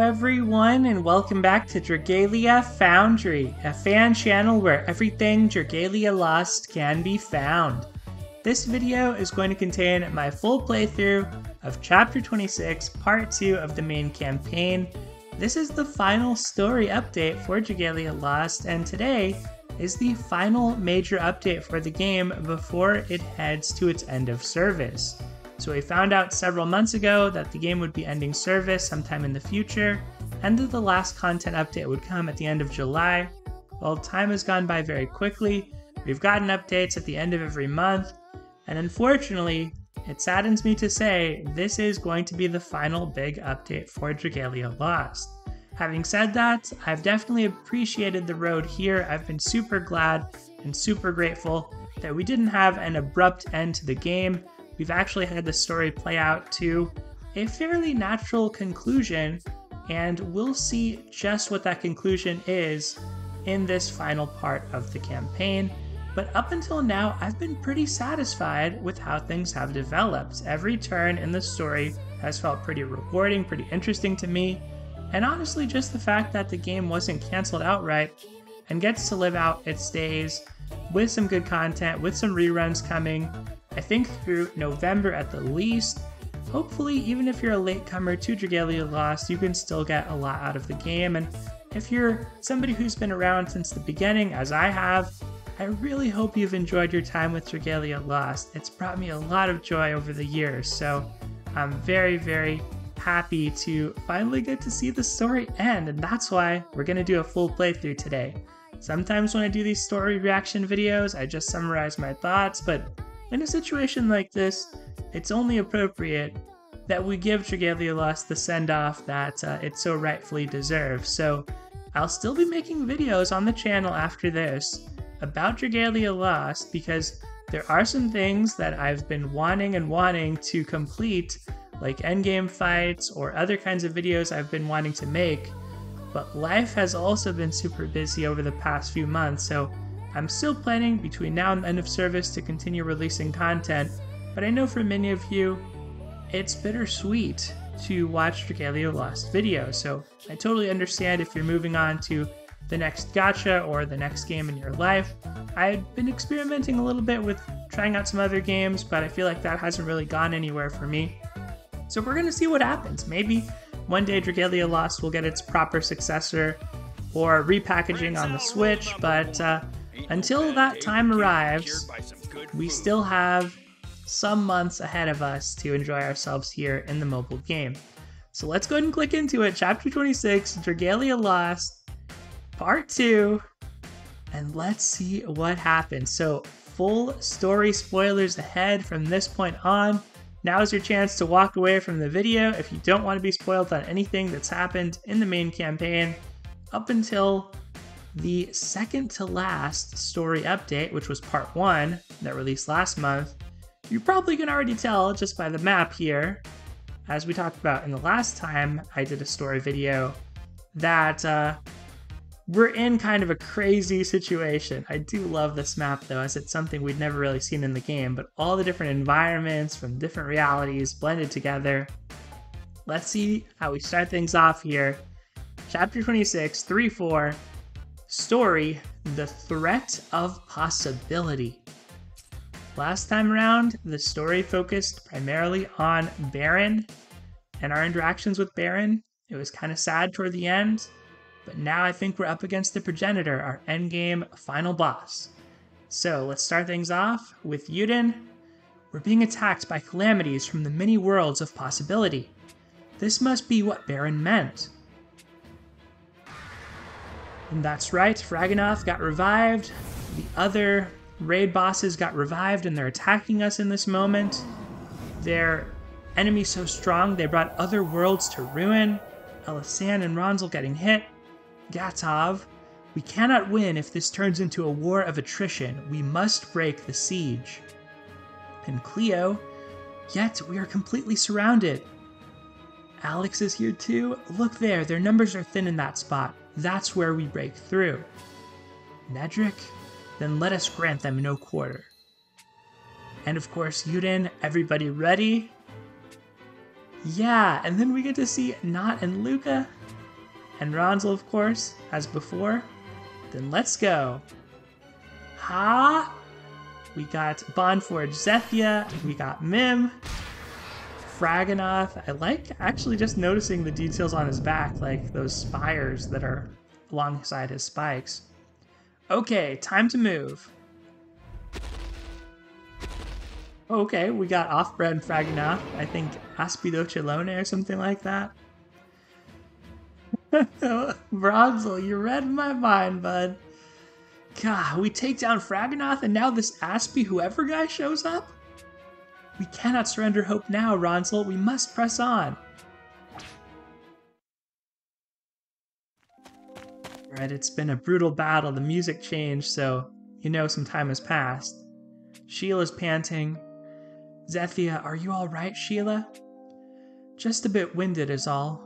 everyone, and welcome back to Dragalia Foundry, a fan channel where everything Dragalia Lost can be found. This video is going to contain my full playthrough of Chapter 26, Part 2 of the main campaign. This is the final story update for Dragalia Lost, and today is the final major update for the game before it heads to its end of service. So we found out several months ago that the game would be ending service sometime in the future, and that the last content update would come at the end of July. Well, time has gone by very quickly. We've gotten updates at the end of every month, and unfortunately, it saddens me to say this is going to be the final big update for Dragalia Lost. Having said that, I've definitely appreciated the road here. I've been super glad and super grateful that we didn't have an abrupt end to the game. We've actually had the story play out to a fairly natural conclusion, and we'll see just what that conclusion is in this final part of the campaign. But up until now, I've been pretty satisfied with how things have developed. Every turn in the story has felt pretty rewarding, pretty interesting to me, and honestly just the fact that the game wasn't canceled outright and gets to live out its days with some good content, with some reruns coming, I think through November at the least. Hopefully, even if you're a latecomer to Dragalia Lost, you can still get a lot out of the game. And if you're somebody who's been around since the beginning, as I have, I really hope you've enjoyed your time with Dragalia Lost. It's brought me a lot of joy over the years, so I'm very, very happy to finally get to see the story end, and that's why we're going to do a full playthrough today. Sometimes when I do these story reaction videos, I just summarize my thoughts, but in a situation like this, it's only appropriate that we give Dragalia Lost the send-off that it so rightfully deserves. So I'll still be making videos on the channel after this about Dragalia Lost, because there are some things that I've been wanting to complete, like endgame fights or other kinds of videos I've been wanting to make, but life has also been super busy over the past few months, so I'm still planning between now and the end of service to continue releasing content, but I know for many of you, it's bittersweet to watch Dragalia Lost videos, so I totally understand if you're moving on to the next gacha or the next game in your life. I've been experimenting a little bit with trying out some other games, but I feel like that hasn't really gone anywhere for me. So we're gonna see what happens. Maybe one day Dragalia Lost will get its proper successor or repackaging on the Switch, but until that time arrives, we still have some months ahead of us to enjoy ourselves here in the mobile game. So let's go ahead and click into it. Chapter 26, Dragalia Lost, Part 2, and let's see what happens. So full story spoilers ahead from this point on. Now is your chance to walk away from the video if you don't want to be spoiled on anything that's happened in the main campaign up until the second to last story update, which was part 1 that released last month. You probably can already tell just by the map here, as we talked about in the last time I did a story video, that we're in kind of a crazy situation. I do love this map though, as it's something we'd never really seen in the game, but all the different environments from different realities blended together. Let's see how we start things off here. Chapter 26, 3-4. Story, The Threat of Possibility. Last time around, the story focused primarily on Baron and our interactions with Baron. It was kind of sad toward the end, but now I think we're up against the Progenitor, our endgame final boss. So let's start things off with Yuden. We're being attacked by calamities from the many worlds of possibility. This must be what Baron meant. And that's right, Fraganoth got revived, the other raid bosses got revived, and they're attacking us in this moment. Their enemies so strong they brought other worlds to ruin. Elisan and Ronzel getting hit. Gatov, we cannot win if this turns into a war of attrition. We must break the siege. And Cleo, yet we are completely surrounded. Alex is here too. Look there, their numbers are thin in that spot. That's where we break through. Nedrick, then let us grant them no quarter. And of course, Yuden, everybody ready? Yeah, and then we get to see Nott and Luca. And Ronzel, of course, as before. Then let's go. Ha! We got Bondforge Zethia, we got Mim, Fraganoth. I like actually just noticing the details on his back, like those spires that are alongside his spikes. Okay, time to move. Okay, we got off-brand Fraganoth, I think Aspidochelone or something like that. Bronzel, you read my mind, bud. God, we take down Fraganoth and now this Aspie whoever guy shows up? We cannot surrender hope now, Ronzel. We must press on. Alright, it's been a brutal battle. The music changed, so you know some time has passed. Sheila's panting. Zethia, are you alright, Sheila? Just a bit winded is all.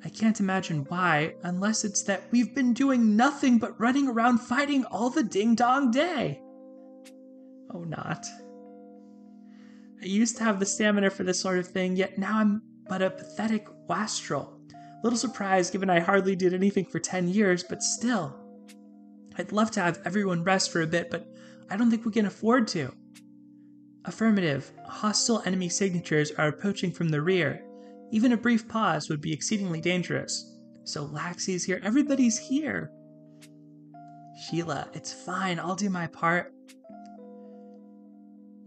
I can't imagine why, unless it's that we've been doing nothing but running around fighting all the ding-dong day. Oh, not. I used to have the stamina for this sort of thing, yet now I'm but a pathetic wastrel. Little surprised given I hardly did anything for 10 years, but still. I'd love to have everyone rest for a bit, but I don't think we can afford to. Affirmative. Hostile enemy signatures are approaching from the rear. Even a brief pause would be exceedingly dangerous. So Laxie's here. Everybody's here. Sheila, it's fine. I'll do my part.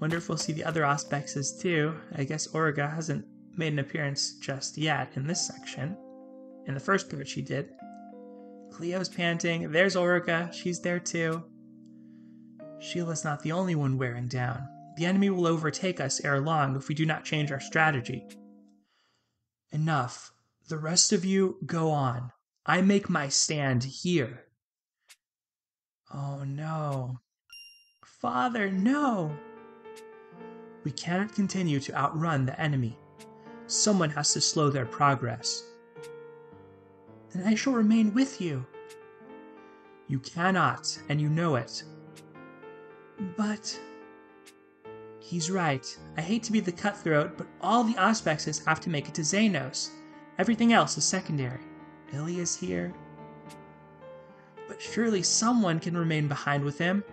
Wonder if we'll see the other Auspexes too. I guess Auriga hasn't made an appearance just yet in this section. In the first part she did. Cleo's panting. There's Auriga. She's there too. Sheila's not the only one wearing down. The enemy will overtake us ere long if we do not change our strategy. Enough. The rest of you, go on. I make my stand here. Oh no. Father, no! We cannot continue to outrun the enemy. Someone has to slow their progress. Then I shall remain with you. You cannot, and you know it. But... He's right. I hate to be the cutthroat, but all the Auspexes have to make it to Xenos. Everything else is secondary. Ilia's here. But surely someone can remain behind with him.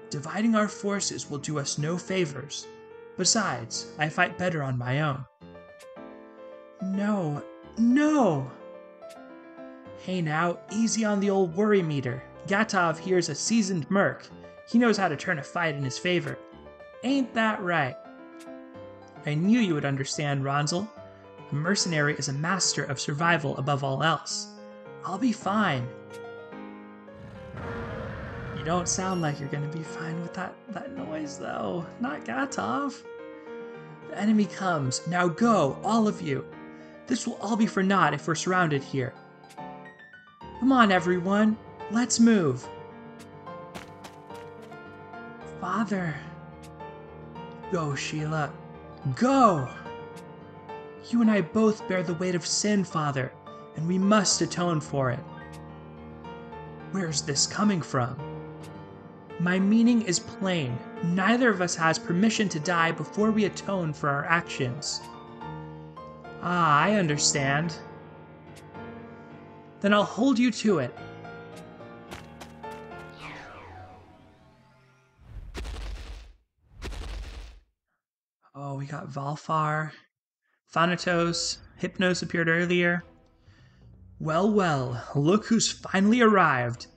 Dividing our forces will do us no favors. Besides, I fight better on my own. No, no! Hey now, easy on the old worry meter. Gatov here's a seasoned merc. He knows how to turn a fight in his favor. Ain't that right? I knew you would understand, Ronzel. A mercenary is a master of survival above all else. I'll be fine. You don't sound like you're gonna be fine with that noise, though. Not Gatov. The enemy comes. Now go, all of you. This will all be for naught if we're surrounded here. Come on, everyone. Let's move. Father... Go, Sheila. Go! You and I both bear the weight of sin, Father, and we must atone for it. Where's this coming from? My meaning is plain. Neither of us has permission to die before we atone for our actions. Ah, I understand. Then I'll hold you to it. Oh, we got Valfar, Thanatos, Hypnos appeared earlier. Well, well, look who's finally arrived.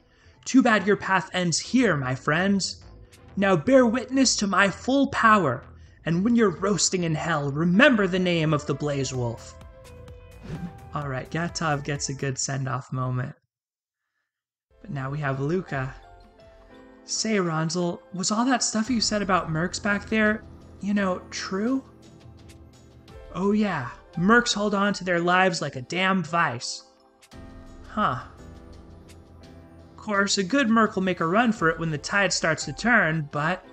Too bad your path ends here, my friends. Now bear witness to my full power, and when you're roasting in hell, remember the name of the Blaze Wolf. Alright, Gatov gets a good send-off moment. But now we have Luca. Say, Ronzel, was all that stuff you said about mercs back there, you know, true? Oh yeah, mercs hold on to their lives like a damn vice. Huh. Of course, a good merc will make a run for it when the tide starts to turn, but...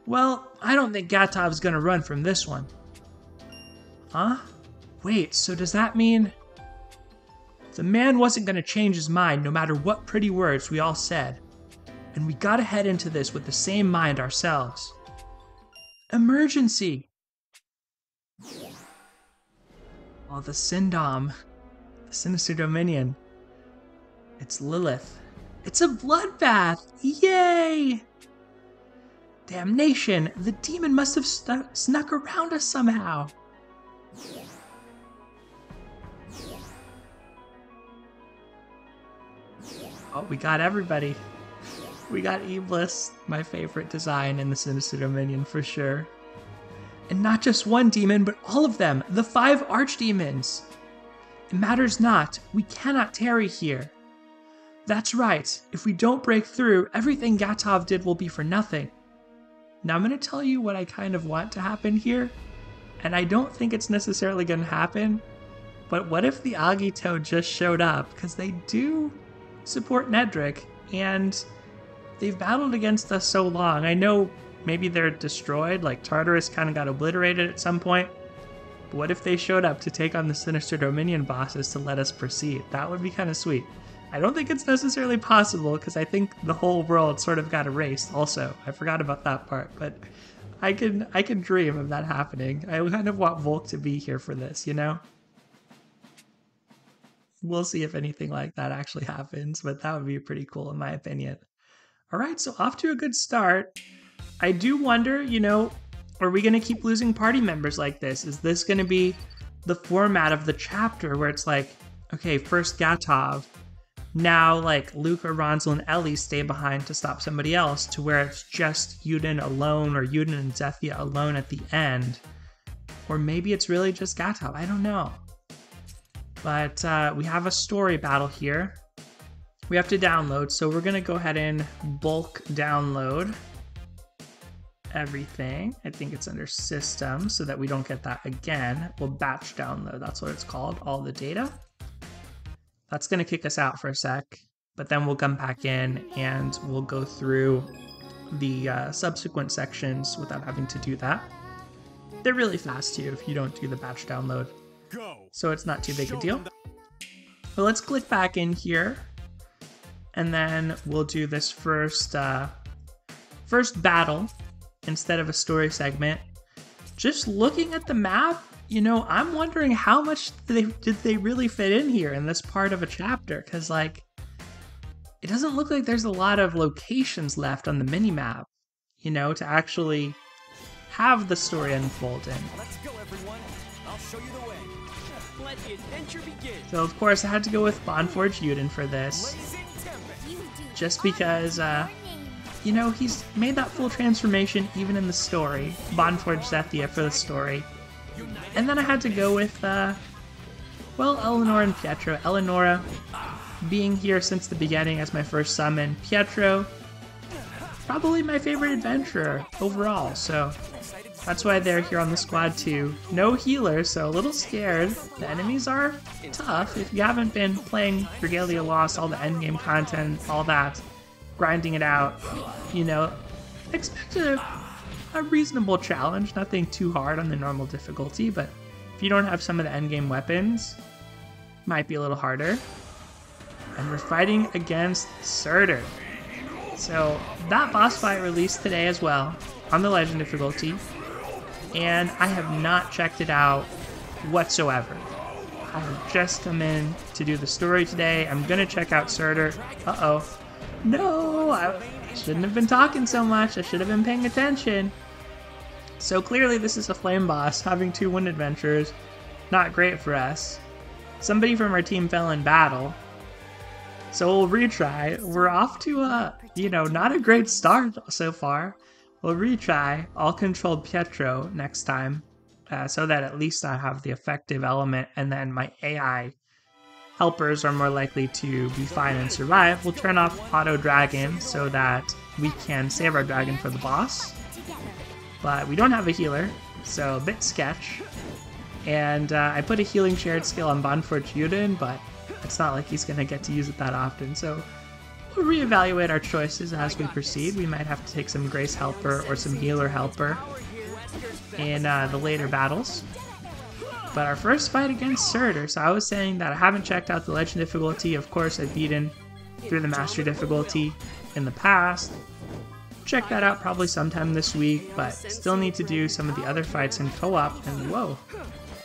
Well, I don't think Gatov's gonna run from this one. Huh? Wait, so does that mean... The man wasn't gonna change his mind no matter what pretty words we all said. And we gotta head into this with the same mind ourselves. Emergency! Oh, the Sindom. The Sinister Dominion. It's Lilith. It's a bloodbath! Yay! Damnation! The demon must have snuck around us somehow. Oh, we got everybody. We got Iblis, my favorite design in the Sinister Dominion for sure. And not just one demon, but all of them, the 5 archdemons. It matters not, we cannot tarry here. That's right, if we don't break through, everything Gatov did will be for nothing. Now I'm going to tell you what I kind of want to happen here, and I don't think it's necessarily going to happen, but what if the Agito just showed up, because they do support Nedrick, and they've battled against us so long. I know maybe they're destroyed, like Tartarus kind of got obliterated at some point, but what if they showed up to take on the Sinister Dominion bosses to let us proceed? That would be kind of sweet. I don't think it's necessarily possible, because I think the whole world sort of got erased also. I forgot about that part, but I can dream of that happening. I kind of want Volk to be here for this, you know? We'll see if anything like that actually happens, but that would be pretty cool in my opinion. Alright, so off to a good start. I do wonder, you know, are we going to keep losing party members like this? Is this going to be the format of the chapter where it's like, okay, first Gatov, now like Luca, Ronzel, and Ellie stay behind to stop somebody else, to where it's just Yuden alone or Yuden and Zethia alone at the end? Or maybe it's really just Gatov, I don't know. But we have a story battle here. We have to download, so we're going to go ahead and bulk download everything. I think it's under system so that we don't get that again. We'll batch download, that's what it's called, all the data. That's going to kick us out for a sec, but then we'll come back in and we'll go through the subsequent sections without having to do that. They're really fast too if you don't do the batch download, so it's not too big a deal. But let's click back in here, and then we'll do this first battle instead of a story segment. Just looking at the map, you know, I'm wondering how much did they really fit in here in this part of a chapter, because like it doesn't look like there's a lot of locations left on the minimap, you know, to actually have the story unfold in. Let's go, everyone. I'll show you the way. Let the adventure begin. So of course I had to go with Bonforge Yuden for this, just because you know, he's made that full transformation even in the story. Bonforge Zethia for the story. And then I had to go with, well, Eleanor and Pietro. Eleonora being here since the beginning as my first summon. Pietro, probably my favorite adventurer overall, so that's why they're here on the squad too. No healer, so a little scared. The enemies are tough. If you haven't been playing Dragalia Lost, all the endgame content, all that, grinding it out, you know, expect a reasonable challenge, nothing too hard on the normal difficulty, but if you don't have some of the endgame weapons, might be a little harder. And we're fighting against Surtur. So that boss fight released today as well on the legend difficulty, and I have not checked it out whatsoever. I have just come in to do the story today. I'm gonna check out Surtur. Uh-oh. No, I shouldn't have been talking so much. I should have been paying attention. So clearly this is a flame boss, having 2 wind adventurers, not great for us. Somebody from our team fell in battle, so we'll retry. We're off to a, you know, not a great start so far. We'll retry. I'll control Pietro next time, so that at least I have the effective element, and then my AI helpers are more likely to be fine and survive. We'll turn off Auto Dragon so that we can save our dragon for the boss. But we don't have a healer, so a bit sketch. And I put a healing shared skill on Bonforge Yuden, but it's not like he's going to get to use it that often. So we'll reevaluate our choices as we proceed. We might have to take some Grace Helper or some Healer Helper in the later battles. But our first fight against Surtur, so I was saying that I haven't checked out the Legend difficulty. Of course, I've beaten through the Master difficulty in the past. Check that out probably sometime this week, but still need to do some of the other fights in co-op. And whoa,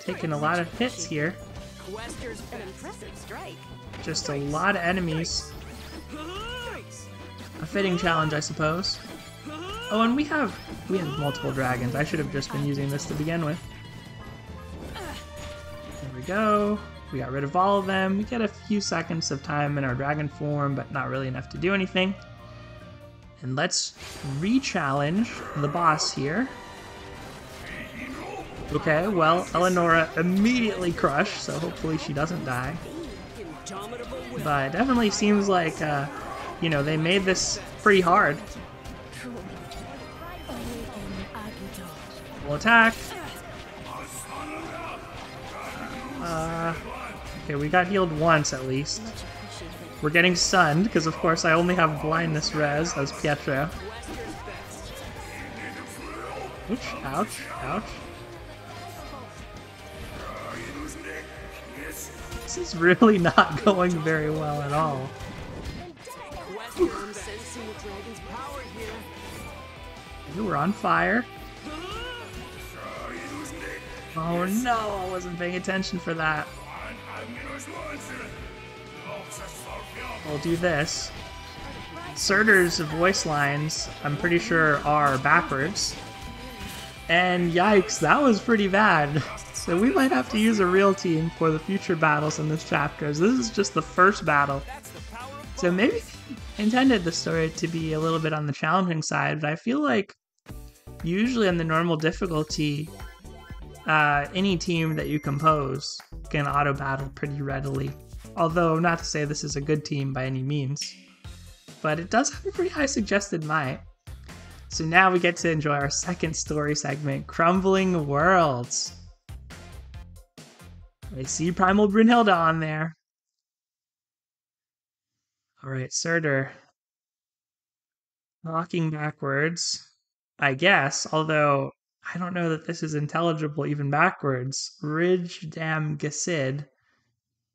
taking a lot of hits here. Quester's An best. impressive strike. Just a lot of enemies. A fitting challenge, I suppose. Oh, and we have multiple dragons. I should have just been using this to begin with. There we go. We got rid of all of them. We get a few seconds of time in our dragon form, but not really enough to do anything. And let's re-challenge the boss here. Okay, well, Eleonora immediately crushed, so hopefully she doesn't die. Indomitable will. But it definitely seems like, you know, they made this pretty hard. Full attack. Okay, we got healed once at least. We're getting stunned, because of course I only have blindness res as Pietro. Ouch, ouch, ouch. This is really not going very well at all. Quester, I'm sensing the dragon's power here. Ooh, we're on fire. Oh no, I wasn't paying attention for that. We'll do this. Surtur's voice lines, I'm pretty sure, are backwards. And yikes, that was pretty bad. So we might have to use a real team for the future battles in this chapter, as this is just the first battle. So maybe they intended the story to be a little bit on the challenging side, but I feel like usually on the normal difficulty, any team that you compose can auto-battle pretty readily. Although, not to say this is a good team by any means. But it does have a pretty high suggested might. So now we get to enjoy our second story segment, Crumbling Worlds. I see Primal Brunhilde on there. Alright, Surtur. Walking backwards, I guess, although I don't know that this is intelligible even backwards. Ridge Dam Gasid.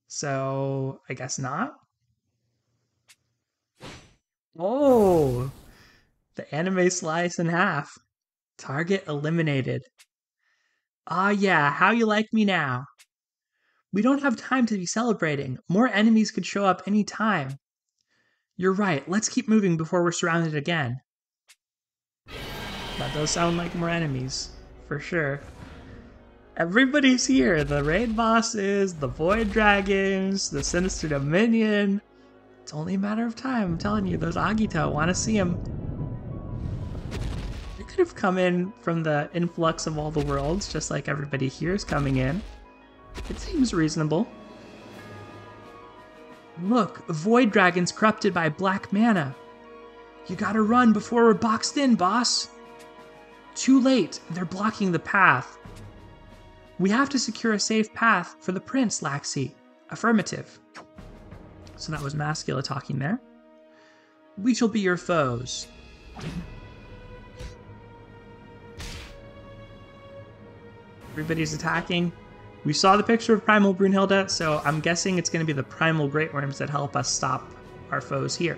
So, I guess not? Oh! The anime slice in half. Target eliminated. Ah yeah, how you like me now? We don't have time to be celebrating. More enemies could show up any time. You're right, let's keep moving before we're surrounded again. That does sound like more enemies, for sure. Everybody's here. The raid bosses, the void dragons, the sinister dominion. It's only a matter of time. I'm telling you, those Agito want to see him. They could have come in from the influx of all the worlds, just like everybody here is coming in. It seems reasonable. Look, void dragons corrupted by black mana. You gotta run before we're boxed in, boss. Too late. They're blocking the path. We have to secure a safe path for the prince, Laxi. Affirmative. So that was Mascula talking there. We shall be your foes. Everybody's attacking. We saw the picture of Primal Brunhilde, so I'm guessing it's going to be the Primal Great Worms that help us stop our foes here.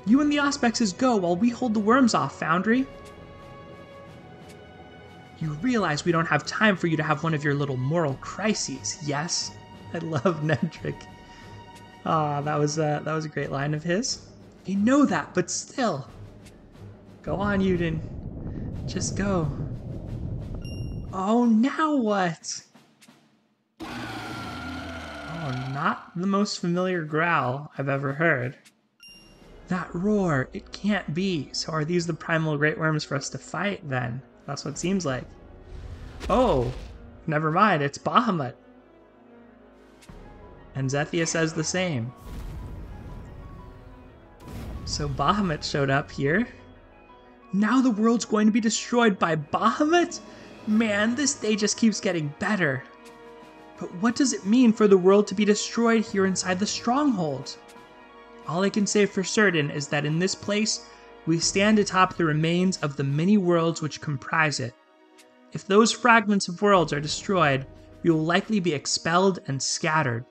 You and the Auspexes go while we hold the worms off, Foundry. You realize we don't have time for you to have one of your little moral crises, yes? I love Nedrick. Ah, that was a great line of his. I know that, but still. Go on, Yuden. Just go. Oh, now what? Oh, not the most familiar growl I've ever heard. That roar, it can't be. So are these the primal great worms for us to fight, then? That's what it seems like. Oh, never mind, it's Bahamut. And Zethia says the same. So Bahamut showed up here. Now the world's going to be destroyed by Bahamut? Man, this day just keeps getting better. But what does it mean for the world to be destroyed here inside the stronghold? All I can say for certain is that in this place, we stand atop the remains of the many worlds which comprise it. If those fragments of worlds are destroyed, we will likely be expelled and scattered.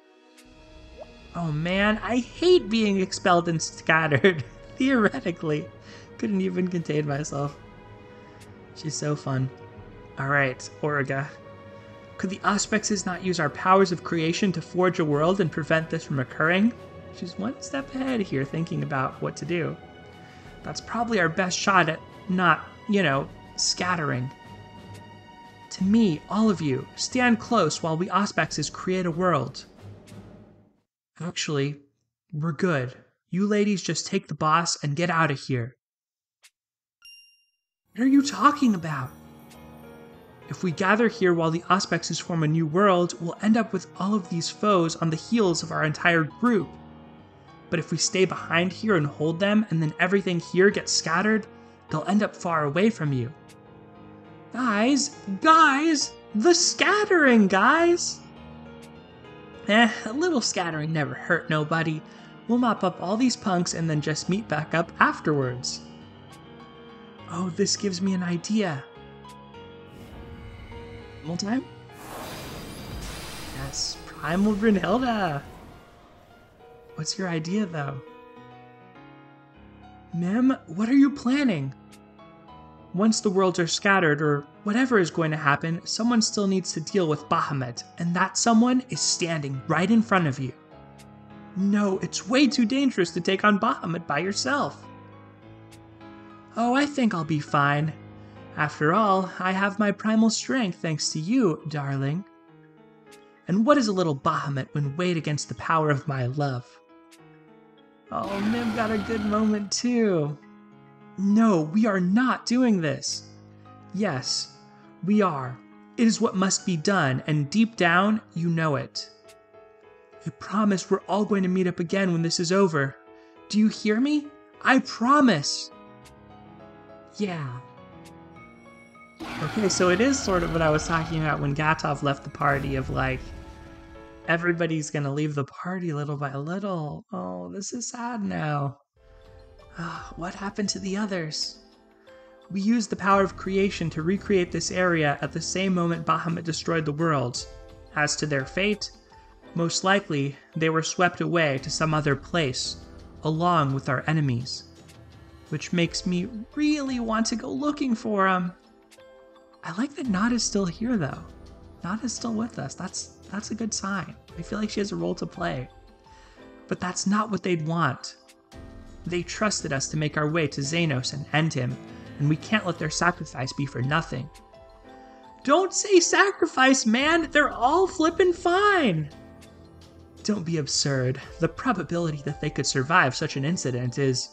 Oh man, I hate being expelled and scattered. Theoretically. Couldn't even contain myself. She's so fun. Alright, Orga. Could the Auspexes not use our powers of creation to forge a world and prevent this from occurring? She's one step ahead here thinking about what to do. That's probably our best shot at not, scattering. To me, all of you, stand close while we Auspexes create a world. Actually, we're good. You ladies just take the boss and get out of here. What are you talking about? If we gather here while the Auspexes form a new world, we'll end up with all of these foes on the heels of our entire group. But if we stay behind here and hold them, and then everything here gets scattered, they'll end up far away from you. Guys, the scattering, guys! A little scattering never hurt nobody. We'll mop up all these punks and then just meet back up afterwards. Oh, this gives me an idea. One time? Yes, Primal Brunhilde. What's your idea, though? Mem, what are you planning? Once the worlds are scattered, or whatever is going to happen, someone still needs to deal with Bahamut, and that someone is standing right in front of you. No, it's way too dangerous to take on Bahamut by yourself. Oh, I think I'll be fine. After all, I have my primal strength thanks to you, darling. And what is a little Bahamut when weighed against the power of my love? Oh, Mim got a good moment too. No, we are not doing this. Yes, we are. It is what must be done, and deep down, you know it. I promise we're all going to meet up again when this is over. Do you hear me? I promise! Yeah. Okay, so it is sort of what I was talking about when Gatov left the party of like, everybody's gonna leave the party little by little. Oh, this is sad now. What happened to the others? We used the power of creation to recreate this area at the same moment Bahamut destroyed the world. As to their fate, most likely they were swept away to some other place, along with our enemies. Which makes me really want to go looking for them. I like that Nada's still here though. Nada's still with us. That's a good sign. I feel like she has a role to play. But that's not what they'd want. They trusted us to make our way to Xenos and end him, and we can't let their sacrifice be for nothing. Don't say sacrifice, man! They're all flippin' fine! Don't be absurd. The probability that they could survive such an incident is...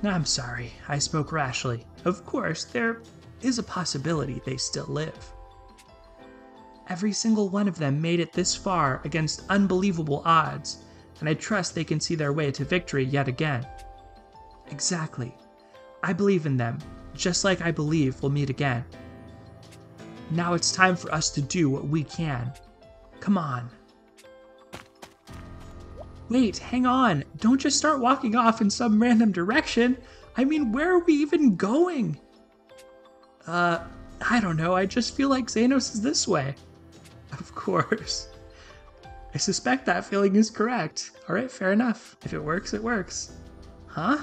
I'm sorry, I spoke rashly. Of course, there is a possibility they still live. Every single one of them made it this far against unbelievable odds, and I trust they can see their way to victory yet again. Exactly. I believe in them, just like I believe we'll meet again. Now it's time for us to do what we can. Come on. Wait, hang on. Don't just start walking off in some random direction. I mean, where are we even going? I don't know. I just feel like Xenos is this way. Of course. I suspect that feeling is correct. Alright, fair enough. If it works, it works. Huh?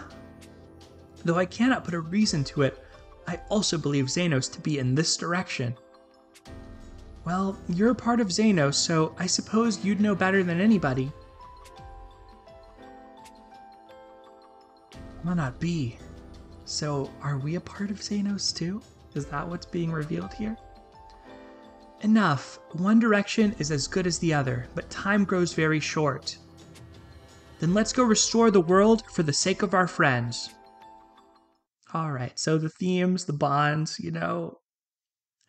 Though I cannot put a reason to it, I also believe Xenos to be in this direction. Well, you're a part of Xenos, so I suppose you'd know better than anybody. Might not be. So, are we a part of Xenos too? Is that what's being revealed here? Enough. One direction is as good as the other, but time grows very short. Then let's go restore the world for the sake of our friends. Alright, so the themes, the bonds,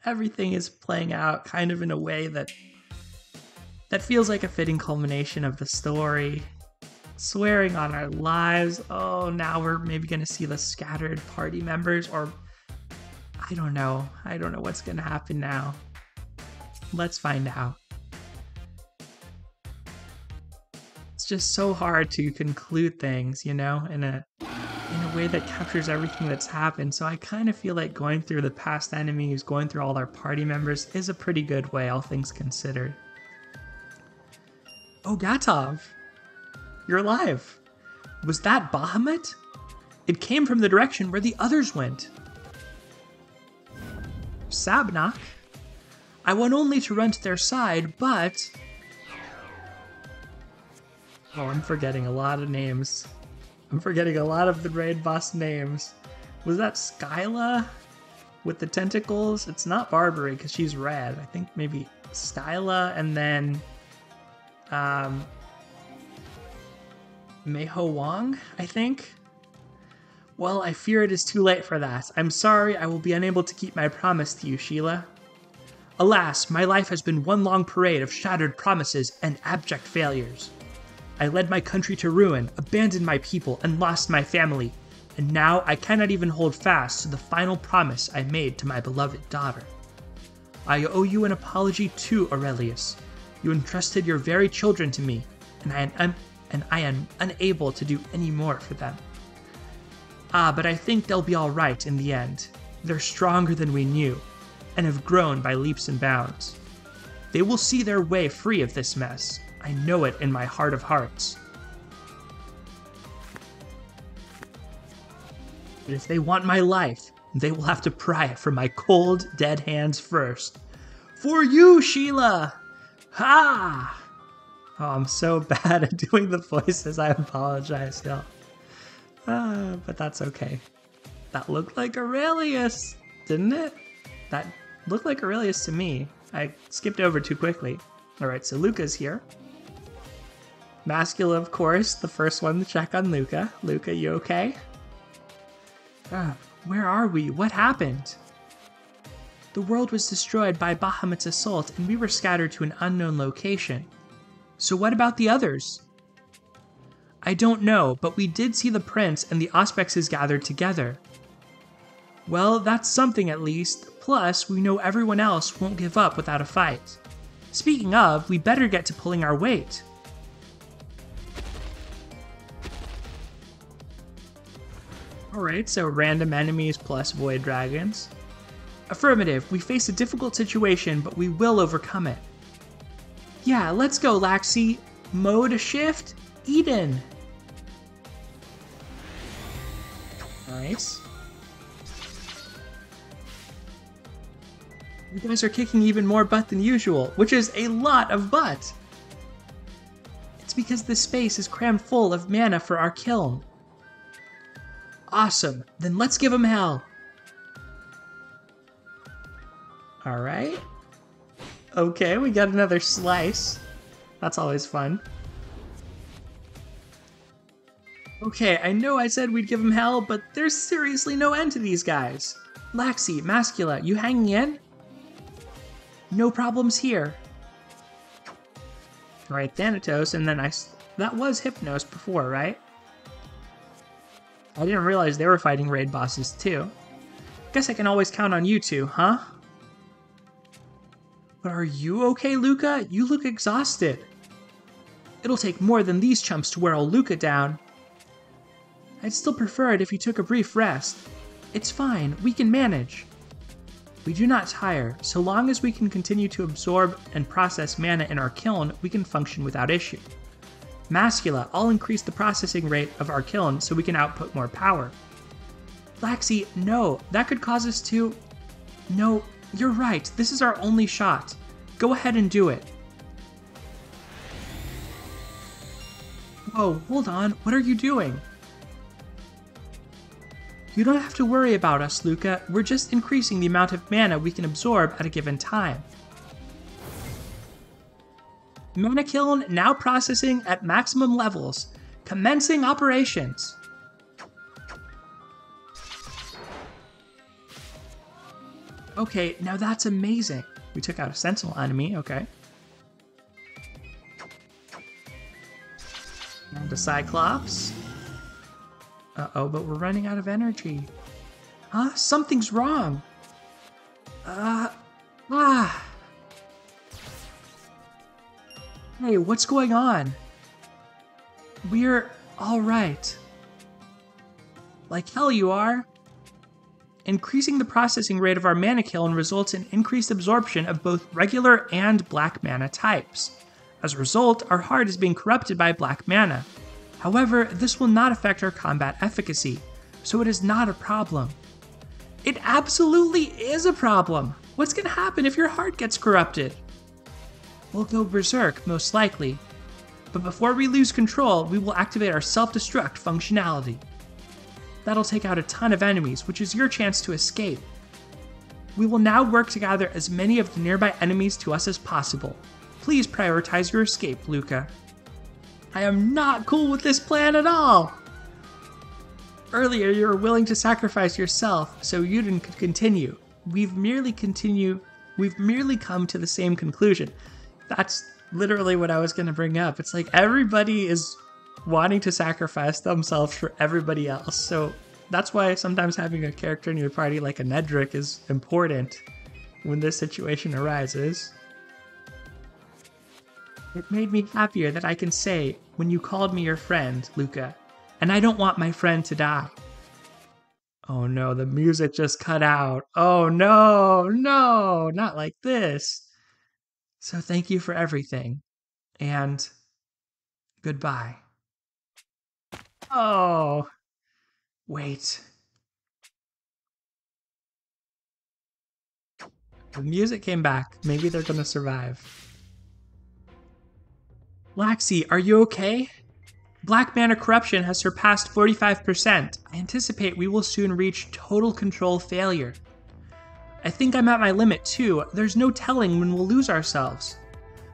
everything is playing out kind of in a way that feels like a fitting culmination of the story. Swearing on our lives. Oh, now we're maybe going to see the scattered party members, or I don't know. I don't know what's going to happen now. Let's find out. It's just so hard to conclude things, in a way that captures everything that's happened. So I kind of feel like going through the past enemies, going through all our party members is a pretty good way, all things considered. Oh, Gatov! You're alive! Was that Bahamut? It came from the direction where the others went. Sabnok? I want only to run to their side, but... Oh, I'm forgetting a lot of names. I'm forgetting a lot of the raid boss names. Was that Skyla with the tentacles? It's not Barbary because she's red. I think maybe Skyla and then Meiho Wang, I think. Well, I fear it is too late for that. I'm sorry, I will be unable to keep my promise to you, Sheila. Alas, my life has been one long parade of shattered promises and abject failures. I led my country to ruin, abandoned my people, and lost my family, and now I cannot even hold fast to the final promise I made to my beloved daughter. I owe you an apology too, Aurelius. You entrusted your very children to me, and I am unable to do any more for them. But I think they'll be alright in the end. They're stronger than we knew, and have grown by leaps and bounds. They will see their way free of this mess. I know it in my heart of hearts. But if they want my life, they will have to pry it from my cold, dead hands first. For you, Sheila! Ha! Oh, I'm so bad at doing the voices, I apologize, y'all. But that's okay. That looked like Aurelius, didn't it? That looked like Aurelius to me. I skipped over too quickly. Alright, so Luca's here. Mascula, of course, the first one to check on Luca. Luca, you okay? Where are we? What happened? The world was destroyed by Bahamut's assault, and we were scattered to an unknown location. So what about the others? I don't know, but we did see the prince and the Auspexes gathered together. Well, that's something at least. Plus, we know everyone else won't give up without a fight. Speaking of, we better get to pulling our weight. Alright, so random enemies plus void dragons. Affirmative, we face a difficult situation, but we will overcome it. Yeah, let's go, Laxi. Mode shift, Eden. Nice. You guys are kicking even more butt than usual, which is a lot of butt. It's because this space is crammed full of mana for our kiln. Awesome, then let's give them hell. Alright. Okay, we got another slice. That's always fun. Okay, I know I said we'd give them hell, but there's seriously no end to these guys. Laxi, Mascula, you hanging in? No problems here. Alright, Thanatos, and then that was Hypnos before, right? I didn't realize they were fighting raid bosses too. Guess I can always count on you two, huh? But are you okay, Luca? You look exhausted. It'll take more than these chumps to wear old Luca down. I'd still prefer it if you took a brief rest. It's fine, we can manage. We do not tire. So long as we can continue to absorb and process mana in our kiln, we can function without issue. Mascula, I'll increase the processing rate of our kiln so we can output more power. Laxi, no, that could cause us to... No, you're right, this is our only shot. Go ahead and do it. Whoa, hold on, what are you doing? You don't have to worry about us, Luca. We're just increasing the amount of mana we can absorb at a given time. Mana Kiln now processing at maximum levels. Commencing operations. Okay, now that's amazing. We took out a sentinel enemy, okay. And a Cyclops. Uh-oh, but we're running out of energy. Huh? Something's wrong. Hey, what's going on? We're alright. Like hell you are. Increasing the processing rate of our mana kiln results in increased absorption of both regular and black mana types. As a result, our heart is being corrupted by black mana. However, this will not affect our combat efficacy, so it is not a problem. It absolutely is a problem! What's gonna happen if your heart gets corrupted? We'll go berserk, most likely. But before we lose control, we will activate our self-destruct functionality. That'll take out a ton of enemies, which is your chance to escape. We will now work to gather as many of the nearby enemies to us as possible. Please prioritize your escape, Luca. I am not cool with this plan at all! Earlier, you were willing to sacrifice yourself so Yuden could continue. We've merely come to the same conclusion. That's literally what I was going to bring up. It's like everybody is wanting to sacrifice themselves for everybody else. So that's why sometimes having a character in your party like a Nedrick is important when this situation arises. It made me happier that I can say, when you called me your friend, Luca, and I don't want my friend to die. Oh no, the music just cut out. Oh no, no, not like this. So thank you for everything, and goodbye. Oh, wait. The music came back. Maybe they're gonna survive. Laxi, are you okay? Black mana corruption has surpassed 45%. I anticipate we will soon reach total control failure. I think I'm at my limit too. There's no telling when we'll lose ourselves.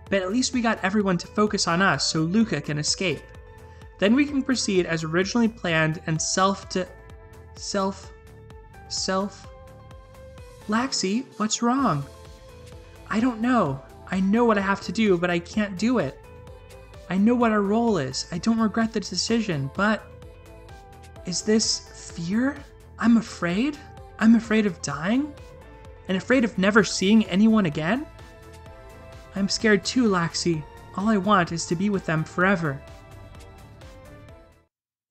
But at least we got everyone to focus on us so Luca can escape. Then we can proceed as originally planned and Laxi, what's wrong? I don't know. I know what I have to do, but I can't do it. I know what our role is. I don't regret the decision, but... Is this fear? I'm afraid? I'm afraid of dying? And afraid of never seeing anyone again? I'm scared too, Laxi. All I want is to be with them forever.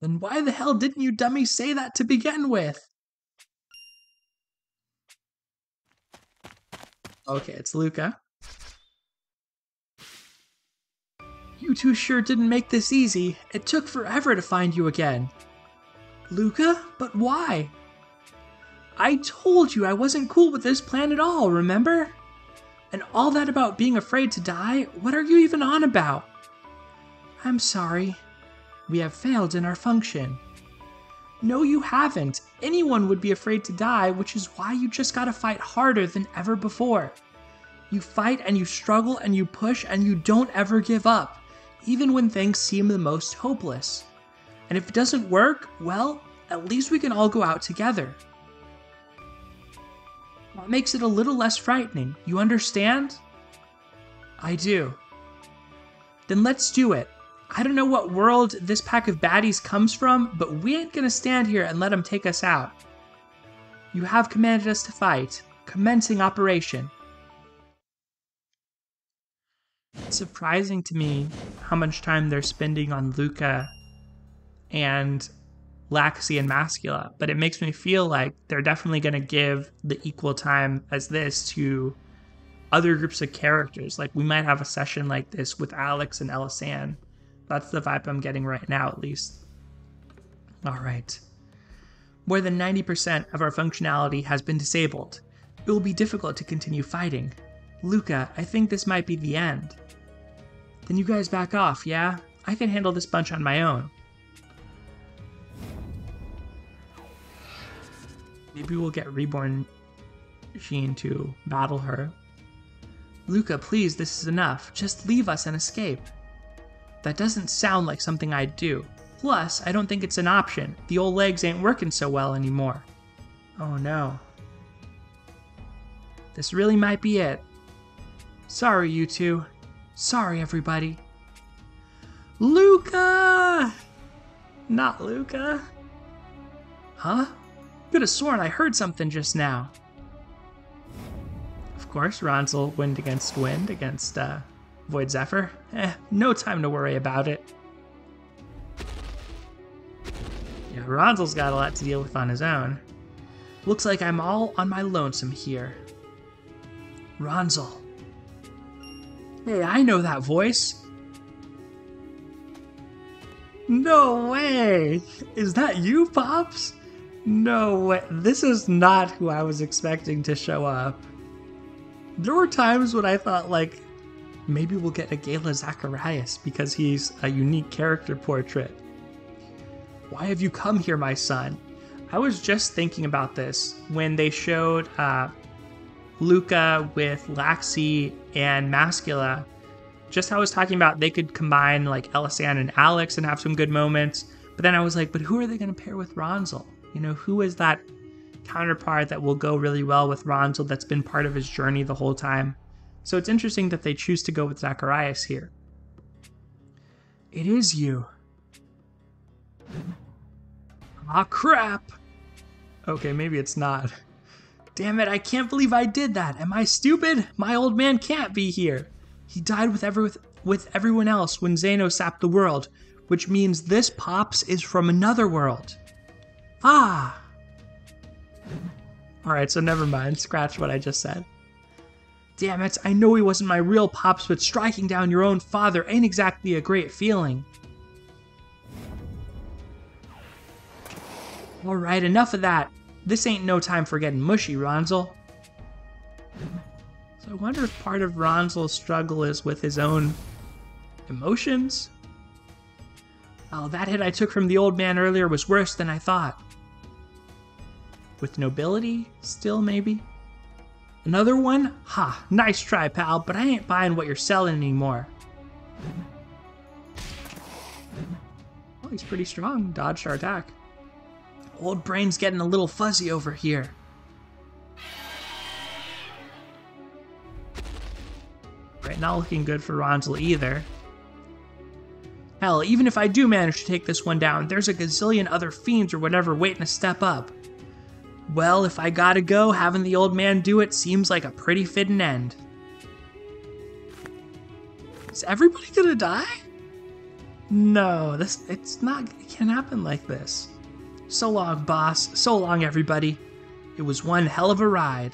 Then why the hell didn't you dummy say that to begin with? Okay, it's Luca. You two sure didn't make this easy. It took forever to find you again. Luca? But why? I told you I wasn't cool with this plan at all, remember? And all that about being afraid to die, what are you even on about? I'm sorry. We have failed in our function. No, you haven't. Anyone would be afraid to die, which is why you just gotta fight harder than ever before. You fight and you struggle and you push and you don't ever give up, even when things seem the most hopeless. And if it doesn't work, well, at least we can all go out together. That makes it a little less frightening, you understand? I do. Then let's do it. I don't know what world this pack of baddies comes from, but we ain't gonna stand here and let them take us out. You have commanded us to fight. Commencing operation. It's surprising to me how much time they're spending on Luca and Laxi and Mascula, but it makes me feel like they're definitely going to give the equal time as this to other groups of characters. Like, we might have a session like this with Alex and Elisan. That's the vibe I'm getting right now, at least. Alright. More than 90% of our functionality has been disabled. It will be difficult to continue fighting. Luca, I think this might be the end. Then you guys back off, yeah? I can handle this bunch on my own. Maybe we'll get Reborn Sheen to battle her. Luca, please, this is enough. Just leave us and escape. That doesn't sound like something I'd do. Plus, I don't think it's an option. The old legs ain't working so well anymore. Oh no. This really might be it. Sorry, you two. Sorry, everybody. Luca! Not Luca. Huh? Could have sworn I heard something just now. Of course, Ronzel wind against Void Zephyr. No time to worry about it. Yeah, Ronzel's got a lot to deal with on his own. Looks like I'm all on my lonesome here. Ronzel. Hey, I know that voice. No way! Is that you, Pops? No way. This is not who I was expecting to show up. There were times when I thought, like, maybe we'll get a Gala Zacharias because he's a unique character portrait. Why have you come here, my son? I was just thinking about this when they showed Luca with Laxi and Mascula. Just how I was talking about they could combine like Elisan and Alex and have some good moments. But then I was like, but who are they going to pair with Ronzel? You know, who is that counterpart that will go really well with Ronzel that's been part of his journey the whole time? So it's interesting that they choose to go with Zacharias here. It is you. Ah, crap. Okay, maybe it's not. Damn it, I can't believe I did that. Am I stupid? My old man can't be here. He died with everyone else when Zeno sapped the world, which means this Pops is from another world. Ah. Alright, so never mind. Scratch what I just said. Damn it, I know he wasn't my real Pops, but striking down your own father ain't exactly a great feeling. Alright, enough of that. This ain't no time for getting mushy, Ronzel. So I wonder if part of Ronzel's struggle is with his own emotions? Oh, that hit I took from the old man earlier was worse than I thought. With nobility? Still, maybe? Another one? Ha, nice try, pal, but I ain't buying what you're selling anymore. Well, he's pretty strong. Dodged our attack. Old brain's getting a little fuzzy over here. Right, not looking good for Ronzel either. Hell, even if I do manage to take this one down, there's a gazillion other fiends or whatever waiting to step up. Well, if I gotta go, having the old man do it seems like a pretty fitting end. Is everybody gonna die? No, it can't happen like this. So long, boss. So long, everybody. It was one hell of a ride.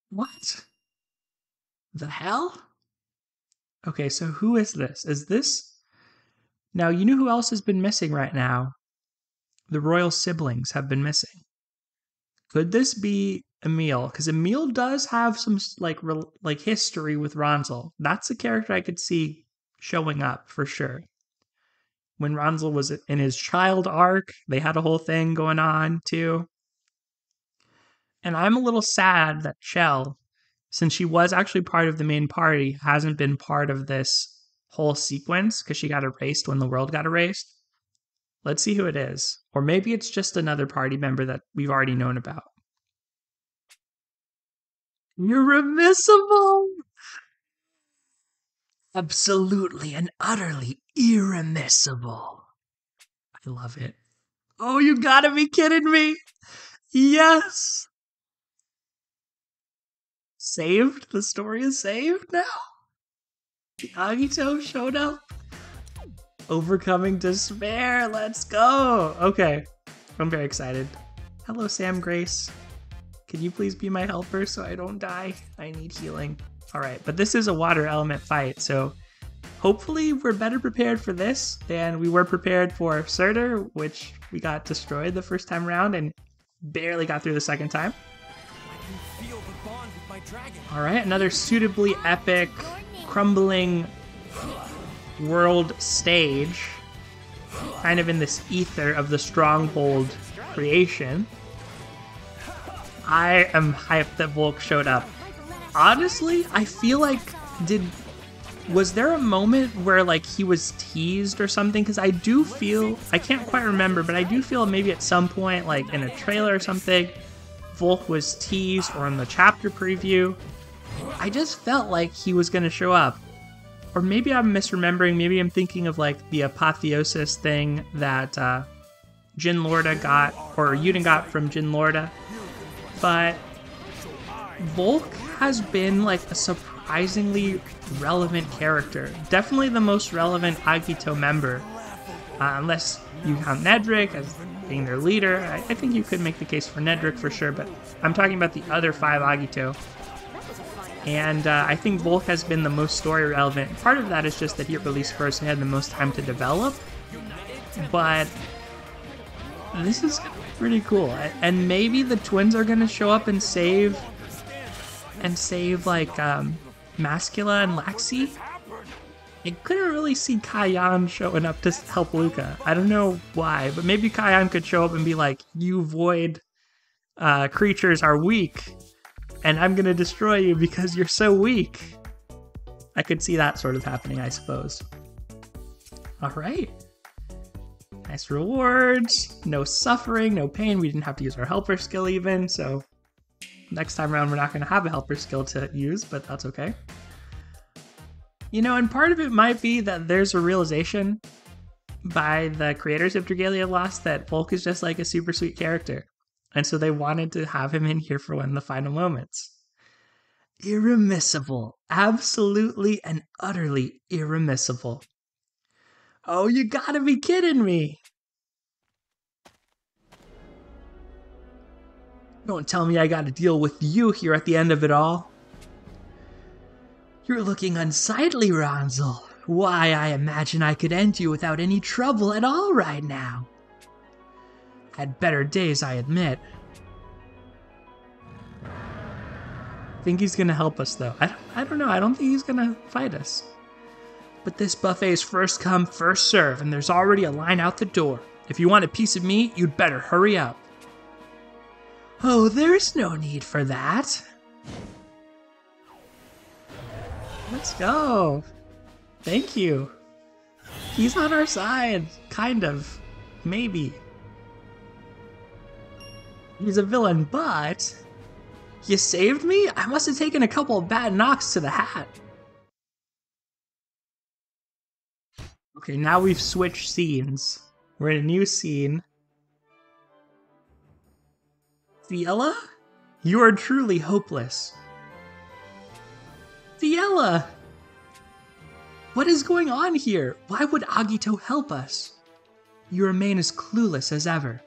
What? The hell? Okay, so who is this? Is this... Now, you know who else has been missing right now? The royal siblings have been missing. Could this be Emil? Because Emil does have some, like history with Ronzel. That's a character I could see showing up, for sure. When Ronzel was in his child arc, they had a whole thing going on, too. And I'm a little sad that Chell, since she was actually part of the main party, hasn't been part of this whole sequence, because she got erased when the world got erased. Let's see who it is. Or maybe it's just another party member that we've already known about. Irremissible! Absolutely and utterly irremissible. I love it. Oh, you gotta be kidding me! Yes! Saved? The story is saved now? Agito showed up? Overcoming despair, let's go! Okay, I'm very excited. Hello, Sam Grace. Can you please be my helper so I don't die? I need healing. Alright, but this is a water element fight, so hopefully we're better prepared for this than we were prepared for Surtur, which we got destroyed the first time around and barely got through the second time. Alright, another suitably epic, crumbling world stage, kind of in this ether of the stronghold creation. I am hyped that Volk showed up. Honestly, I feel like, was there a moment where like he was teased or something? Because I do feel, I can't quite remember, but I do feel maybe at some point, like in a trailer or something, Volk was teased, or in the chapter preview. I just felt like he was going to show up. Or maybe I'm misremembering, maybe I'm thinking of like the apotheosis thing that Jin Lorda got, or Yuden got from Jin Lorda. But Volk has been like a surprisingly relevant character. Definitely the most relevant Agito member. Unless you count Nedrick as being their leader. I think you could make the case for Nedrick for sure, but I'm talking about the other 5 Agito. And I think Volk has been the most story relevant. Part of that is just that he released first and had the most time to develop. But this is pretty cool. And maybe the twins are gonna show up and save like Mascula and Laxi. I couldn't really see Kayan showing up to help Luca. I don't know why, but maybe Kayan could show up and be like, you void creatures are weak, and I'm gonna destroy you because you're so weak. I could see that sort of happening, I suppose. Alright. Nice rewards, no suffering, no pain. We didn't have to use our helper skill even, so next time around we're not going to have a helper skill to use, but that's okay. You know, and part of it might be that there's a realization by the creators of Dragalia Lost that Volk is just like a super sweet character, and so they wanted to have him in here for one of the final moments. Irremissible. Absolutely and utterly irremissible. Oh, you gotta be kidding me! Don't tell me I gotta deal with you here at the end of it all. You're looking unsightly, Ronzel. Why, I imagine I could end you without any trouble at all right now. Had better days, I admit. I think he's gonna help us, though. I don't know. I don't think he's gonna fight us. But this buffet's first come, first serve, and there's already a line out the door. If you want a piece of me, you'd better hurry up. Oh, there's no need for that. Let's go. Thank you. He's on our side. Kind of. Maybe. He's a villain, but... You saved me? I must have taken a couple of bad knocks to the hat. Okay, now we've switched scenes. We're in a new scene. Fiella? You are truly hopeless. Fiella! What is going on here? Why would Agito help us? You remain as clueless as ever.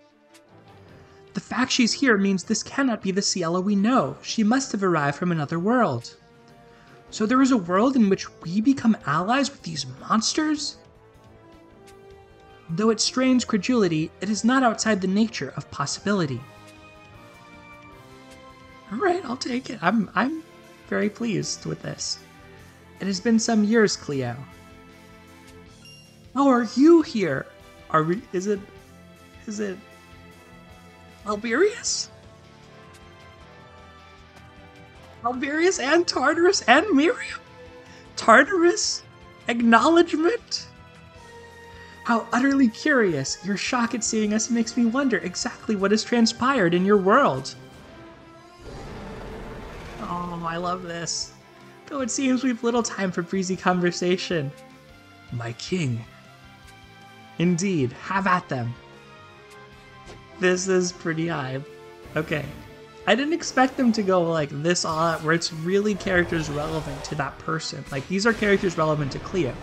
The fact she's here means this cannot be the Ciela we know. She must have arrived from another world. So there is a world in which we become allies with these monsters? Though it strains credulity, it is not outside the nature of possibility. Alright, I'll take it. I'm very pleased with this. It has been some years, Cleo. How are you here? Is it Alberius? Alberius and Tartarus and Miriam? Tartarus? Acknowledgement? How utterly curious. Your shock at seeing us makes me wonder exactly what has transpired in your world. Oh, I love this. Though it seems we've little time for breezy conversation. My king. Indeed, have at them. This is pretty high. Okay. I didn't expect them to go like this all out, where it's really characters relevant to that person. Like, these are characters relevant to Cleo.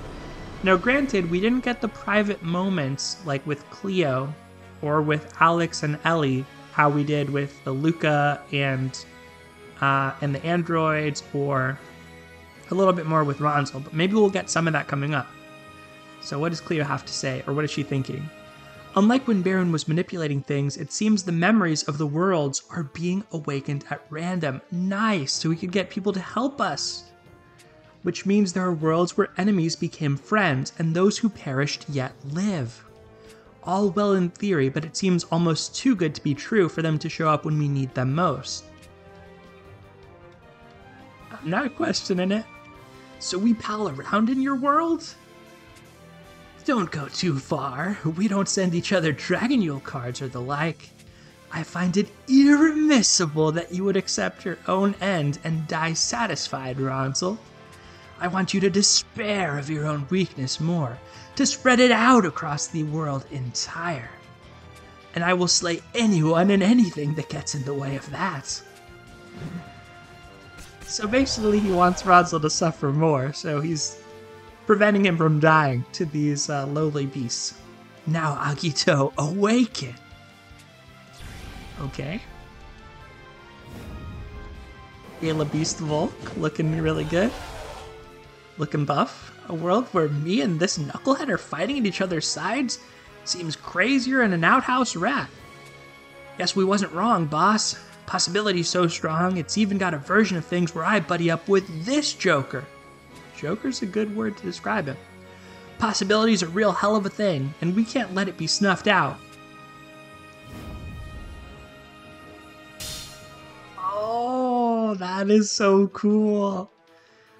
Now, granted, we didn't get the private moments like with Cleo or with Alex and Ellie, how we did with the Luca and the androids, or a little bit more with Ronzel, but maybe we'll get some of that coming up. So what does Cleo have to say, or what is she thinking? Unlike when Baron was manipulating things, it seems the memories of the worlds are being awakened at random. Nice, so we could get people to help us. Which means there are worlds where enemies became friends, and those who perished yet live. All well in theory, but it seems almost too good to be true for them to show up when we need them most. I'm not questioning it. So we pal around in your world? Don't go too far. We don't send each other Dragonule cards or the like. I find it irremissible that you would accept your own end and die satisfied, Ronzel. I want you to despair of your own weakness more, to spread it out across the world entire. And I will slay anyone and anything that gets in the way of that. So basically he wants Ronzel to suffer more, so he's preventing him from dying to these lowly beasts. Now, Agito, awaken! Okay. Gala Beast Volk, looking really good. Looking buff. A world where me and this knucklehead are fighting at each other's sides seems crazier than an outhouse rat. Guess we wasn't wrong, boss. Possibility's so strong, it's even got a version of things where I buddy up with this Joker. Joker's a good word to describe him. Possibility's a real hell of a thing, and we can't let it be snuffed out. Oh, that is so cool.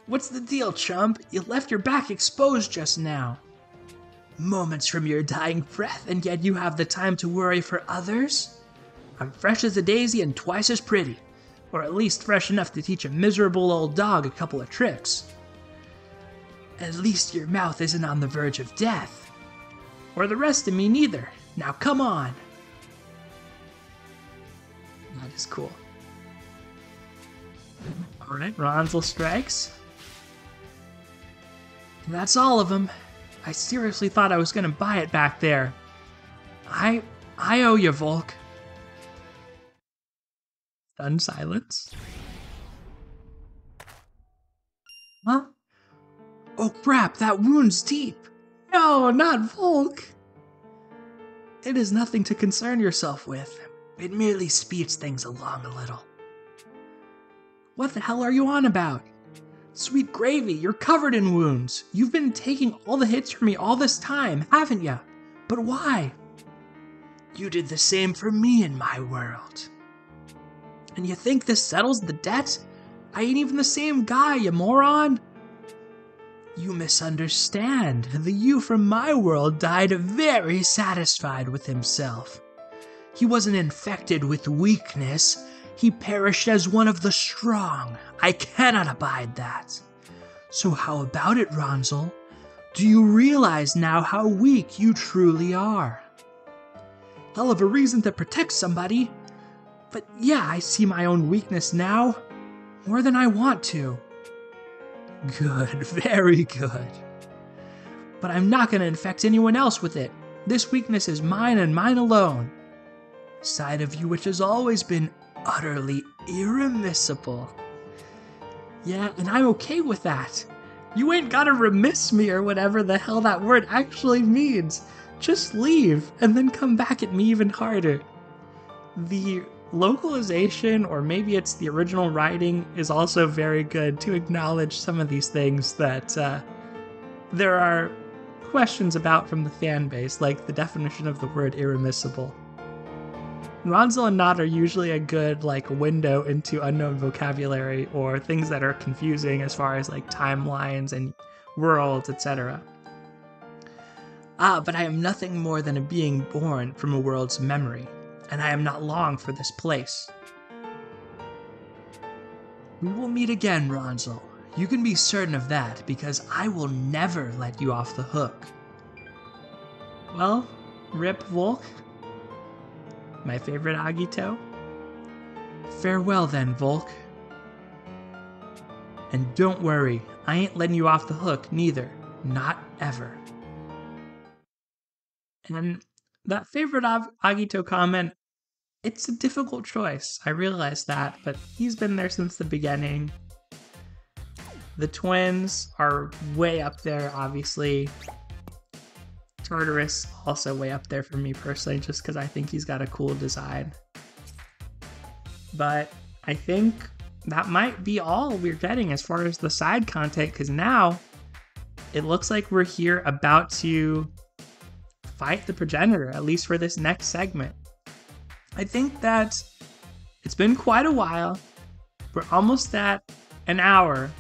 What's the deal, chump? You left your back exposed just now. Moments from your dying breath, and yet you have the time to worry for others? I'm fresh as a daisy and twice as pretty. Or at least fresh enough to teach a miserable old dog a couple of tricks. At least your mouth isn't on the verge of death. Or the rest of me neither. Now come on. That is cool. Alright, Ronzel strikes. That's all of them. I seriously thought I was gonna buy it back there. I owe you, Volk. Stunned silence. Huh? Oh crap, that wound's deep. No, not Volk. It is nothing to concern yourself with. It merely speeds things along a little. What the hell are you on about? Sweet gravy, you're covered in wounds. You've been taking all the hits from me all this time, haven't ya? But why? You did the same for me in my world. And you think this settles the debt? I ain't even the same guy, you moron. You misunderstand. The you from my world died very satisfied with himself. He wasn't infected with weakness. He perished as one of the strong. I cannot abide that. So how about it, Ronzel? Do you realize now how weak you truly are? Hell of a reason to protect somebody. But yeah, I see my own weakness now. More than I want to. Good, very good. But I'm not going to infect anyone else with it. This weakness is mine and mine alone. Side of you which has always been utterly irremissible. Yeah, and I'm okay with that. You ain't gotta remiss me or whatever the hell that word actually means. Just leave, and then come back at me even harder. The localization, or maybe it's the original writing, is also very good to acknowledge some of these things that there are questions about from the fan base, like the definition of the word irremissible. Ronzel and Nod are usually a good window into unknown vocabulary or things that are confusing as far as timelines and worlds, etc. But I am nothing more than a being born from a world's memory, and I am not long for this place. We will meet again, Ronzel. You can be certain of that, because I will never let you off the hook. Well, rip Volk. My favorite Agito. Farewell then, Volk. And don't worry, I ain't letting you off the hook neither. Not ever. And that favorite Agito comment, it's a difficult choice. I realize that, but he's been there since the beginning. The twins are way up there, obviously. Tartarus also way up there for me personally, just because I think he's got a cool design. But I think that might be all we're getting as far as the side content, because now it looks like we're here about to fight the progenitor, at least for this next segment. I think that it's been quite a while. We're almost at an hour.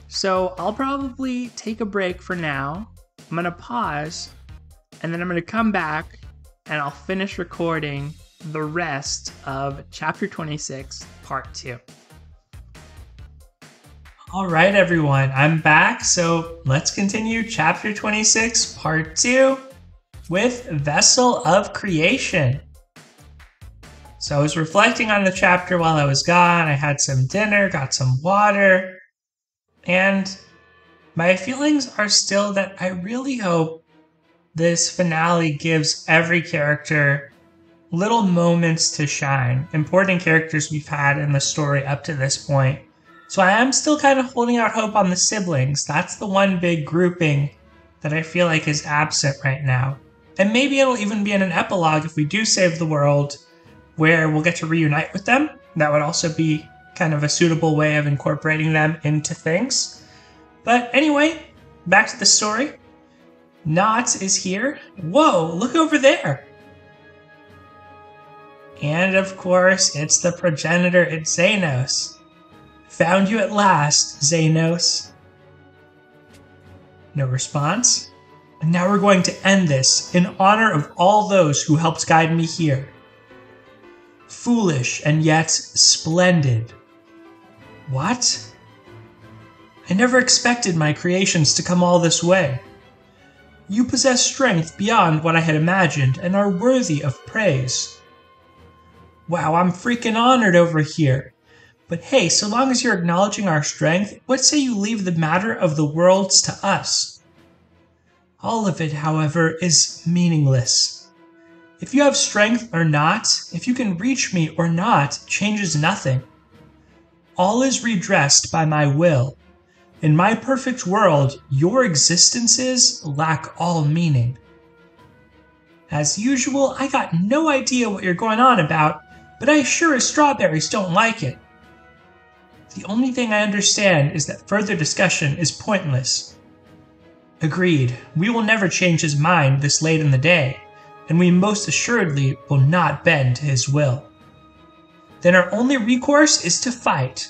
So I'll probably take a break for now. I'm going to pause, and then I'm going to come back, and I'll finish recording the rest of Chapter 26, Part 2. Alright everyone, I'm back, so let's continue Chapter 26, Part 2, with Vessel of Creation. So I was reflecting on the chapter while I was gone. I had some dinner, got some water, and my feelings are still that I really hope this finale gives every character little moments to shine, important characters we've had in the story up to this point. So I am still kind of holding out hope on the siblings. That's the one big grouping that I feel is absent right now. And maybe it'll even be in an epilogue if we do save the world, where we'll get to reunite with them. That would also be kind of a suitable way of incorporating them into things. But anyway, back to the story. Knot is here. Whoa, look over there. And of course, it's the progenitor, it's Xenos. Found you at last, Xenos. No response. And now we're going to end this in honor of all those who helped guide me here. Foolish and yet splendid. What? I never expected my creations to come all this way. You possess strength beyond what I had imagined and are worthy of praise. Wow, I'm freaking honored over here. But hey, so long as you're acknowledging our strength, what say you leave the matter of the worlds to us? All of it, however, is meaningless. If you have strength or not, if you can reach me or not, changes nothing. All is redressed by my will. In my perfect world, your existences lack all meaning. As usual, I got no idea what you're going on about, but I assure as strawberries don't like it. The only thing I understand is that further discussion is pointless. Agreed, we will never change his mind this late in the day, and we most assuredly will not bend to his will. Then our only recourse is to fight.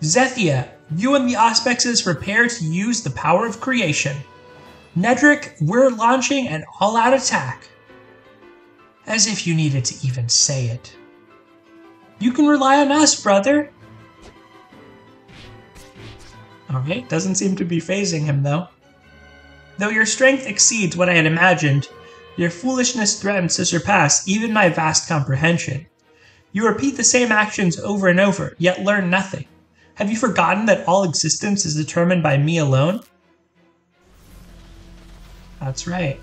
Zethia, you and the Auspexes prepare to use the power of creation. Nedrick, we're launching an all-out attack. As if you needed to even say it. You can rely on us, brother. Alright, doesn't seem to be phasing him though. Though your strength exceeds what I had imagined, your foolishness threatens to surpass even my vast comprehension. You repeat the same actions over and over, yet learn nothing. Have you forgotten that all existence is determined by me alone? That's right.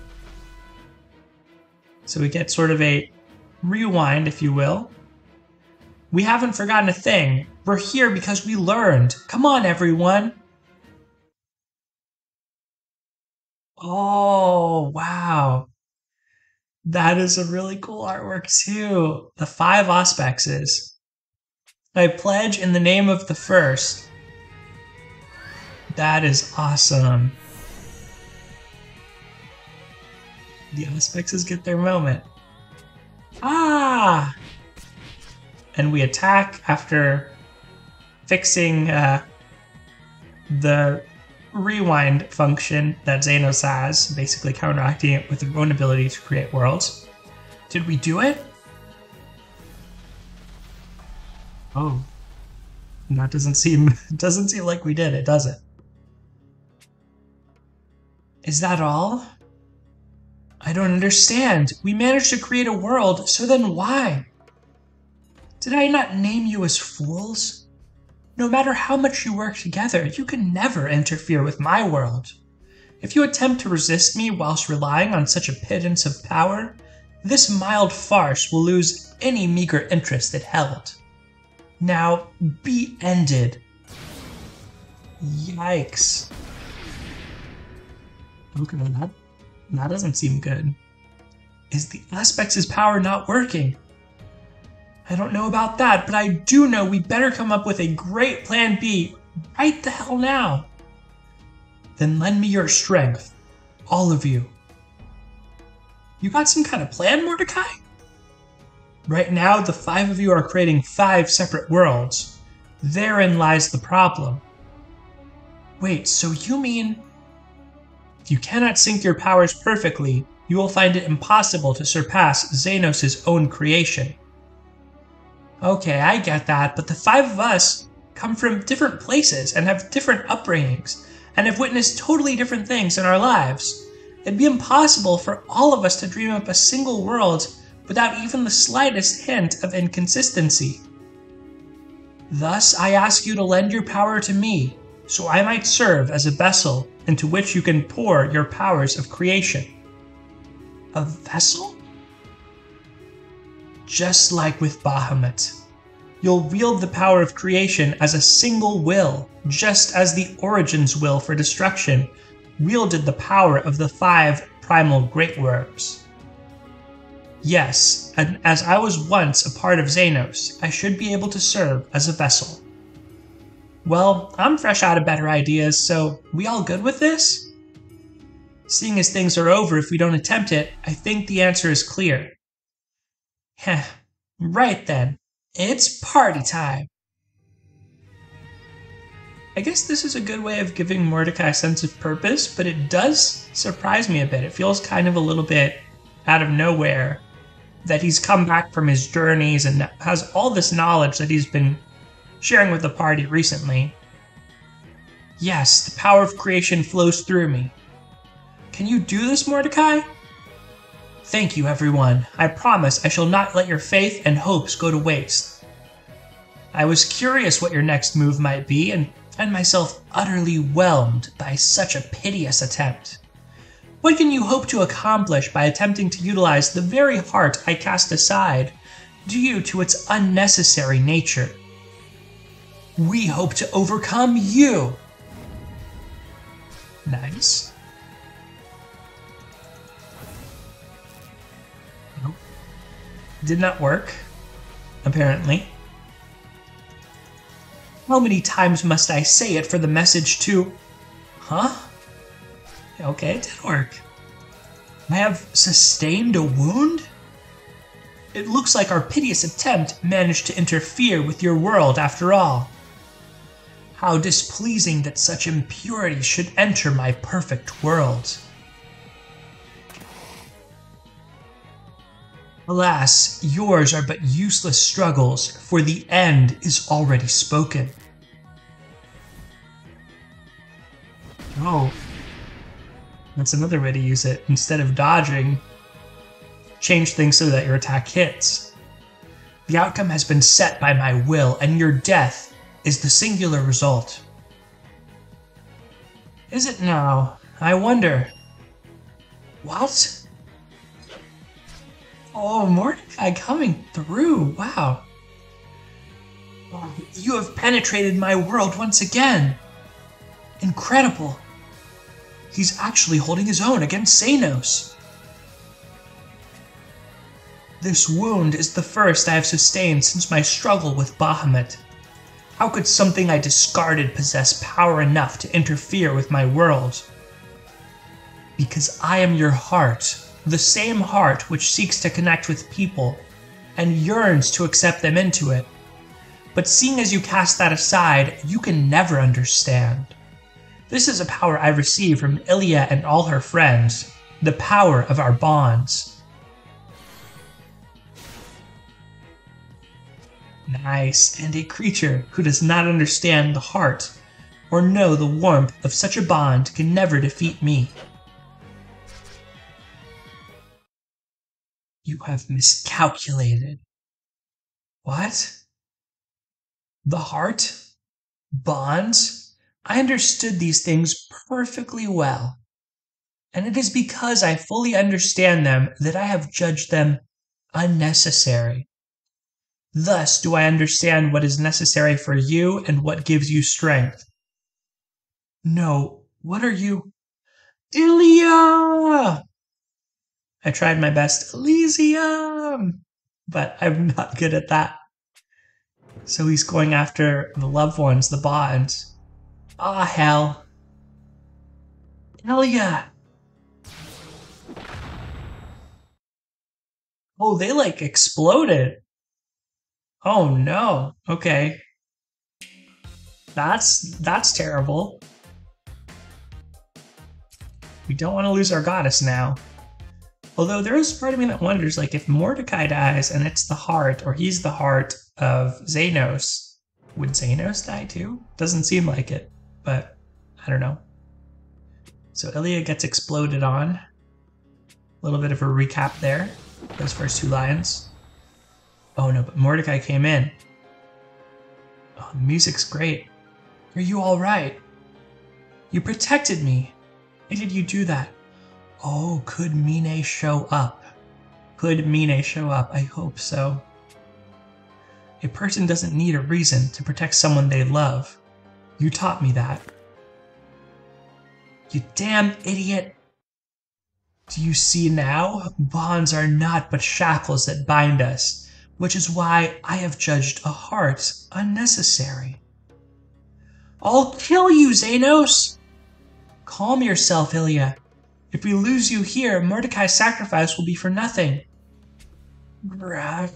So we get sort of a rewind, if you will. We haven't forgotten a thing. We're here because we learned. Come on, everyone. Oh, wow. That is a really cool artwork, too. The 5 Auspexes. I pledge in the name of the first. That is awesome. The Auspexes get their moment. Ah! And we attack after fixing the rewind function that Xenos has, basically counteracting it with their own ability to create worlds. Did we do it? Oh. That doesn't seem like we did it, does it? Is that all? I don't understand. We managed to create a world, so then why? Did I not name you as fools? No matter how much you work together, you can never interfere with my world. If you attempt to resist me whilst relying on such a pittance of power, this mild farce will lose any meager interest it held. Now, be ended. Yikes. Okay, that doesn't seem good. Is the Auspex's power not working? I don't know about that, but I do know we better come up with a great plan B right the hell now. Then lend me your strength. All of you. You got some kind of plan, Mordecai? Right now, the 5 of you are creating 5 separate worlds. Therein lies the problem. Wait, so you mean... If you cannot sync your powers perfectly, you will find it impossible to surpass Xenos' own creation. Okay, I get that, but the 5 of us come from different places and have different upbringings, and have witnessed totally different things in our lives. It'd be impossible for all of us to dream up a single world without even the slightest hint of inconsistency. Thus, I ask you to lend your power to me, so I might serve as a vessel into which you can pour your powers of creation. A vessel? Just like with Bahamut. You'll wield the power of creation as a single will, just as the Origin's will for destruction wielded the power of the 5 primal great worms. Yes, and as I was once a part of Xenos, I should be able to serve as a vessel. Well, I'm fresh out of better ideas, so we all good with this? Seeing as things are over if we don't attempt it, I think the answer is clear. Heh, right then. It's party time! I guess this is a good way of giving Mordecai a sense of purpose, but it does surprise me a bit. It feels kind of a little bit out of nowhere that he's come back from his journeys and has all this knowledge that he's been sharing with the party recently. Yes, the power of creation flows through me. Can you do this, Mordecai? Thank you, everyone. I promise I shall not let your faith and hopes go to waste. I was curious what your next move might be and found myself utterly whelmed by such a piteous attempt. What can you hope to accomplish by attempting to utilize the very heart I cast aside due to its unnecessary nature? We hope to overcome you! Nice. Nope. Did not work, apparently. How many times must I say it for the message to... Huh? Okay, it did work. I have sustained a wound? It looks like our piteous attempt managed to interfere with your world after all. How displeasing that such impurity should enter my perfect world. Alas, yours are but useless struggles, for the end is already spoken. Oh. That's another way to use it. Instead of dodging, change things so that your attack hits. The outcome has been set by my will, and your death is the singular result. Is it now? I wonder. What? Oh, Mordecai coming through. Wow. Oh, you have penetrated my world once again. Incredible. He's actually holding his own against Xenos. This wound is the first I have sustained since my struggle with Bahamut. How could something I discarded possess power enough to interfere with my world? Because I am your heart, the same heart which seeks to connect with people and yearns to accept them into it. But seeing as you cast that aside, you can never understand. This is a power I received from Ilya and all her friends, the power of our bonds. Nice, and a creature who does not understand the heart or know the warmth of such a bond can never defeat me. You have miscalculated. What? The heart? Bonds? I understood these things perfectly well, and it is because I fully understand them that I have judged them unnecessary. Thus do I understand what is necessary for you and what gives you strength. No, what are you? Ilya! I tried my best, Elysium! But I'm not good at that. So he's going after the loved ones, the bonds. Ah, hell. Ilya! Oh, they like exploded. Oh no. Okay. That's terrible. We don't want to lose our goddess now. Although there is part of me that wonders, like, if Mordecai dies and it's the heart, or he's the heart of Xenos, would Xenos die too? Doesn't seem like it, but I don't know. So Ilya gets exploded on. A little bit of a recap there. Those first two lines. Oh no, but Mordecai came in. Oh, the music's great. Are you alright? You protected me. Why did you do that? Oh, could Mine show up? Could Mine show up? I hope so. A person doesn't need a reason to protect someone they love. You taught me that. You damn idiot. Do you see now? Bonds are not but shackles that bind us, which is why I have judged a heart unnecessary. I'll kill you, Xenos! Calm yourself, Ilya. If we lose you here, Mordecai's sacrifice will be for nothing. Brad,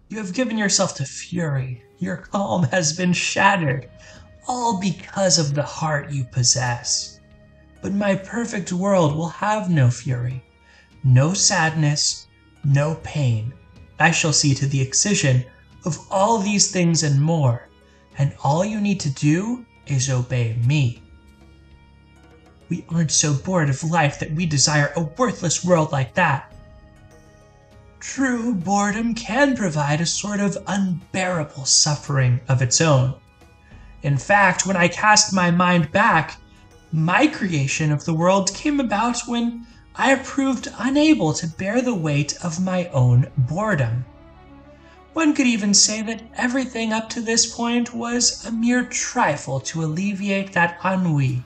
you have given yourself to fury. Your calm has been shattered, all because of the heart you possess. But my perfect world will have no fury, no sadness, no pain. I shall see to the excision of all these things and more, and all you need to do is obey me. We aren't so bored of life that we desire a worthless world like that. True, boredom can provide a sort of unbearable suffering of its own. In fact, when I cast my mind back, my creation of the world came about when I proved unable to bear the weight of my own boredom. One could even say that everything up to this point was a mere trifle to alleviate that ennui.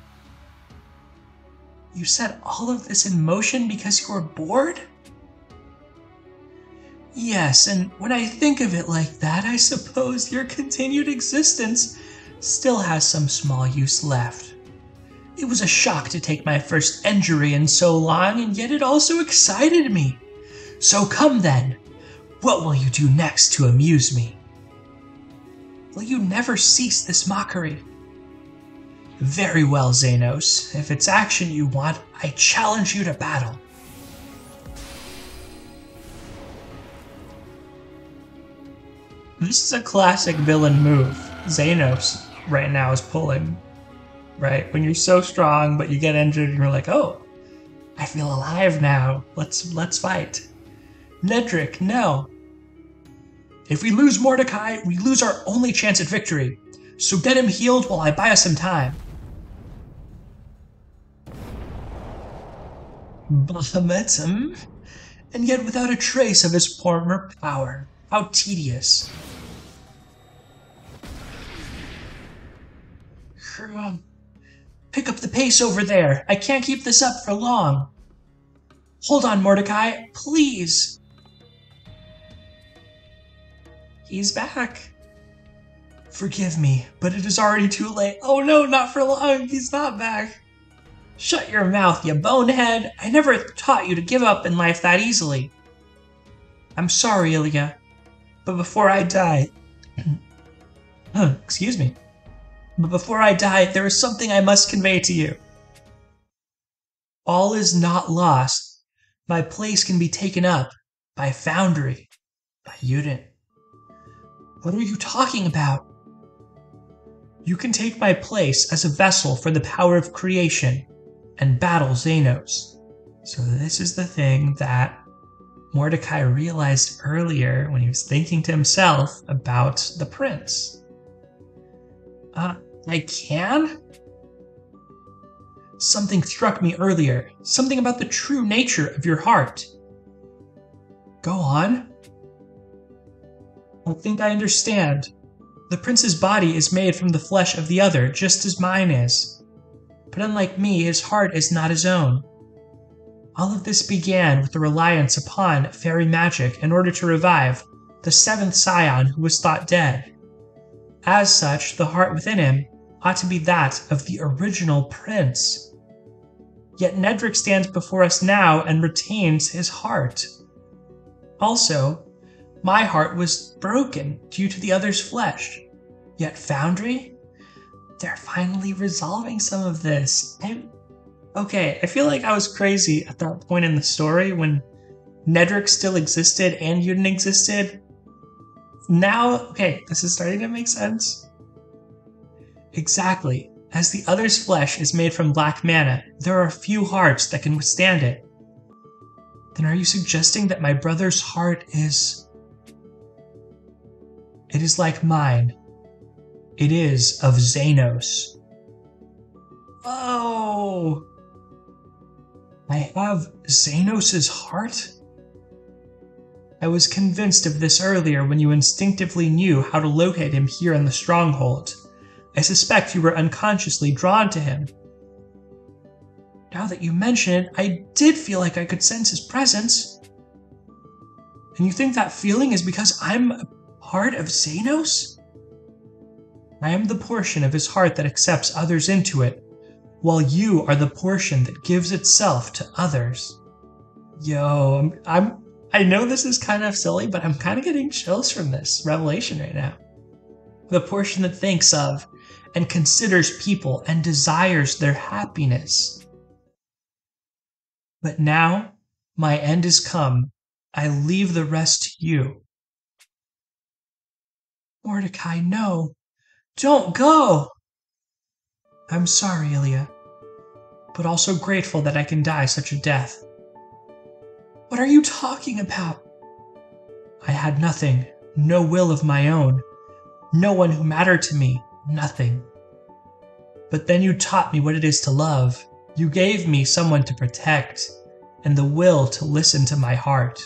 You set all of this in motion because you were bored? Yes, and when I think of it like that, I suppose your continued existence still has some small use left. It was a shock to take my first injury in so long, and yet it also excited me. So come then, what will you do next to amuse me? Will you never cease this mockery? Very well, Xenos. If it's action you want, I challenge you to battle. This is a classic villain move. Xenos right now is pulling. Right? When you're so strong, but you get injured and you're like, oh, I feel alive now. Let's fight. Nedrick, no. If we lose Mordecai, we lose our only chance at victory. So get him healed while I buy us some time. Bahamut, and yet without a trace of his former power. How tedious. Pick up the pace over there. I can't keep this up for long. Hold on, Mordecai, please. He's back. Forgive me, but it is already too late. Oh no, not for long. He's not back. Shut your mouth, you bonehead. I never taught you to give up in life that easily. I'm sorry, Ilya, but before I die... Excuse me. But before I die, there is something I must convey to you. All is not lost. My place can be taken up by Foundry, by Yudin. What are you talking about? You can take my place as a vessel for the power of creation and battle Xenos. So this is the thing that Mordecai realized earlier when he was thinking to himself about the prince. I can? Something struck me earlier. Something about the true nature of your heart. Go on. I think I understand. The prince's body is made from the flesh of the other, just as mine is. But unlike me, his heart is not his own. All of this began with the reliance upon fairy magic in order to revive the seventh scion who was thought dead. As such, the heart within him ought to be that of the original prince. Yet Nedrick stands before us now and retains his heart. Also, my heart was broken due to the other's flesh. Yet Foundry? They're finally resolving some of this. Okay, I feel like I was crazy at that point in the story when Nedrick still existed and Yudin existed. Now, okay, this is starting to make sense. Exactly. As the other's flesh is made from black mana, there are few hearts that can withstand it. Then are you suggesting that my brother's heart is... It is like mine. It is of Xenos. Oh! I have Xenos' heart? I was convinced of this earlier when you instinctively knew how to locate him here in the stronghold. I suspect you were unconsciously drawn to him. Now that you mention it, I did feel like I could sense his presence. And you think that feeling is because I'm a part of Xenos? I am the portion of his heart that accepts others into it, while you are the portion that gives itself to others. Yo, I know this is kind of silly, but I'm kind of getting chills from this revelation right now. The portion that thinks of and considers people and desires their happiness. But now, my end is come. I leave the rest to you. Mordecai, no. Don't go! I'm sorry, Ilya, but also grateful that I can die such a death. What are you talking about? I had nothing, no will of my own, no one who mattered to me, nothing. But then you taught me what it is to love. You gave me someone to protect, and the will to listen to my heart.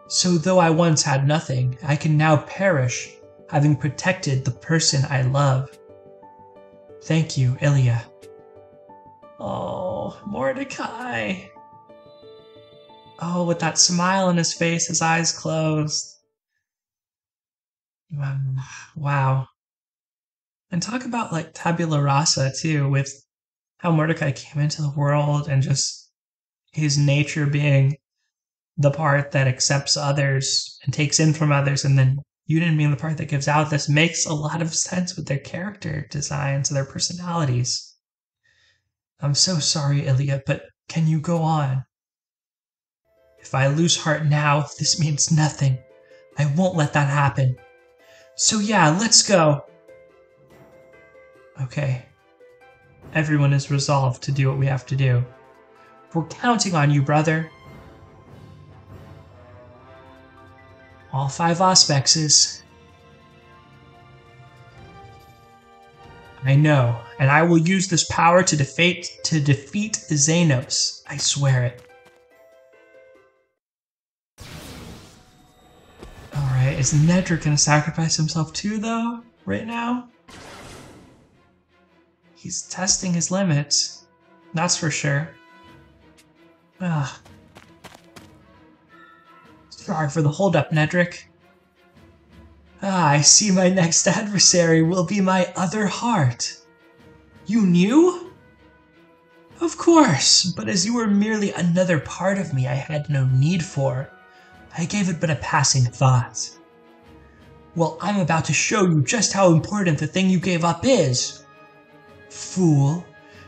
So though I once had nothing, I can now perish, having protected the person I love. Thank you, Ilya. Oh, Mordecai. Oh, with that smile on his face, his eyes closed. Wow. And talk about like tabula rasa too, with how Mordecai came into the world and just his nature being the part that accepts others and takes in from others, and then Yuden being the part that gives out. This makes a lot of sense with their character designs and their personalities. I'm so sorry, Ilya, but can you go on? If I lose heart now, this means nothing. I won't let that happen. So yeah, let's go. Okay. Everyone is resolved to do what we have to do. We're counting on you, brother. All 5 Auspexes. I know, and I will use this power to defeat Xenos. I swear it. Alright, is Nedrick gonna sacrifice himself too, though, right now? He's testing his limits. That's for sure. Ah. Sorry for the holdup, Nedrick. Ah, I see my next adversary will be my other heart. You knew? Of course, but as you were merely another part of me I had no need for, I gave it but a passing thought. Well, I'm about to show you just how important the thing you gave up is. Fool,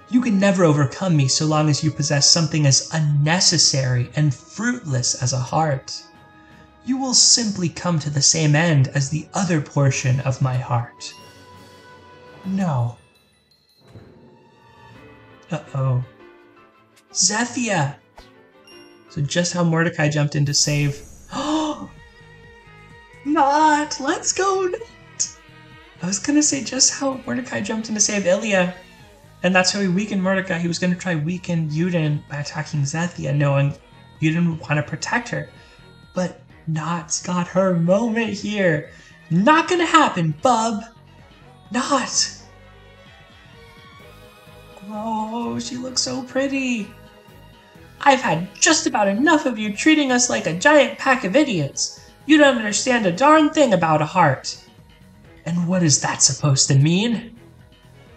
you can never overcome me so long as you possess something as unnecessary and fruitless as a heart. You will simply come to the same end as the other portion of my heart. No. Uh-oh. Zethia! So just how Mordecai jumped in to save... Oh! Not! Let's go! Not! I was gonna say just how Mordecai jumped in to save Ilya, and that's how he weakened Mordecai. He was gonna try weaken Yuden by attacking Zethia, knowing Yuden would want to protect her. But Not's got her moment here. Not gonna happen, bub. Not. Oh, she looks so pretty. I've had just about enough of you treating us like a giant pack of idiots. You don't understand a darn thing about a heart. And what is that supposed to mean?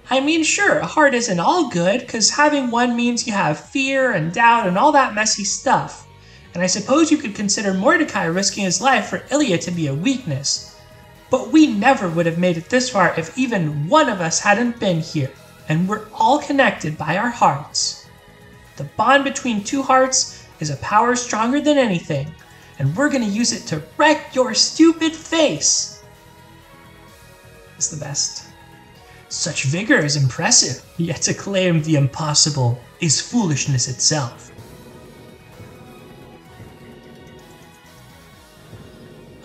I mean, sure, a heart isn't all good, because having one means you have fear and doubt and all that messy stuff. And I suppose you could consider Mordecai risking his life for Ilya to be a weakness. But we never would have made it this far if even one of us hadn't been here, and we're all connected by our hearts. The bond between 2 hearts is a power stronger than anything, and we're gonna use it to wreck your stupid face. It's the best. Such vigor is impressive, yet to claim the impossible is foolishness itself.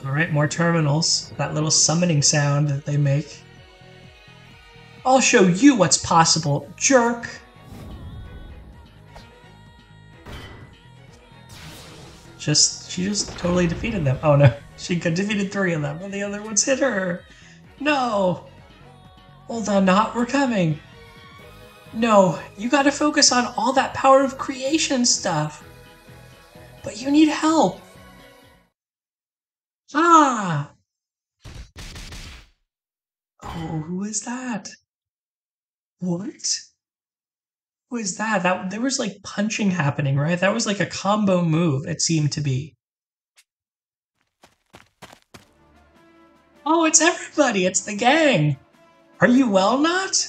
Alright, more terminals. That little summoning sound that they make. I'll show you what's possible, jerk! She just totally defeated them. Oh no, she defeated 3 of them, and the other ones hit her. No! Hold on, Not, we're coming. No, you gotta focus on all that power of creation stuff. But you need help. Ah! Oh, who is that? What? Who is that? There was like punching happening, right? That was like a combo move, it seemed to be. Oh, it's everybody! It's the gang! Are you well, not?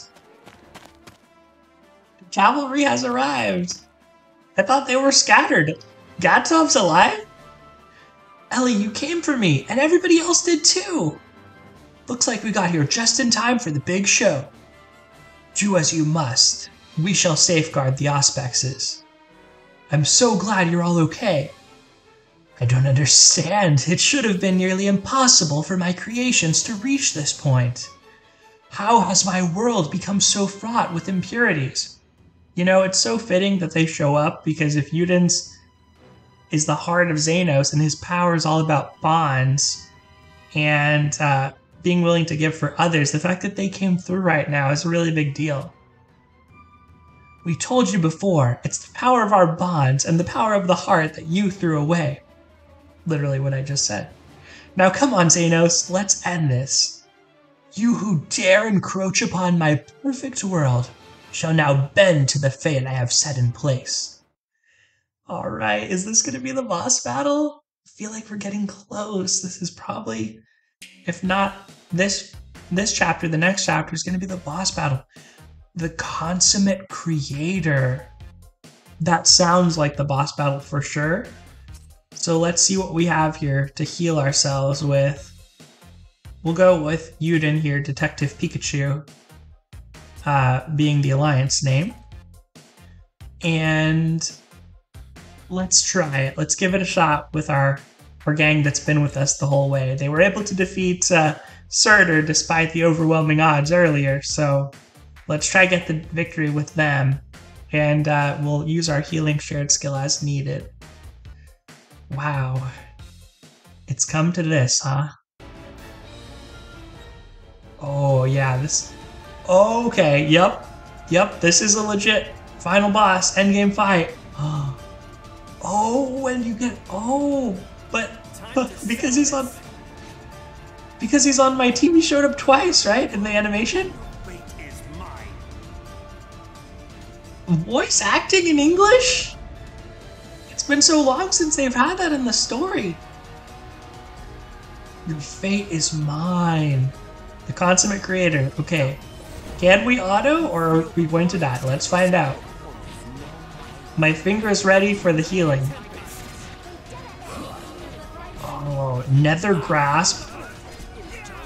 Cavalry has arrived. I thought they were scattered. Gatov's alive? Ellie, you came for me, and everybody else did too. Looks like we got here just in time for the big show. Do as you must. We shall safeguard the Auspexes. I'm so glad you're all okay. I don't understand. It should have been nearly impossible for my creations to reach this point. How has my world become so fraught with impurities? You know, it's so fitting that they show up, because if Udens is the heart of Xenos and his power is all about bonds and being willing to give for others, the fact that they came through right now is a really big deal. We told you before, it's the power of our bonds and the power of the heart that you threw away. Literally what I just said. Now come on, Xenos, let's end this. You who dare encroach upon my perfect world shall now bend to the fate I have set in place. Alright, is this going to be the boss battle? I feel like we're getting close. This is probably, if not this chapter, the next chapter is going to be the boss battle. The Consummate Creator. That sounds like the boss battle for sure. So let's see what we have here to heal ourselves with. We'll go with Uden here, Detective Pikachu, being the Alliance name. And let's try it. Let's give it a shot with our gang that's been with us the whole way. They were able to defeat Surtur despite the overwhelming odds earlier, so let's try to get the victory with them. And we'll use our healing shared skill as needed. Wow. It's come to this, huh? Oh, yeah, this... Okay, yep, this is a legit final boss, endgame fight. Oh, when you get... Oh, but because he's on my team, he showed up twice, right, in the animation? Voice acting in English? It's been so long since they've had that in the story. Your fate is mine. The Consummate Creator. Okay. Can we auto, or are we going to die? Let's find out. My finger is ready for the healing. Oh, Nether Grasp.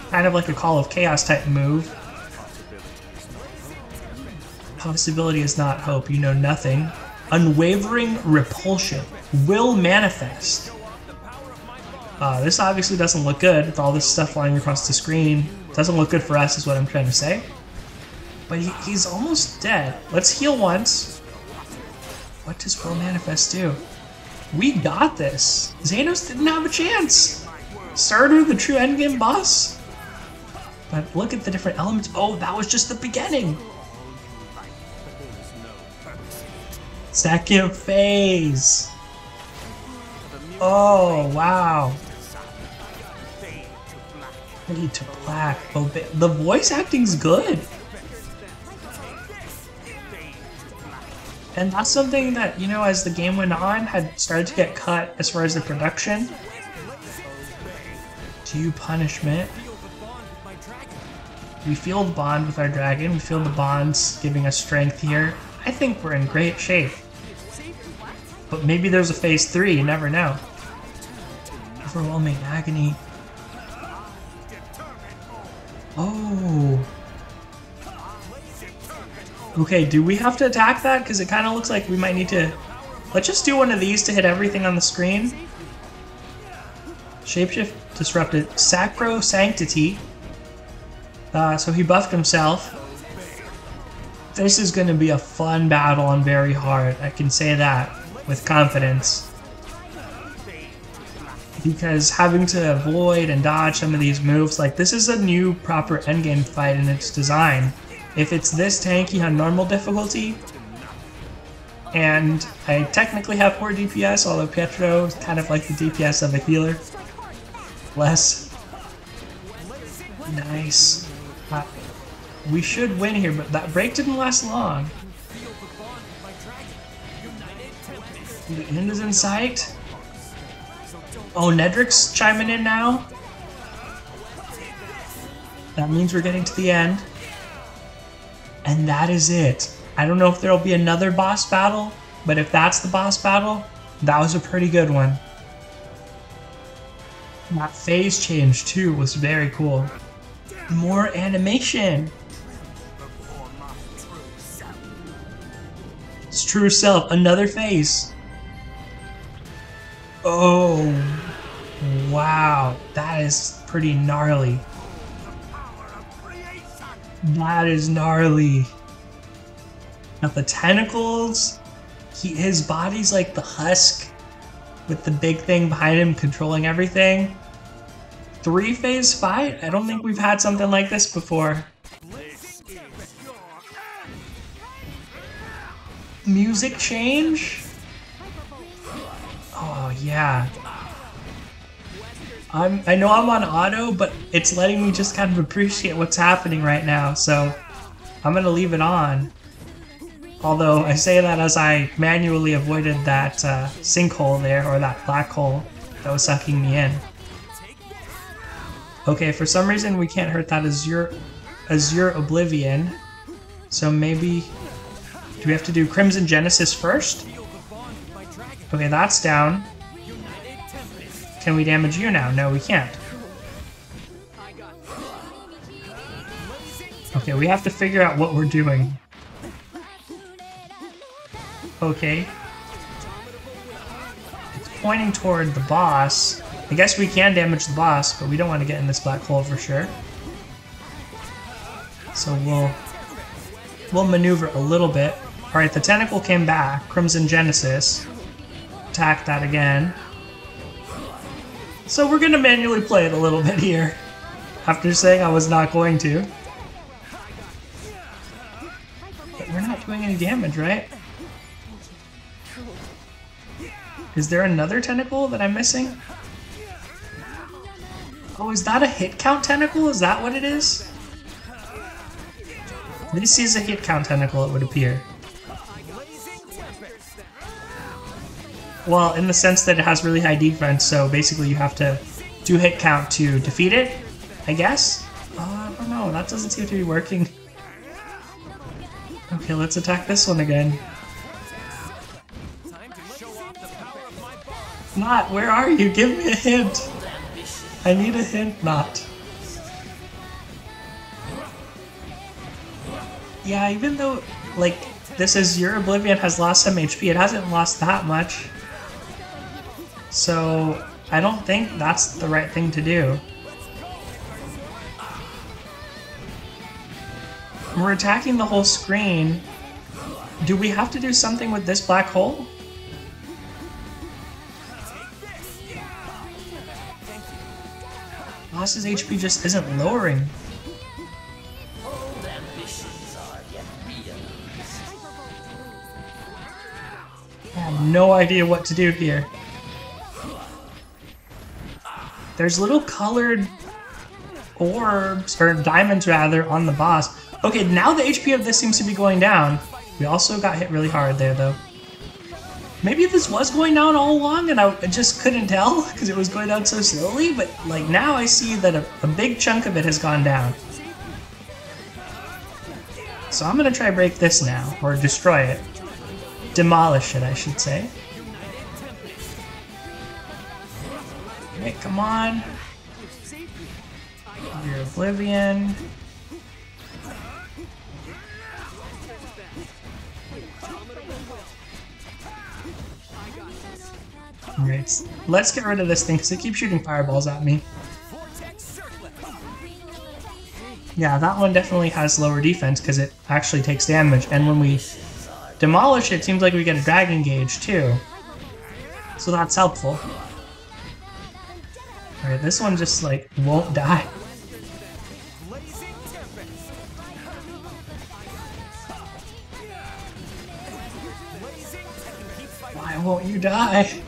Kind of like a Call of Chaos type move. Possibility is not hope. You know nothing. Unwavering Repulsion. Will manifest. This obviously doesn't look good with all this stuff flying across the screen. Doesn't look good for us is what I'm trying to say. But he's almost dead. Let's heal once. What does Will Manifest do? We got this. Xenos didn't have a chance. Surtur, the true endgame boss. But look at the different elements. Oh, that was just the beginning. Second phase. Oh, wow. Fade to black. Oh, the voice acting's good. And that's something that, you know, as the game went on, had started to get cut as far as the production. Due punishment. We feel the bond with our dragon. We feel the bonds giving us strength here. I think we're in great shape. But maybe there's a phase 3, you never know. Overwhelming agony. Oh. Okay, do we have to attack that? Because it kind of looks like we might need to... Let's just do one of these to hit everything on the screen. Shapeshift disrupted. Sacro Sanctity. So he buffed himself. This is going to be a fun battle and very hard. I can say that with confidence. Because having to avoid and dodge some of these moves, like this is a new proper endgame fight in its design. If it's this tanky on normal difficulty, and I technically have 4 DPS, although Pietro is kind of like the DPS of a healer. Less. Nice. We should win here, but that break didn't last long. The end is in sight. Oh, Nedric's chiming in now. That means we're getting to the end. And that is it. I don't know if there'll be another boss battle, but if that's the boss battle, that was a pretty good one. That phase change too was very cool. More animation. It's true self, another phase. Oh, wow, that is pretty gnarly. That is gnarly. Now the tentacles, his body's like the husk with the big thing behind him controlling everything. 3-phase fight? I don't think we've had something like this before. Music change? Oh yeah. I know I'm on auto, but it's letting me just kind of appreciate what's happening right now, so I'm gonna leave it on. Although I say that as I manually avoided that sinkhole there, or that black hole that was sucking me in. Okay, for some reason we can't hurt that Azure Oblivion, so maybe... Do we have to do Crimson Genesis first? Okay, that's down. Can we damage you now? No, we can't. Okay, we have to figure out what we're doing. Okay. It's pointing toward the boss. I guess we can damage the boss, but we don't want to get in this black hole for sure. So we'll maneuver a little bit. Alright, the tentacle came back. Crimson Genesis. Attack that again. So we're gonna manually play it a little bit here. After saying I was not going to. But we're not doing any damage, right? Is there another tentacle that I'm missing? Oh, is that a hit count tentacle? Is that what it is? This is a hit count tentacle, it would appear. Well, in the sense that it has really high defense, so basically you have to do hit count to defeat it, I guess? I don't know, that doesn't seem to be working. Okay, let's attack this one again. Not, where are you? Give me a hint! I need a hint, Not. Yeah, even though, like, this is your Oblivion has lost some HP, it hasn't lost that much. So, I don't think that's the right thing to do. We're attacking the whole screen. Do we have to do something with this black hole? Boss's HP just isn't lowering. I have no idea what to do here. There's little colored orbs, or diamonds rather, on the boss. Okay, now the HP of this seems to be going down. We also got hit really hard there, though. Maybe this was going down all along and I just couldn't tell because it was going down so slowly, but like now I see that a big chunk of it has gone down. So I'm gonna try break this now, or destroy it. Demolish it, I should say. Okay, come on. Your Oblivion. Alright, let's get rid of this thing because it keeps shooting fireballs at me. Yeah, that one definitely has lower defense because it actually takes damage, and when we demolish it, it seems like we get a dragon gauge too. So that's helpful. Alright, this one just like won't die. Why won't you die?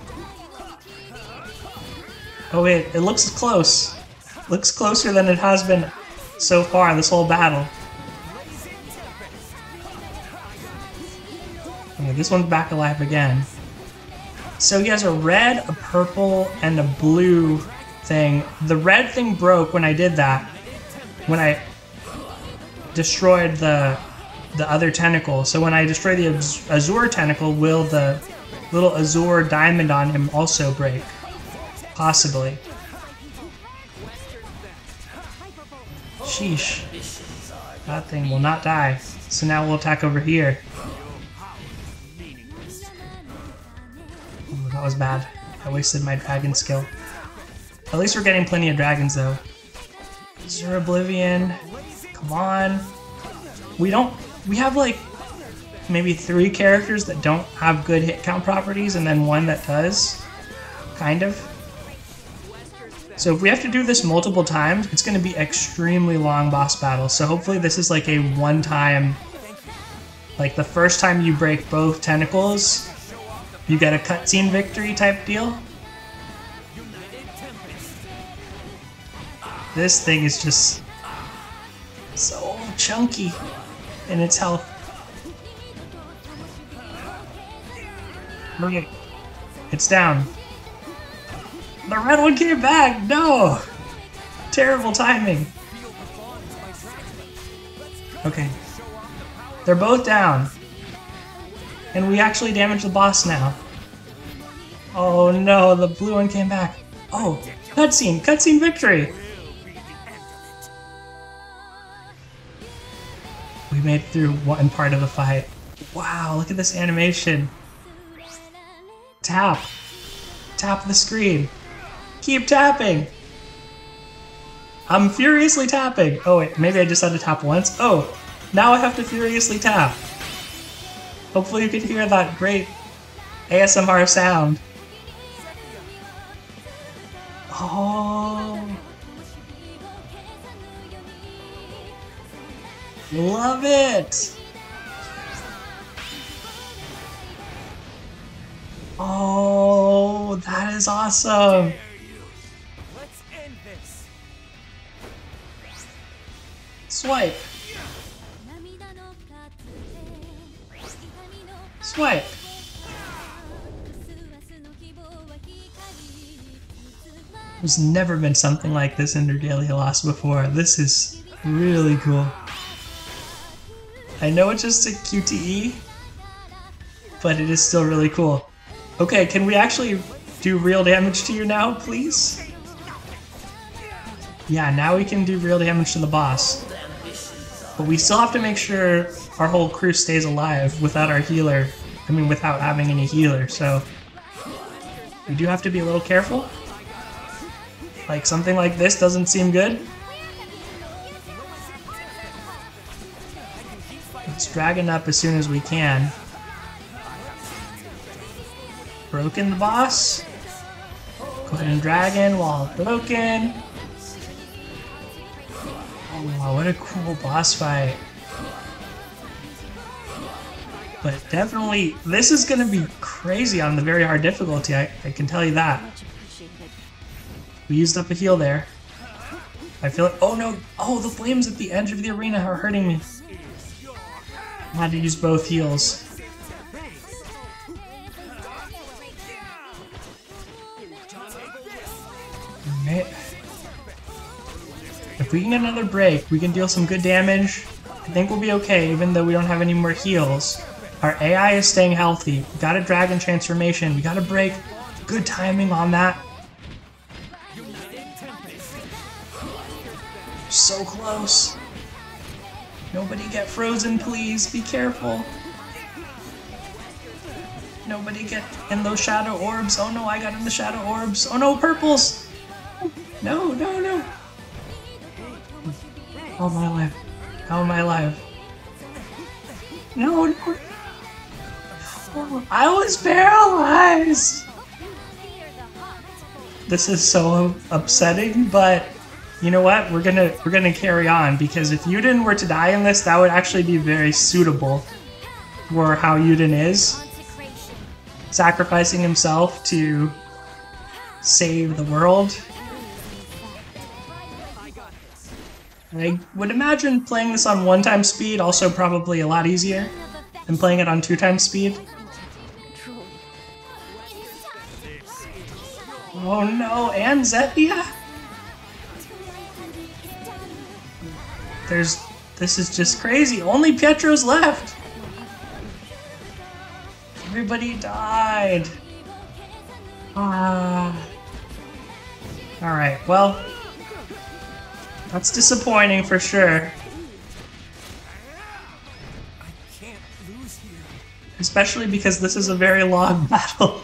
Oh wait, it looks close. Looks closer than it has been so far this whole battle. Okay, this one's back alive again. So he has a red, a purple, and a blue thing. The red thing broke when I did that. When I destroyed the other tentacle. So when I destroy the azure tentacle, will the little azure diamond on him also break? Possibly. Sheesh. That thing will not die. So now we'll attack over here. Ooh, that was bad. I wasted my dragon skill. At least we're getting plenty of dragons though. Azure Oblivion. Come on. We have like maybe 3 characters that don't have good hit count properties and then 1 that does. Kind of. So if we have to do this multiple times, it's going to be extremely long boss battles. So hopefully this is like a one-time, like the first time you break both tentacles, you get a cutscene victory type deal. This thing is just so chunky in its health. Okay, it's down. The red one came back! No! Terrible timing. Okay. They're both down. And we actually damaged the boss now. Oh no, the blue one came back. Oh, cutscene! Cutscene victory! We made it through one part of the fight. Wow, look at this animation. Tap. Tap the screen. Keep tapping! I'm furiously tapping! Oh wait, maybe I just had to tap once? Oh, now I have to furiously tap. Hopefully you can hear that great ASMR sound. Oh! Love it! Oh, that is awesome! Swipe. Swipe. There's never been something like this in Dragalia Lost before. This is really cool. I know it's just a QTE, but it is still really cool. Okay, can we actually do real damage to you now, please? Yeah, now we can do real damage to the boss. But we still have to make sure our whole crew stays alive without our healer. I mean, without having any healer, so we do have to be a little careful. Like, something like this doesn't seem good. Let's dragon up as soon as we can. Broken the boss. Go ahead and dragon while broken. Oh, what a cool boss fight. But definitely, this is going to be crazy on the very hard difficulty, I can tell you that. We used up a heal there. I feel like, oh no, oh, the flames at the edge of the arena are hurting me. I had to use both heals. Alright. If we can get another break, we can deal some good damage. I think we'll be okay, even though we don't have any more heals. Our AI is staying healthy. We got a dragon transformation. We got a break. Good timing on that. So close. Nobody get frozen, please. Be careful. Nobody get in those shadow orbs. Oh no, I got in the shadow orbs. Oh no, purples. No, no, no. How am I alive? How am I alive? No, no. Oh, I was paralyzed! This is so upsetting, but you know what? We're gonna carry on, because if Yuden were to die in this, that would actually be very suitable for how Yuden is. sacrificing himself to save the world. I would imagine playing this on 1x speed also probably a lot easier than playing it on 2x speed. Oh no, and Zethia? This is just crazy. Only Pietro's left. Everybody died. Alright, well, that's disappointing for sure. Especially because this is a very long battle.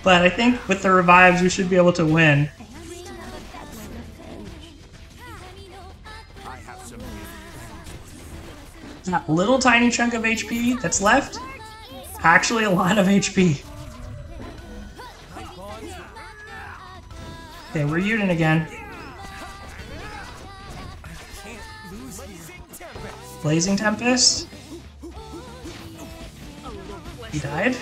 But I think with the revives we should be able to win. That little tiny chunk of HP that's left, actually a lot of HP. Okay, we're Yuden again. Blazing Tempest? He died?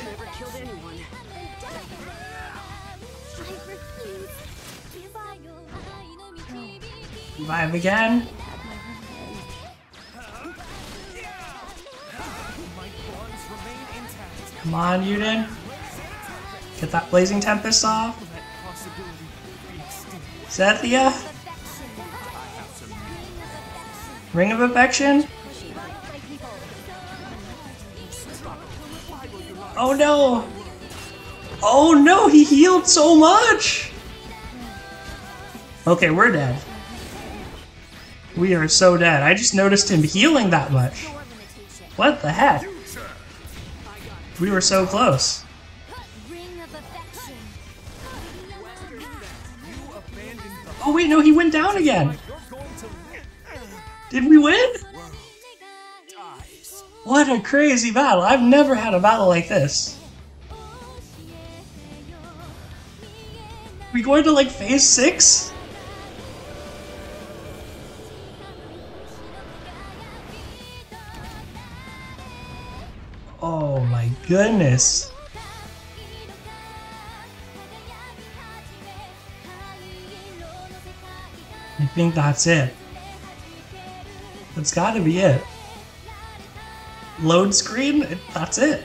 Revive again. Come on, Yuden. Get that Blazing Tempest off. Zethia? Ring of Affection? Oh no! Oh no, he healed so much! Okay, we're dead. We are so dead. I just noticed him healing that much. What the heck? We were so close. Oh wait, no, he went down again. Did we win? What a crazy battle. I've never had a battle like this. We going to like phase 6? Oh my goodness. I think that's it. That's gotta be it. Load screen? That's it.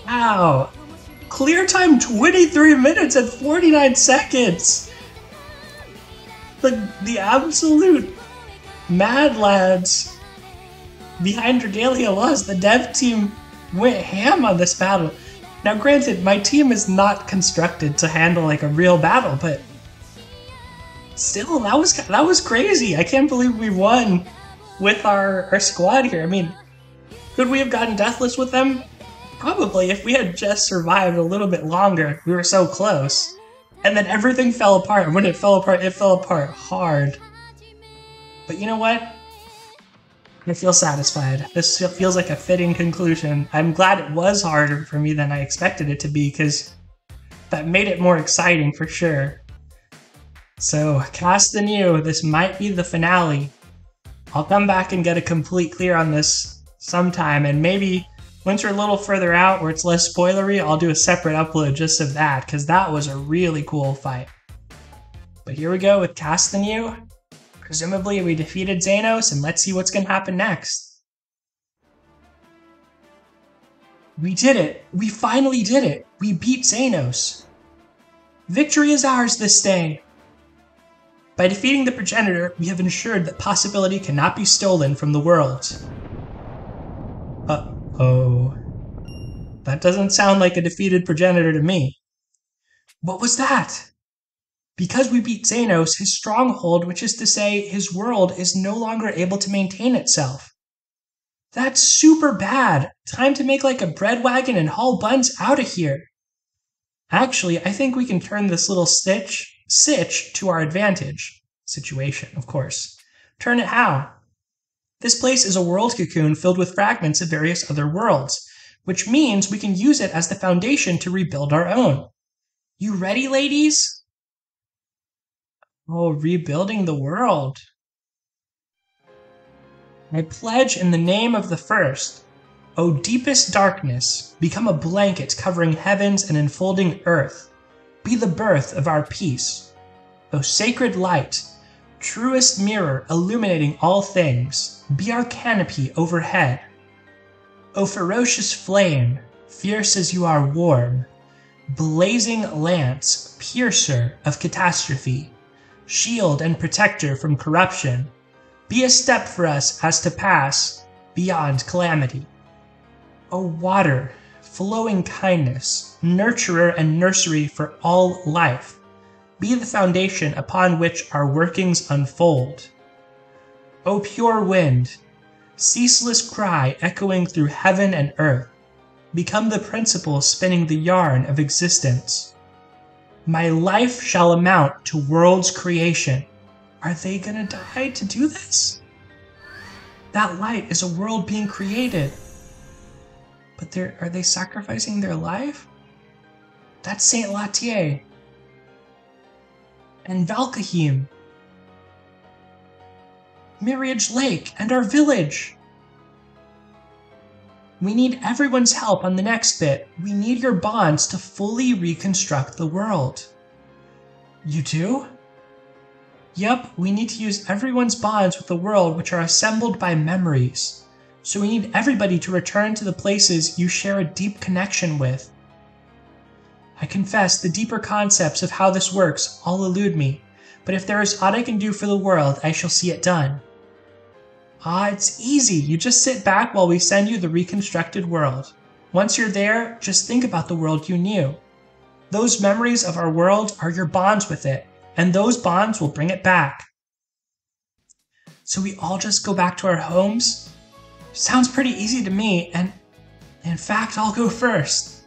Wow. Clear time 23 minutes and 49 seconds. The absolute mad lads behind Dragalia Lost, the dev team went ham on this battle. Now granted, my team is not constructed to handle like a real battle, but still, that was crazy. I can't believe we won with our squad here. I mean, could we have gotten deathless with them? Probably, if we had just survived a little bit longer. We were so close. And then everything fell apart. And when it fell apart hard. But you know what? I feel satisfied. This feels like a fitting conclusion. I'm glad it was harder for me than I expected it to be, because that made it more exciting for sure. So, cast the new. This might be the finale. I'll come back and get a complete clear on this sometime, and maybe once we're a little further out where it's less spoilery, I'll do a separate upload just of that, because that was a really cool fight. But here we go with Cast the New. Presumably we defeated Xenos, and let's see what's going to happen next. We did it! We finally did it! We beat Xenos! Victory is ours this day! By defeating the progenitor, we have ensured that possibility cannot be stolen from the world. Uh-oh. That doesn't sound like a defeated progenitor to me. What was that? Because we beat Xenos, his stronghold, which is to say, his world, is no longer able to maintain itself. That's super bad. Time to make like a bread wagon and haul buns out of here. Actually, I think we can turn this little sitch to our advantage. Situation, of course. Turn it how? This place is a world cocoon filled with fragments of various other worlds, which means we can use it as the foundation to rebuild our own. You ready, ladies? Oh, rebuilding the world. I pledge in the name of the first, O deepest darkness, become a blanket covering heavens and enfolding earth. Be the birth of our peace. O sacred light, truest mirror illuminating all things, be our canopy overhead. O ferocious flame, fierce as you are warm, blazing lance, piercer of catastrophe, shield and protector from corruption, be a step for us as to pass beyond calamity. O water, flowing kindness, nurturer and nursery for all life, be the foundation upon which our workings unfold. O pure wind, ceaseless cry echoing through heaven and earth, become the principle spinning the yarn of existence. My life shall amount to world's creation. Are they gonna die to do this? That light is a world being created. But are they sacrificing their life? That's Saint Latier. And Valkahim. Mirage Lake and our village. We need everyone's help on the next bit. We need your bonds to fully reconstruct the world. You do? Yep, we need to use everyone's bonds with the world which are assembled by memories. So we need everybody to return to the places you share a deep connection with. I confess the deeper concepts of how this works all elude me, but if there is aught I can do for the world, I shall see it done. It's easy. You just sit back while we send you the reconstructed world. Once you're there, just think about the world you knew. Those memories of our world are your bonds with it, and those bonds will bring it back. So we all just go back to our homes? Sounds pretty easy to me, and in fact, I'll go first.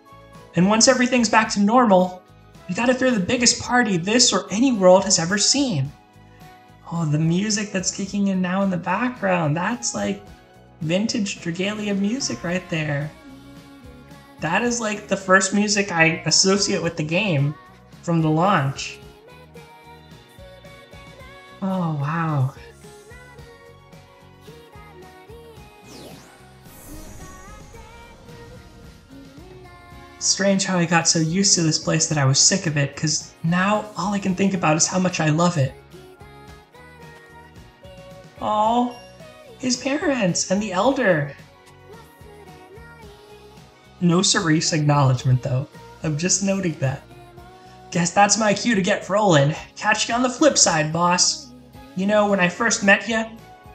And once everything's back to normal, we gotta throw the biggest party this or any world has ever seen. Oh, the music that's kicking in now in the background, that's like vintage Dragalia music right there. That is like the first music I associate with the game from the launch. Oh, wow. Strange how I got so used to this place that I was sick of it, because now all I can think about is how much I love it. Oh, his parents and the elder. No Cerise acknowledgement though. I'm just noting that. Guess that's my cue to get rolling. Catch you on the flip side, boss. You know, when I first met you,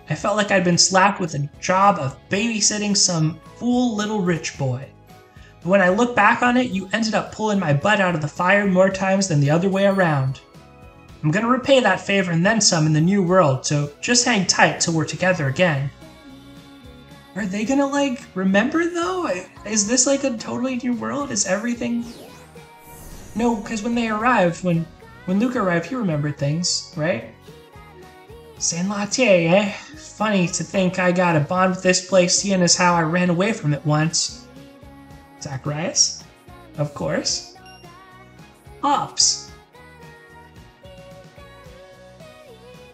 I felt like I'd been slapped with a job of babysitting some fool little rich boy. But when I look back on it, you ended up pulling my butt out of the fire more times than the other way around. I'm gonna repay that favor and then some in the new world, so just hang tight till we're together again. Are they gonna, like, remember though? Is this like a totally new world? Is everything... No, because when they arrived, when Luke arrived, he remembered things, right? Saint Latier, eh? Funny to think I got a bond with this place, seeing as how I ran away from it once. Zacharias? Of course. Hops.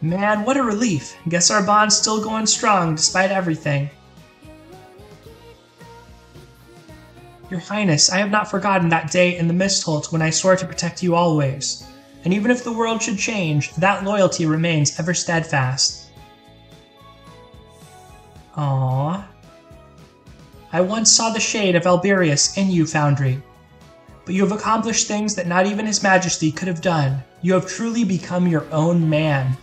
Man, what a relief. Guess our bond's still going strong despite everything. Your Highness, I have not forgotten that day in the Mistholt when I swore to protect you always. And even if the world should change, that loyalty remains ever steadfast. Aww. I once saw the shade of Alberius in you, Foundry. But you have accomplished things that not even His Majesty could have done. You have truly become your own man.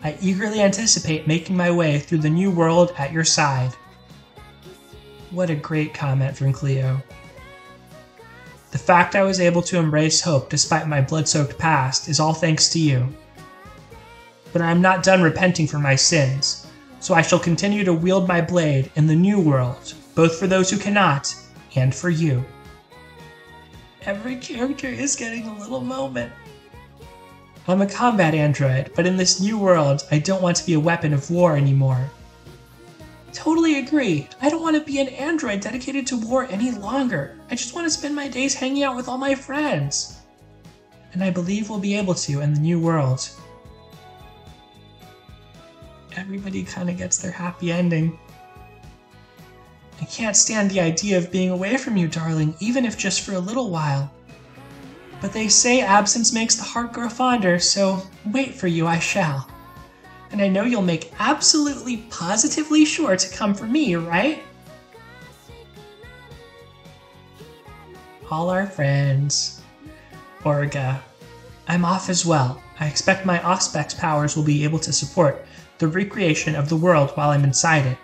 I eagerly anticipate making my way through the new world at your side. What a great comment from Cleo. The fact I was able to embrace hope despite my blood-soaked past is all thanks to you. But I am not done repenting for my sins, so I shall continue to wield my blade in the new world, both for those who cannot, and for you. Every character is getting a little moment. I'm a combat android, but in this new world, I don't want to be a weapon of war anymore. Totally agree. I don't want to be an android dedicated to war any longer. I just want to spend my days hanging out with all my friends. And I believe we'll be able to in the new world. Everybody kind of gets their happy ending. I can't stand the idea of being away from you, darling, even if just for a little while. But they say absence makes the heart grow fonder, so wait for you I shall. And I know you'll make absolutely positively sure to come for me, right? All our friends. Orga. I'm off as well. I expect my Auspex powers will be able to support the recreation of the world while I'm inside it.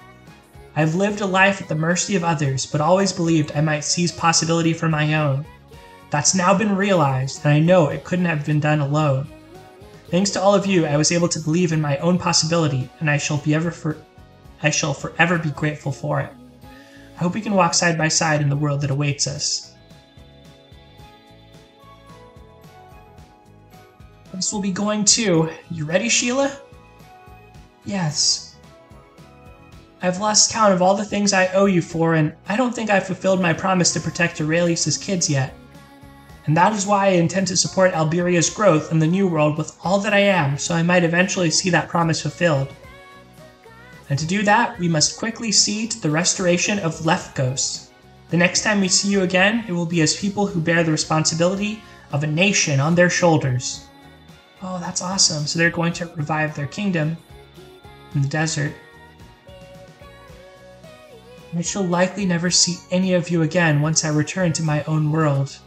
I've lived a life at the mercy of others, but always believed I might seize possibility for my own. That's now been realized, and I know it couldn't have been done alone. Thanks to all of you, I was able to believe in my own possibility, and I shall forever be grateful for it. I hope we can walk side by side in the world that awaits us. This will be going too. You ready, Sheila? Yes. I've lost count of all the things I owe you for, and I don't think I've fulfilled my promise to protect Aurelius's kids yet. And that is why I intend to support Alberia's growth in the New World with all that I am, so I might eventually see that promise fulfilled. And to do that, we must quickly see to the restoration of Lefkos. The next time we see you again, it will be as people who bear the responsibility of a nation on their shoulders. Oh, that's awesome. So they're going to revive their kingdom in the desert. I shall likely never see any of you again once I return to my own world.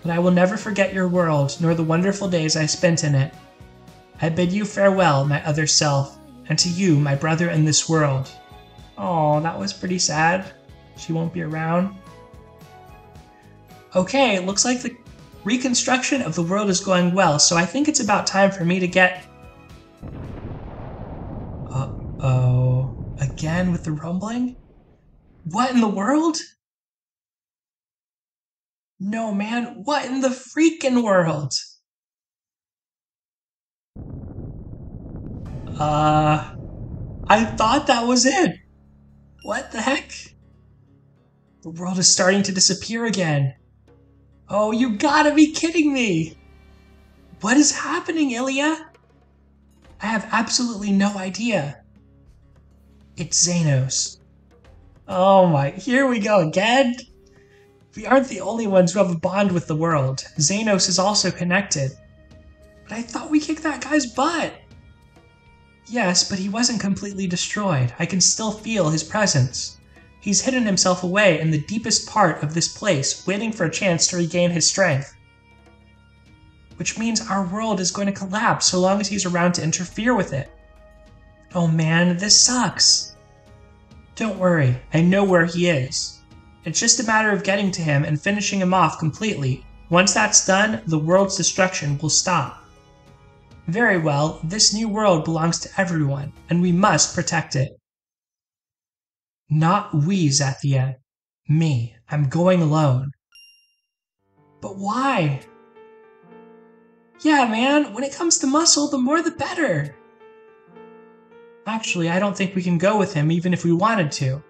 But I will never forget your world, nor the wonderful days I spent in it. I bid you farewell, my other self, and to you, my brother in this world. Oh, that was pretty sad. She won't be around. Okay, it looks like the reconstruction of the world is going well, so I think it's about time for me to get... Uh-oh. Again with the rumbling? What in the world? No, man, what in the freaking world? I thought that was it. What the heck? The world is starting to disappear again. Oh, you gotta be kidding me! What is happening, Ilya? I have absolutely no idea. It's Xenos. Oh my, here we go again. We aren't the only ones who have a bond with the world. Xenos is also connected. But I thought we kicked that guy's butt. Yes, but he wasn't completely destroyed. I can still feel his presence. He's hidden himself away in the deepest part of this place, waiting for a chance to regain his strength. Which means our world is going to collapse so long as he's around to interfere with it. Oh man, this sucks. Don't worry, I know where he is. It's just a matter of getting to him and finishing him off completely. Once that's done, the world's destruction will stop. Very well, this new world belongs to everyone, and we must protect it. Not we, Zathia. Me. I'm going alone. But why? Yeah, man, when it comes to muscle, the more the better. Actually, I don't think we can go with him even if we wanted to.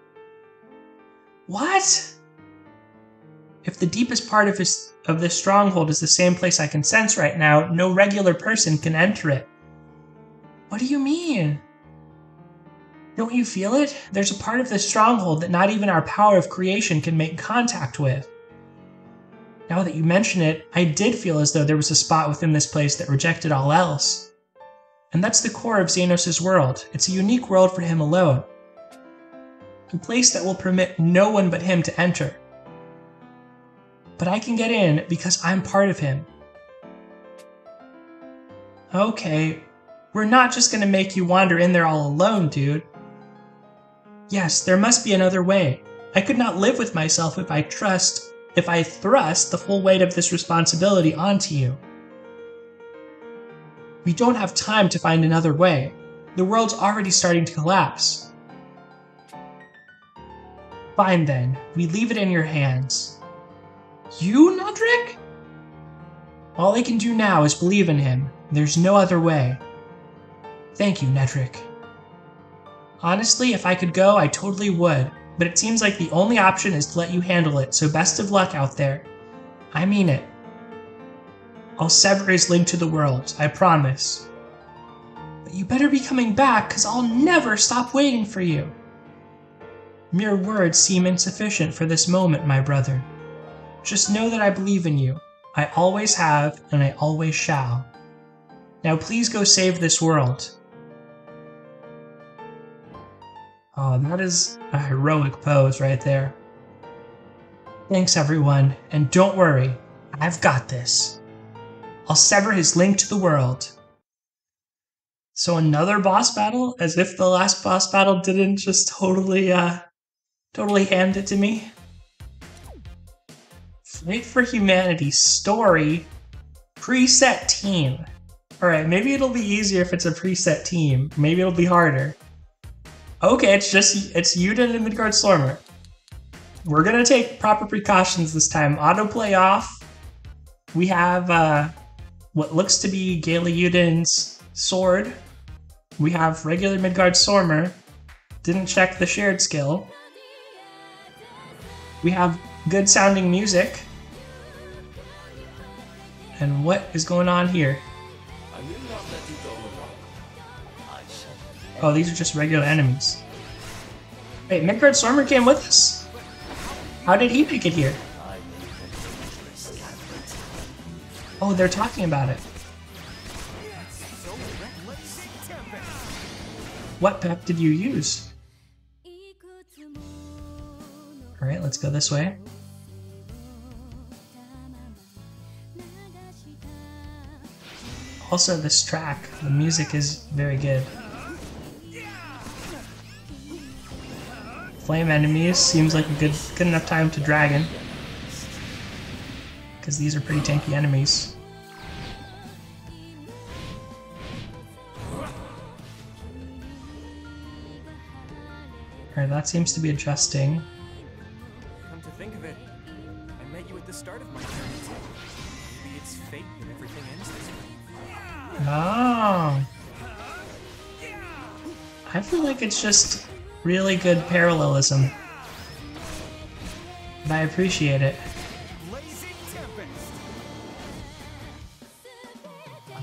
What? If the deepest part of this stronghold is the same place I can sense right now, no regular person can enter it. What do you mean? Don't you feel it? There's a part of this stronghold that not even our power of creation can make contact with. Now that you mention it, I did feel as though there was a spot within this place that rejected all else. And that's the core of Xenos' world. It's a unique world for him alone. A place that will permit no one but him to enter. But I can get in because I'm part of him. Okay, we're not just gonna make you wander in there all alone, dude. Yes, there must be another way. I could not live with myself if I thrust the full weight of this responsibility onto you. We don't have time to find another way. The world's already starting to collapse. Fine then, we leave it in your hands. You, Nedrick? All I can do now is believe in him. There's no other way. Thank you, Nedrick. Honestly, if I could go, I totally would, but it seems like the only option is to let you handle it, so best of luck out there. I mean it. I'll sever his link to the world, I promise. But you better be coming back, 'cause I'll never stop waiting for you. Mere words seem insufficient for this moment, my brother. Just know that I believe in you. I always have, and I always shall. Now please go save this world. Oh, that is a heroic pose right there. Thanks, everyone, and don't worry, I've got this. I'll sever his link to the world. So another boss battle? As if the last boss battle didn't just totally hand it to me. Fight for Humanity story, preset team. Alright, maybe it'll be easier if it's a preset team. Maybe it'll be harder. Okay, it's Yuden and Midgard Stormer. We're gonna take proper precautions this time. Autoplay off. We have what looks to be Gala Yuden's sword. We have regular Midgard Stormer. Didn't check the shared skill. We have good sounding music. And what is going on here? Oh, these are just regular enemies. Wait, Midgard Stormer came with us? How did he make it here? Oh, they're talking about it. What pep did you use? Alright, let's go this way. Also, this track, the music is very good. Flame enemies seems like a good enough time to dragon. Because these are pretty tanky enemies. Alright, that seems to be adjusting. Come to think of it, I met you at the start of my journey. Maybe it's fate that everything ends this way. Oh. I feel like it's just really good parallelism. But I appreciate it.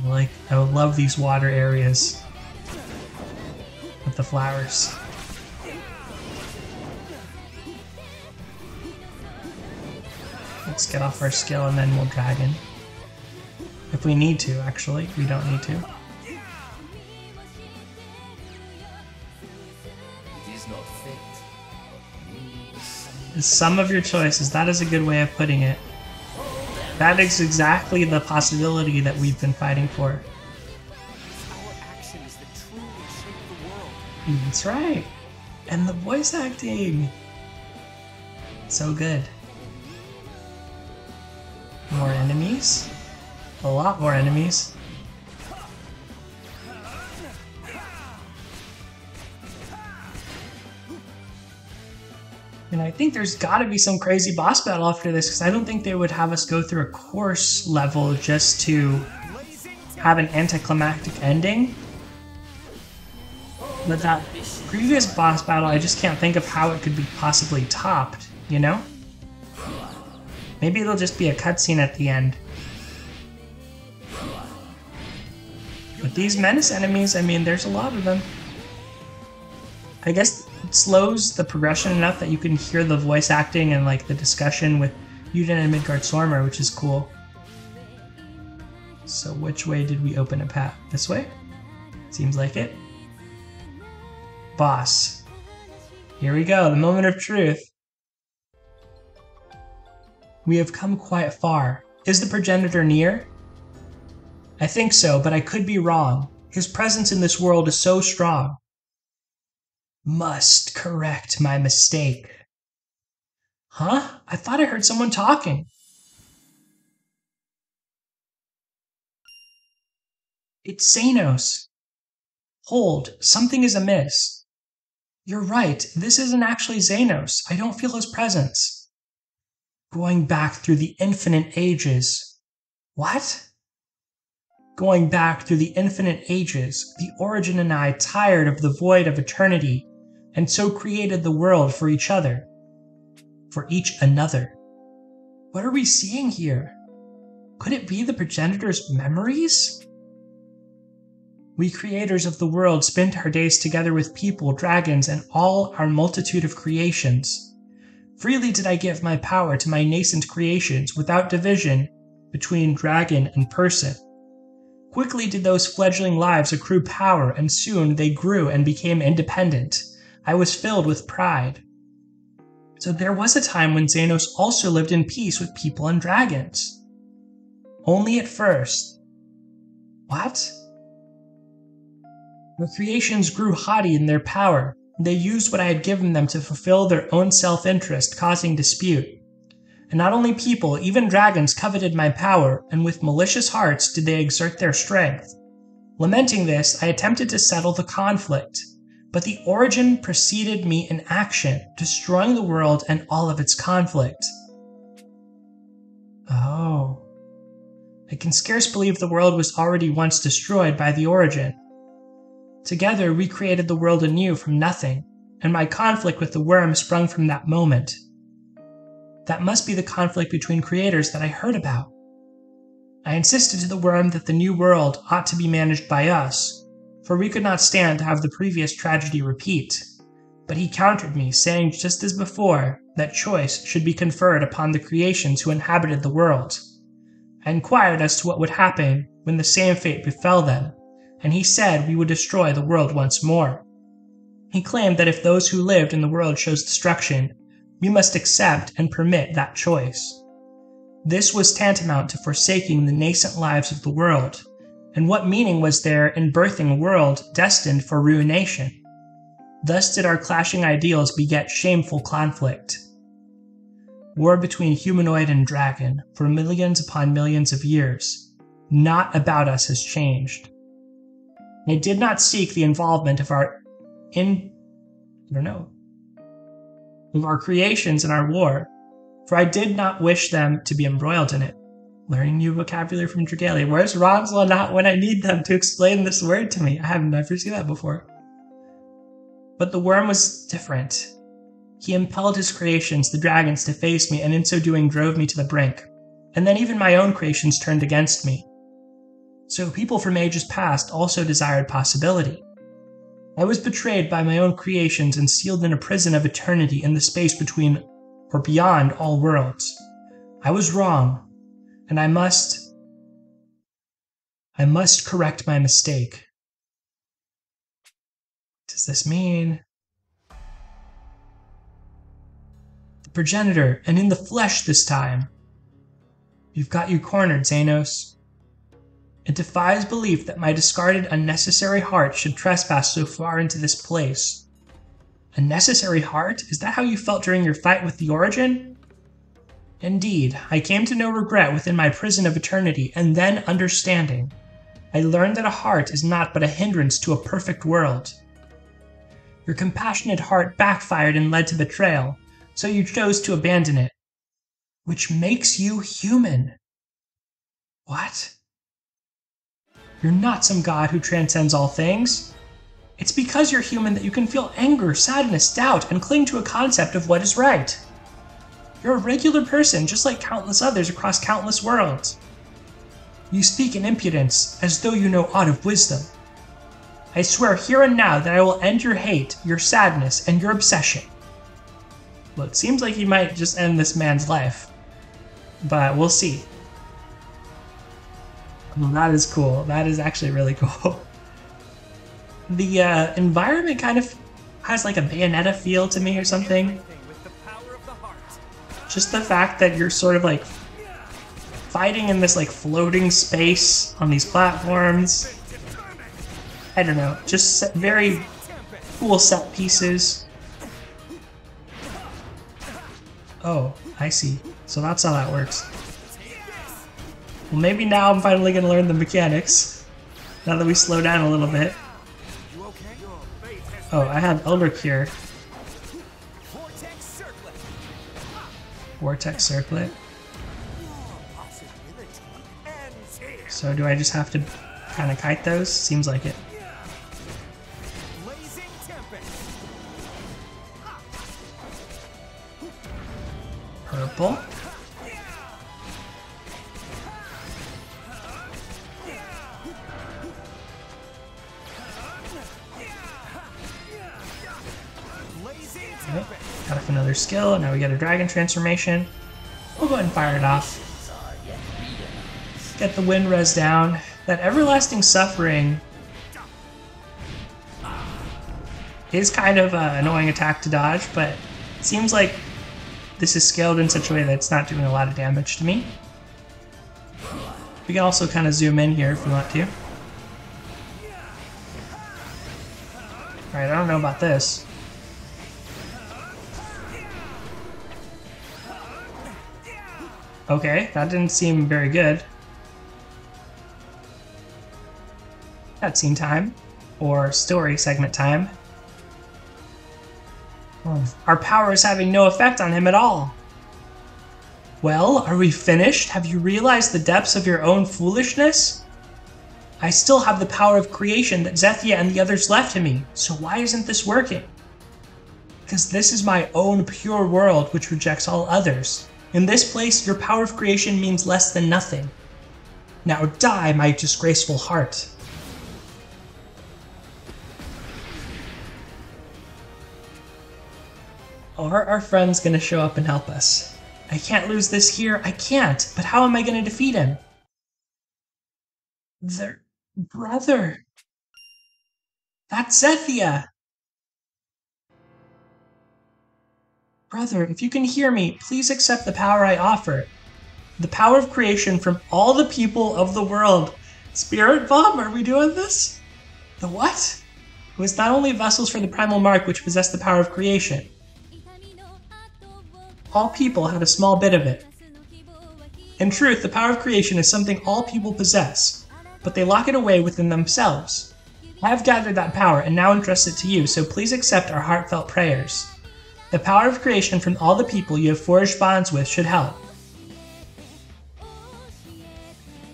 I would love these water areas with the flowers. Let's get off our skill and then we'll dragon. If we need to, actually. We don't need to. The sum of your choices. That is a good way of putting it. That is exactly the possibility that we've been fighting for. Our actions that truly shape the world. That's right. And the voice acting. So good. More enemies. A lot more enemies. And I think there's gotta be some crazy boss battle after this, because I don't think they would have us go through a course level just to have an anticlimactic ending. But that previous boss battle, I just can't think of how it could be possibly topped, you know? Maybe it'll just be a cutscene at the end. But these menace enemies, I mean, there's a lot of them. I guess it slows the progression enough that you can hear the voice acting and like the discussion with Yuden and Midgard Stormer, which is cool. So which way did we open a path? This way? Seems like it. Boss. Here we go, the moment of truth. We have come quite far. Is the progenitor near? I think so, but I could be wrong. His presence in this world is so strong. Must correct my mistake. Huh? I thought I heard someone talking. It's Xenos. Hold, something is amiss. You're right, this isn't actually Xenos. I don't feel his presence. Going back through the infinite ages. What? Going back through the infinite ages, the Origin and I tired of the void of eternity, and so created the world for each other. For each another. What are we seeing here? Could it be the progenitor's memories? We creators of the world spent our days together with people, dragons, and all our multitude of creations. Freely did I give my power to my nascent creations without division between dragon and person. Quickly did those fledgling lives accrue power, and soon they grew and became independent. I was filled with pride. So there was a time when Xenos also lived in peace with people and dragons. Only at first. What? The creations grew haughty in their power. They used what I had given them to fulfill their own self-interest, causing dispute. And not only people, even dragons coveted my power, and with malicious hearts did they exert their strength. Lamenting this, I attempted to settle the conflict, but the origin preceded me in action, destroying the world and all of its conflict. Oh. I can scarce believe the world was already once destroyed by the origin. Together we created the world anew from nothing, and my conflict with the worm sprung from that moment. That must be the conflict between creators that I heard about. I insisted to the worm that the new world ought to be managed by us, for we could not stand to have the previous tragedy repeat. But he countered me, saying just as before, that choice should be conferred upon the creations who inhabited the world. I inquired as to what would happen when the same fate befell them, and he said we would destroy the world once more. He claimed that if those who lived in the world chose destruction, we must accept and permit that choice. This was tantamount to forsaking the nascent lives of the world, and what meaning was there in birthing a world destined for ruination? Thus did our clashing ideals beget shameful conflict. War between humanoid and dragon for millions upon millions of years. Not about us has changed. I did not seek the involvement of our creations in our war, for I did not wish them to be embroiled in it. Learning new vocabulary from Dragalia. Where's Ronsla not when I need them to explain this word to me? I have never seen that before. But the worm was different. He impelled his creations, the dragons, to face me, and in so doing drove me to the brink. And then even my own creations turned against me. So people from ages past also desired possibility. I was betrayed by my own creations and sealed in a prison of eternity in the space between or beyond all worlds. I was wrong, and I must correct my mistake. What does this mean? The progenitor, and in the flesh this time. You've got you cornered, Xenos. It defies belief that my discarded unnecessary heart should trespass so far into this place. A necessary heart? Is that how you felt during your fight with the Origin? Indeed, I came to no regret within my prison of eternity, and then understanding. I learned that a heart is not but a hindrance to a perfect world. Your compassionate heart backfired and led to betrayal, so you chose to abandon it. Which makes you human. What? You're not some god who transcends all things. It's because you're human that you can feel anger, sadness, doubt, and cling to a concept of what is right. You're a regular person, just like countless others across countless worlds. You speak in impudence, as though you know aught of wisdom. I swear here and now that I will end your hate, your sadness, and your obsession. Well, it seems like he might just end this man's life, but we'll see. Well, that is cool. That is actually really cool. The environment kind of has like a Bayonetta feel to me or something. Just the fact that you're sort of like fighting in this like floating space on these platforms. I don't know, just very cool set pieces. Oh, I see. So that's how that works. Well, maybe now I'm finally going to learn the mechanics, now that we slow down a little bit. Oh, I have Elder Cure. Vortex Circlet. So do I just have to kind of kite those? Seems like it. Purple. another skill. Now we get a dragon transformation. We'll go ahead and fire it off. Get the wind res down. That everlasting suffering is kind of an annoying attack to dodge, but it seems like this is scaled in such a way that it's not doing a lot of damage to me. We can also kind of zoom in here if we want to. Alright, I don't know about this. Okay, that didn't seem very good. Cutscene time, or story segment time. Our power is having no effect on him at all. Well, are we finished? Have you realized the depths of your own foolishness? I still have the power of creation that Zethia and the others left to me, so why isn't this working? Because this is my own pure world which rejects all others. In this place, your power of creation means less than nothing. Now die, my disgraceful heart. Are our friends going to show up and help us? I can't lose this here, I can't, but how am I going to defeat him? Their brother. That's Zethia. Brother, if you can hear me, please accept the power I offer. The power of creation from all the people of the world. Spirit Bomb, are we doing this? The what? It was not only vessels for the primal mark which possess the power of creation. All people had a small bit of it. In truth, the power of creation is something all people possess, but they lock it away within themselves. I have gathered that power and now entrust it to you, so please accept our heartfelt prayers. The power of creation from all the people you have forged bonds with should help.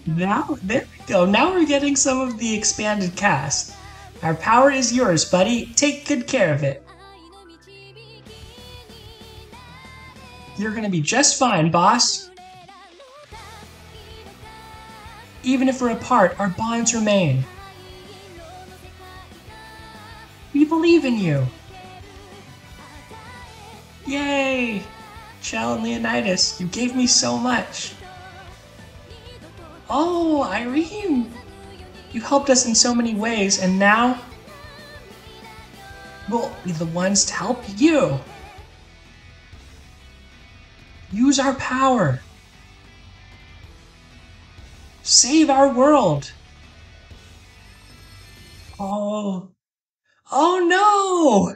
Now, there we go. Now we're getting some of the expanded cast. Our power is yours, buddy. Take good care of it. You're gonna be just fine, boss. Even if we're apart, our bonds remain. We believe in you. Yay! Chell and Leonidas, you gave me so much. Oh, Irene! You helped us in so many ways, and now we'll be the ones to help you. Use our power. Save our world. Oh. Oh no!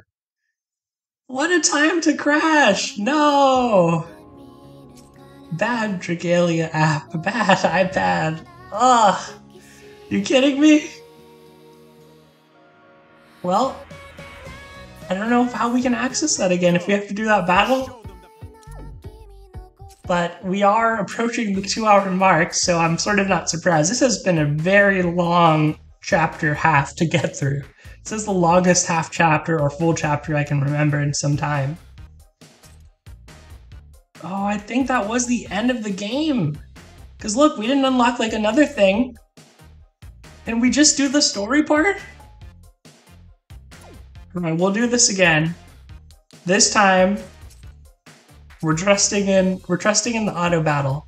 What a time to crash! No! Bad Dragalia app. Bad iPad. Ugh. You kidding me? Well, I don't know how we can access that again if we have to do that battle. But we are approaching the 2-hour mark, so I'm sort of not surprised. This has been a very long chapter half to get through. This is the longest half chapter or full chapter I can remember in some time. Oh, I think that was the end of the game. Because look, we didn't unlock like another thing. And we just do the story part? Alright, we'll do this again. This time, we're trusting in the auto battle.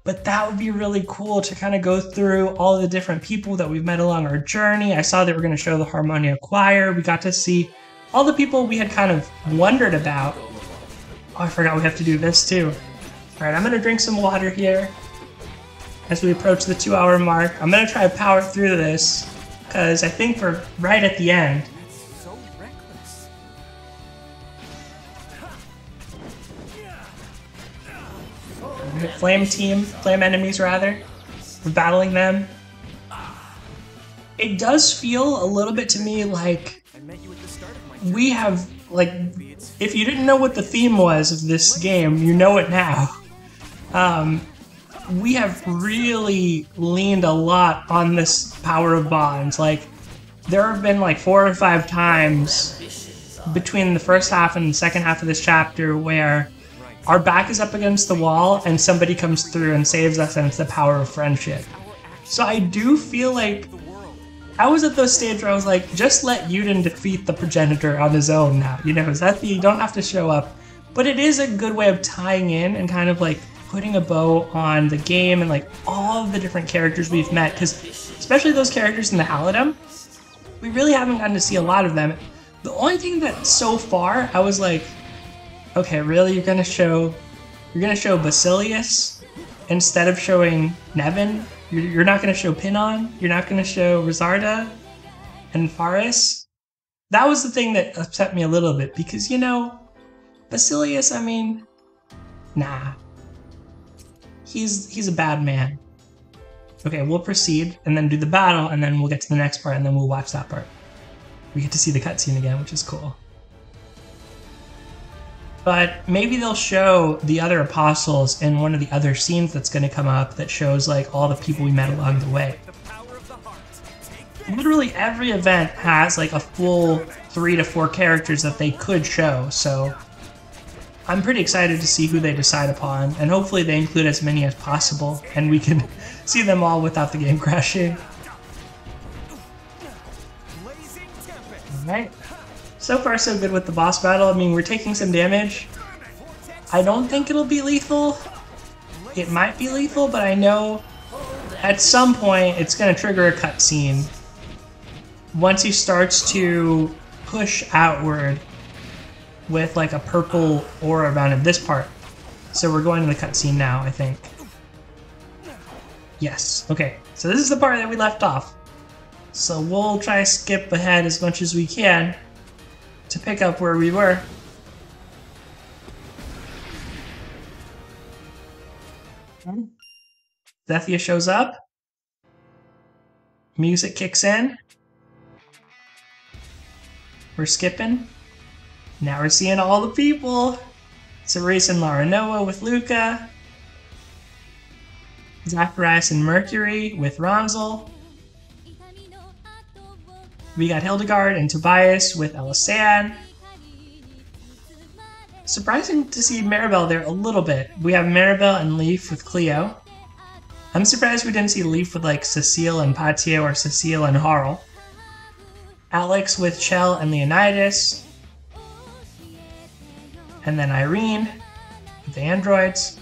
But that would be really cool to kind of go through all the different people that we've met along our journey. I saw they were going to show the Harmonia Choir. We got to see all the people we had kind of wondered about. Oh, I forgot we have to do this too. Alright, I'm going to drink some water here as we approach the 2-hour mark. I'm going to try to power through this because I think we're right at the end. So reckless. Flame enemies rather. We're battling them. It does feel a little bit to me like we have, like, if you didn't know what the theme was of this game, you know it now. We have really leaned a lot on this power of bonds. Like, there have been like 4 or 5 times between the first half and the second half of this chapter where our back is up against the wall and somebody comes through and saves us, and it's the power of friendship. So I do feel like I was at those stages where I was like, just let Yuden defeat the progenitor on his own now. You know, Zephy, you don't have to show up. But it is a good way of tying in and kind of like putting a bow on the game and like all of the different characters we've met, because especially those characters in the Halidom, we really haven't gotten to see a lot of them. The only thing that so far I was like, okay, really, you're gonna show Basilius instead of showing Nevin? You're not gonna show Pinon? You're not gonna show Rizarda and Faris? That was the thing that upset me a little bit, because, you know, Basilius, I mean, nah. He's a bad man. Okay, we'll proceed and then do the battle, and then we'll get to the next part, and then we'll watch that part. We get to see the cutscene again, which is cool. But maybe they'll show the other apostles in one of the other scenes that's going to come up that shows like all the people we met along the way. Literally every event has like a full 3 to 4 characters that they could show, so I'm pretty excited to see who they decide upon, and hopefully they include as many as possible, and we can see them all without the game crashing. Alright, so far so good with the boss battle. I mean, we're taking some damage. I don't think it'll be lethal. It might be lethal, but I know at some point it's going to trigger a cutscene. Once he starts to push outward with like a purple aura around in this part. So we're going to the cutscene now, I think. Yes, okay. So this is the part that we left off. So we'll try to skip ahead as much as we can to pick up where we were. Zephyr shows up. Music kicks in. We're skipping. Now we're seeing all the people. Cerise and Laranoa with Luca. Zacharias and Mercury with Ronzel. We got Hildegard and Tobias with Elisanne. Surprising to see Maribel there a little bit. We have Maribel and Leaf with Cleo. I'm surprised we didn't see Leaf with like Cecile and Patio or Cecile and Harl. Alex with Chell and Leonidas. And then Irene with the androids.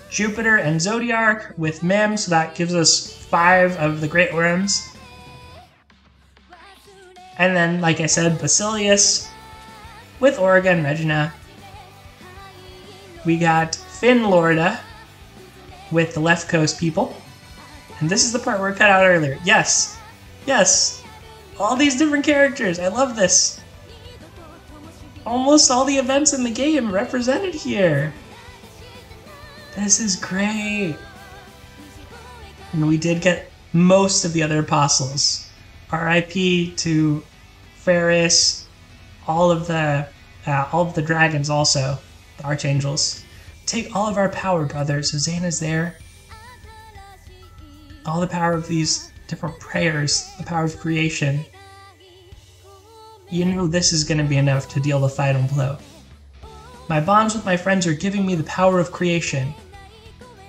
Jupiter and Zodiac with Mim, so that gives us 5 of the Great Worms. And then, like I said, Basilius with Orga and Regina. We got Finn Lorda with the Left Coast people. And this is the part where it cut out earlier. Yes! Yes! All these different characters! I love this! Almost all the events in the game represented here! This is great! And we did get most of the other apostles. RIP to Ferris, all of the dragons also, the archangels. Take all of our power, brothers. Hosanna's there. All the power of these different prayers, the power of creation. You know this is going to be enough to deal the final blow. My bonds with my friends are giving me the power of creation.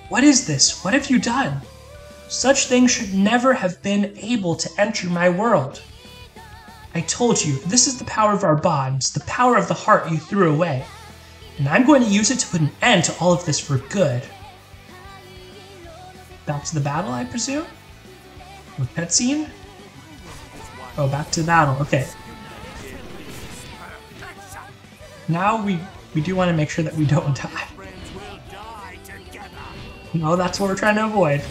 What is this? What have you done? Such things should never have been able to enter my world. I told you, this is the power of our bonds, the power of the heart you threw away. And I'm going to use it to put an end to all of this for good. Back to the battle, I presume? With cutscene? Oh, back to the battle, okay. Now we do want to make sure that we don't die. No, that's what we're trying to avoid.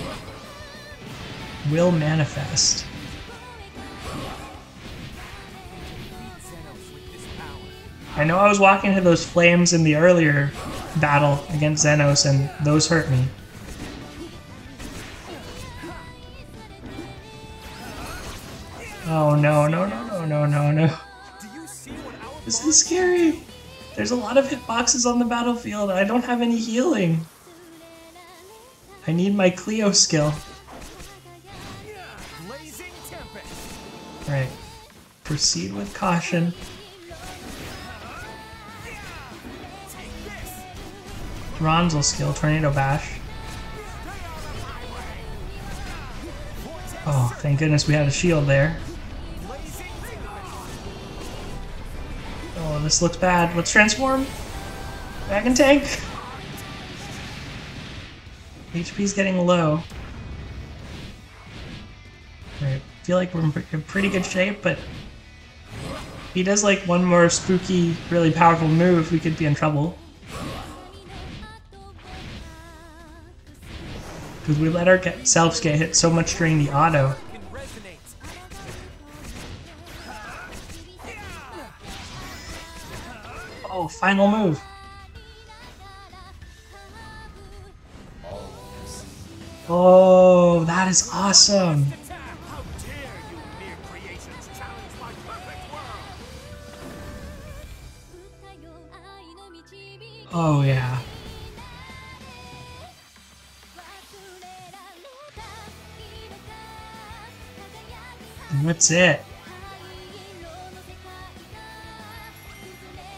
Will manifest. I know I was walking into those flames in the earlier battle against Xenos, and those hurt me. Oh no, no, no, no, no, no, no. This is scary. There's a lot of hitboxes on the battlefield. I don't have any healing. I need my Cleo skill. Right. Proceed with caution. Ronzel skill, Tornado Bash. Oh, thank goodness we had a shield there. Oh, this looks bad. Let's transform. Back and tank. HP's getting low. I feel like we're in pretty good shape, but if he does like one more spooky, really powerful move, we could be in trouble. Because we let ourselves get hit so much during the auto. Oh, final move. Oh, that is awesome. Oh, yeah. And that's it.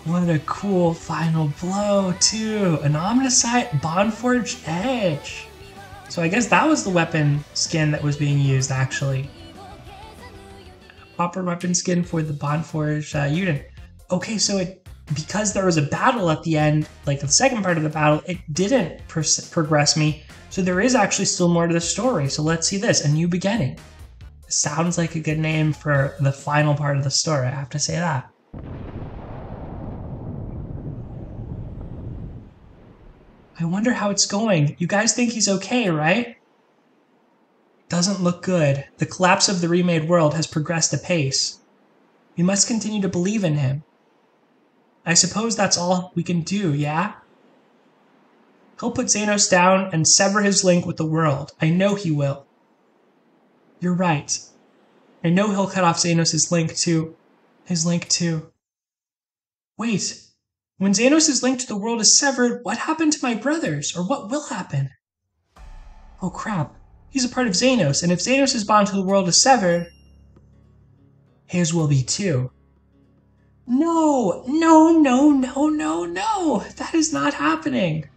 What a cool final blow, too. An Omniscient Bondforged Edge. So I guess that was the weapon skin that was being used, actually. Proper weapon skin for the Bondforged unit. Okay, so because there was a battle at the end, like the second part of the battle, it didn't progress me. So there is actually still more to the story. So let's see this, A New Beginning. Sounds like a good name for the final part of the story, I have to say that. I wonder how it's going. You guys think he's okay, right? Doesn't look good. The collapse of the remade world has progressed apace. We must continue to believe in him. I suppose that's all we can do, yeah? He'll put Xenos down and sever his link with the world. I know he will. You're right. I know he'll cut off Xenos' link to... Wait. When Xenos' link to the world is severed, what happened to my brothers? Or what will happen? Oh crap. He's a part of Xenos, and if Xenos' bond to the world is severed, his will be too. No! No, no, no, no, no! That is not happening!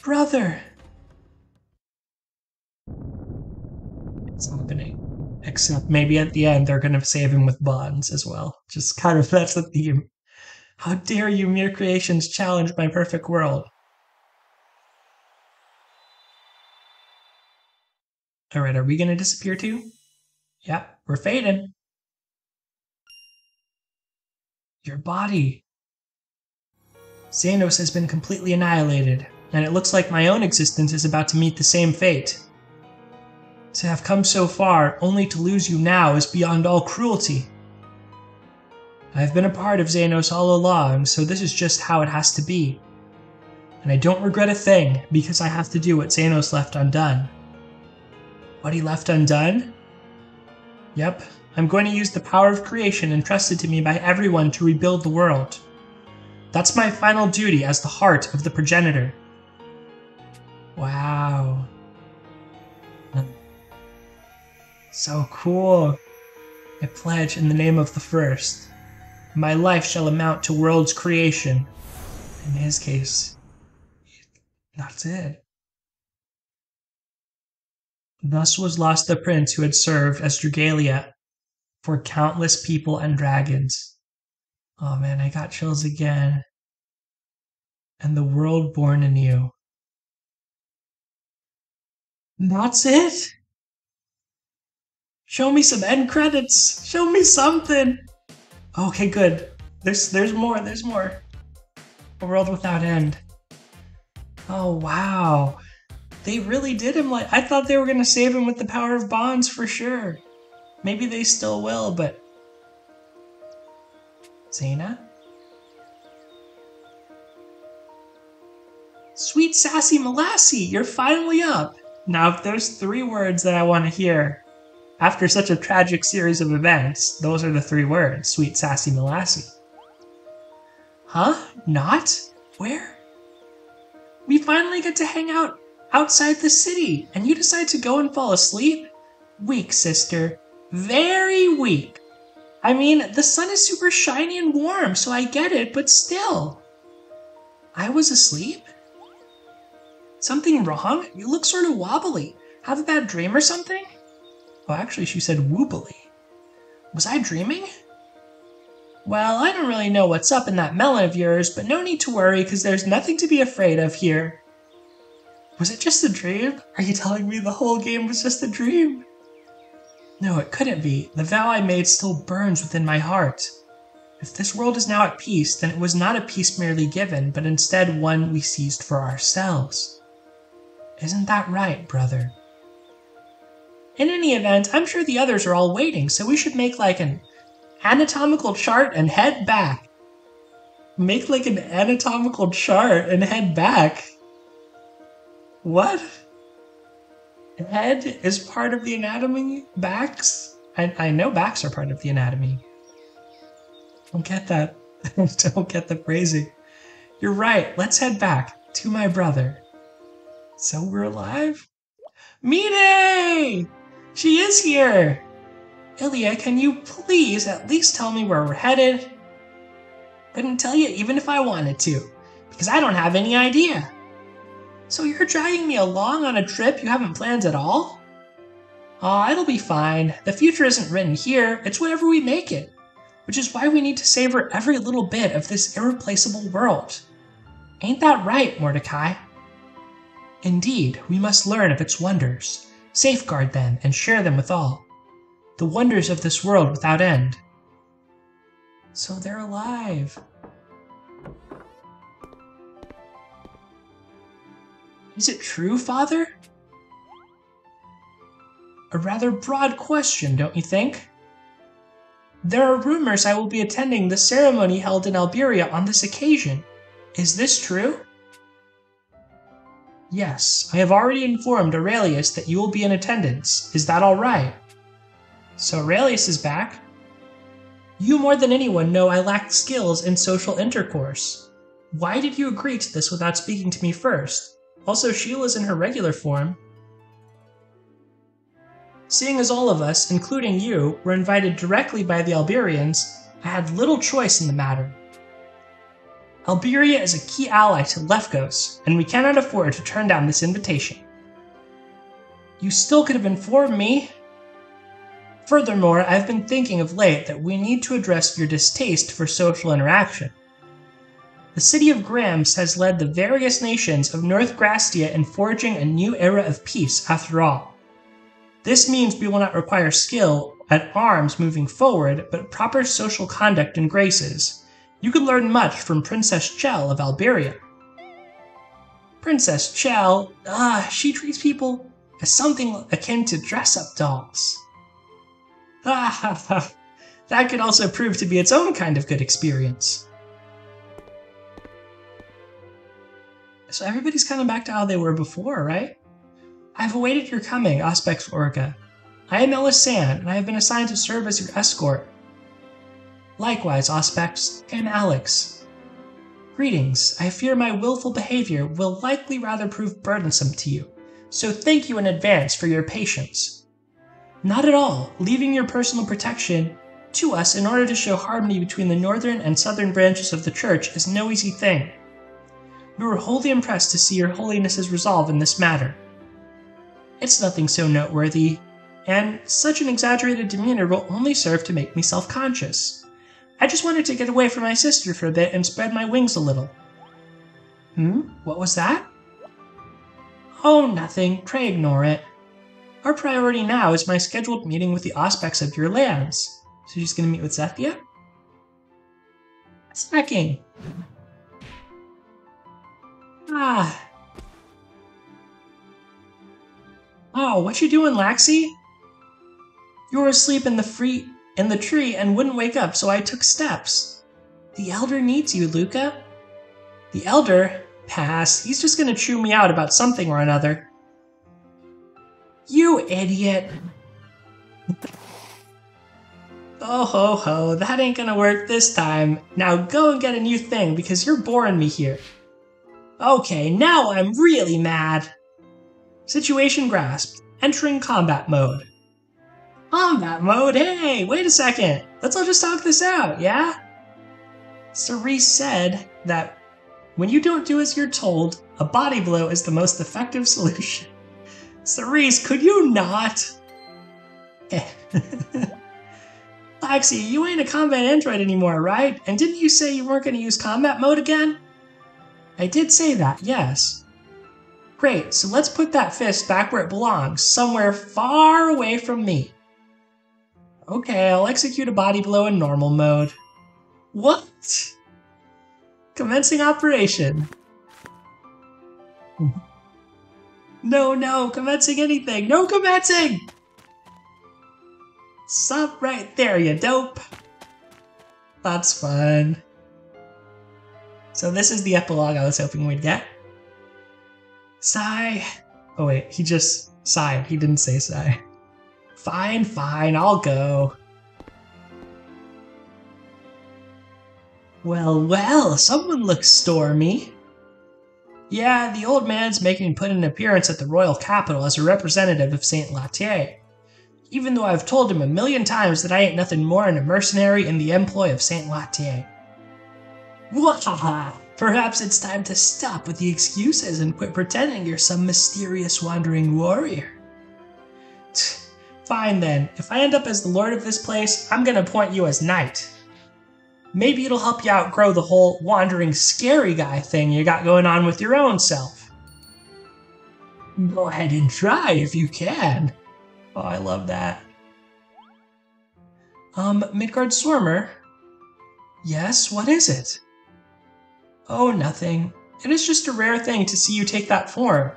Brother! It's happening. Except maybe at the end they're gonna save him with bonds as well. Just kind of, that's the theme. How dare you, mere creations, challenge my perfect world? Alright, are we gonna disappear too? Yep, we're fading. Your body. Xenos has been completely annihilated, and it looks like my own existence is about to meet the same fate. To have come so far, only to lose you now, is beyond all cruelty. I've been a part of Xenos all along, so this is just how it has to be. And I don't regret a thing, because I have to do what Xenos left undone. What he left undone? Yep, I'm going to use the power of creation entrusted to me by everyone to rebuild the world. That's my final duty as the heart of the progenitor. Wow. So cool. I pledge in the name of the First. My life shall amount to world's creation. In his case, that's it. Thus was lost the prince who had served as Dragalia for countless people and dragons. Oh man, I got chills again. And the world born anew. That's it? Show me some end credits. Show me something. Okay, good. There's more. There's more. A world without end. Oh wow. They really did him like... I thought they were going to save him with the power of bonds for sure. Maybe they still will, but... Xena? Sweet Sassy Molassie, you're finally up! Now, if there's 3 words that I want to hear after such a tragic series of events, those are the 3 words. Sweet Sassy Molassie. Huh? Not? Where? We finally get to hang out outside the city, and you decide to go and fall asleep? Weak, sister. Very weak. I mean, the sun is super shiny and warm, so I get it, but still. I was asleep? Something wrong? You look sort of wobbly. Have a bad dream or something? Oh, actually, she said woobly. Was I dreaming? Well, I don't really know what's up in that melon of yours, but no need to worry because there's nothing to be afraid of here. Was it just a dream? Are you telling me the whole game was just a dream? No, it couldn't be. The vow I made still burns within my heart. If this world is now at peace, then it was not a peace merely given, but instead one we seized for ourselves. Isn't that right, brother? In any event, I'm sure the others are all waiting, so we should make like an anatomical chart and head back. Make like an anatomical chart and head back? What? Head is part of the anatomy? Backs? I know backs are part of the anatomy. Don't get that. Don't get the phrasing. You're right. Let's head back to my brother. So we're alive? Mine! She is here! Ilya, can you please at least tell me where we're headed? Couldn't tell you even if I wanted to, because I don't have any idea. So you're dragging me along on a trip you haven't planned at all? Aw, it'll be fine. The future isn't written here, it's whatever we make it. Which is why we need to savor every little bit of this irreplaceable world. Ain't that right, Mordecai? Indeed, we must learn of its wonders, safeguard them, and share them with all. The wonders of this world without end. So they're alive. Is it true, Father? A rather broad question, don't you think? There are rumors I will be attending the ceremony held in Alberia on this occasion. Is this true? Yes, I have already informed Aurelius that you will be in attendance. Is that all right? So Aurelius is back? You more than anyone know I lack skills in social intercourse. Why did you agree to this without speaking to me first? Also, Sheila's in her regular form. Seeing as all of us, including you, were invited directly by the Alberians, I had little choice in the matter. Alberia is a key ally to Lefkos, and we cannot afford to turn down this invitation. You still could have informed me. Furthermore, I've been thinking of late that we need to address your distaste for social interaction. The city of Grams has led the various nations of North Grastia in forging a new era of peace, after all. This means we will not require skill at arms moving forward, but proper social conduct and graces. You could learn much from Princess Chell of Alberia. Princess Chell, she treats people as something akin to dress-up dolls. That could also prove to be its own kind of good experience. So everybody's coming back to how they were before, right? I've awaited your coming, Auspex Orga. I am Elisan, and I have been assigned to serve as your escort. Likewise, Auspex, I am Alex. Greetings. I fear my willful behavior will likely rather prove burdensome to you, so thank you in advance for your patience. Not at all. Leaving your personal protection to us in order to show harmony between the northern and southern branches of the church is no easy thing. We were wholly impressed to see your holiness's resolve in this matter. It's nothing so noteworthy, and such an exaggerated demeanor will only serve to make me self-conscious. I just wanted to get away from my sister for a bit and spread my wings a little. What was that? Oh, nothing. Pray ignore it. Our priority now is my scheduled meeting with the Auspex of your lands. So she's going to meet with Zethia? Snacking. Oh, what you doing, Laxi? You were asleep in the tree and wouldn't wake up, so I took steps. The Elder needs you, Luca. The Elder? Pass. He's just gonna chew me out about something or another. You idiot. Oh ho ho, that ain't gonna work this time. Now go and get a new thing because you're boring me here. Okay, now I'm really mad. Situation grasped. Entering combat mode. Combat mode? Hey, wait a second. Let's all just talk this out, yeah? Cerise said that when you don't do as you're told, a body blow is the most effective solution. Cerise, could you not? Foxy, you ain't a combat android anymore, right? And didn't you say you weren't going to use combat mode again? I did say that, yes. Great, so let's put that fist back where it belongs, somewhere far away from me. Okay, I'll execute a body blow in normal mode. What? Commencing operation. No, commencing anything. No commencing! Stop right there, you dope. That's fun. So this is the epilogue I was hoping we'd get. Sigh. Oh wait, he just sighed. He didn't say sigh. Fine, I'll go. Well, someone looks stormy. Yeah, the old man's making me put in an appearance at the royal capital as a representative of Saint Latier. Even though I've told him 1,000,000 times that I ain't nothing more than a mercenary in the employ of Saint Latier. Wahaha! Perhaps it's time to stop with the excuses and quit pretending you're some mysterious wandering warrior. Fine then, if I end up as the lord of this place, I'm gonna appoint you as knight. Maybe it'll help you outgrow the whole wandering scary guy thing you got going on with your own self. Go ahead and try if you can. Oh, I love that. Midgard Swarmer? Yes, what is it? Oh, nothing. It is just a rare thing to see you take that form.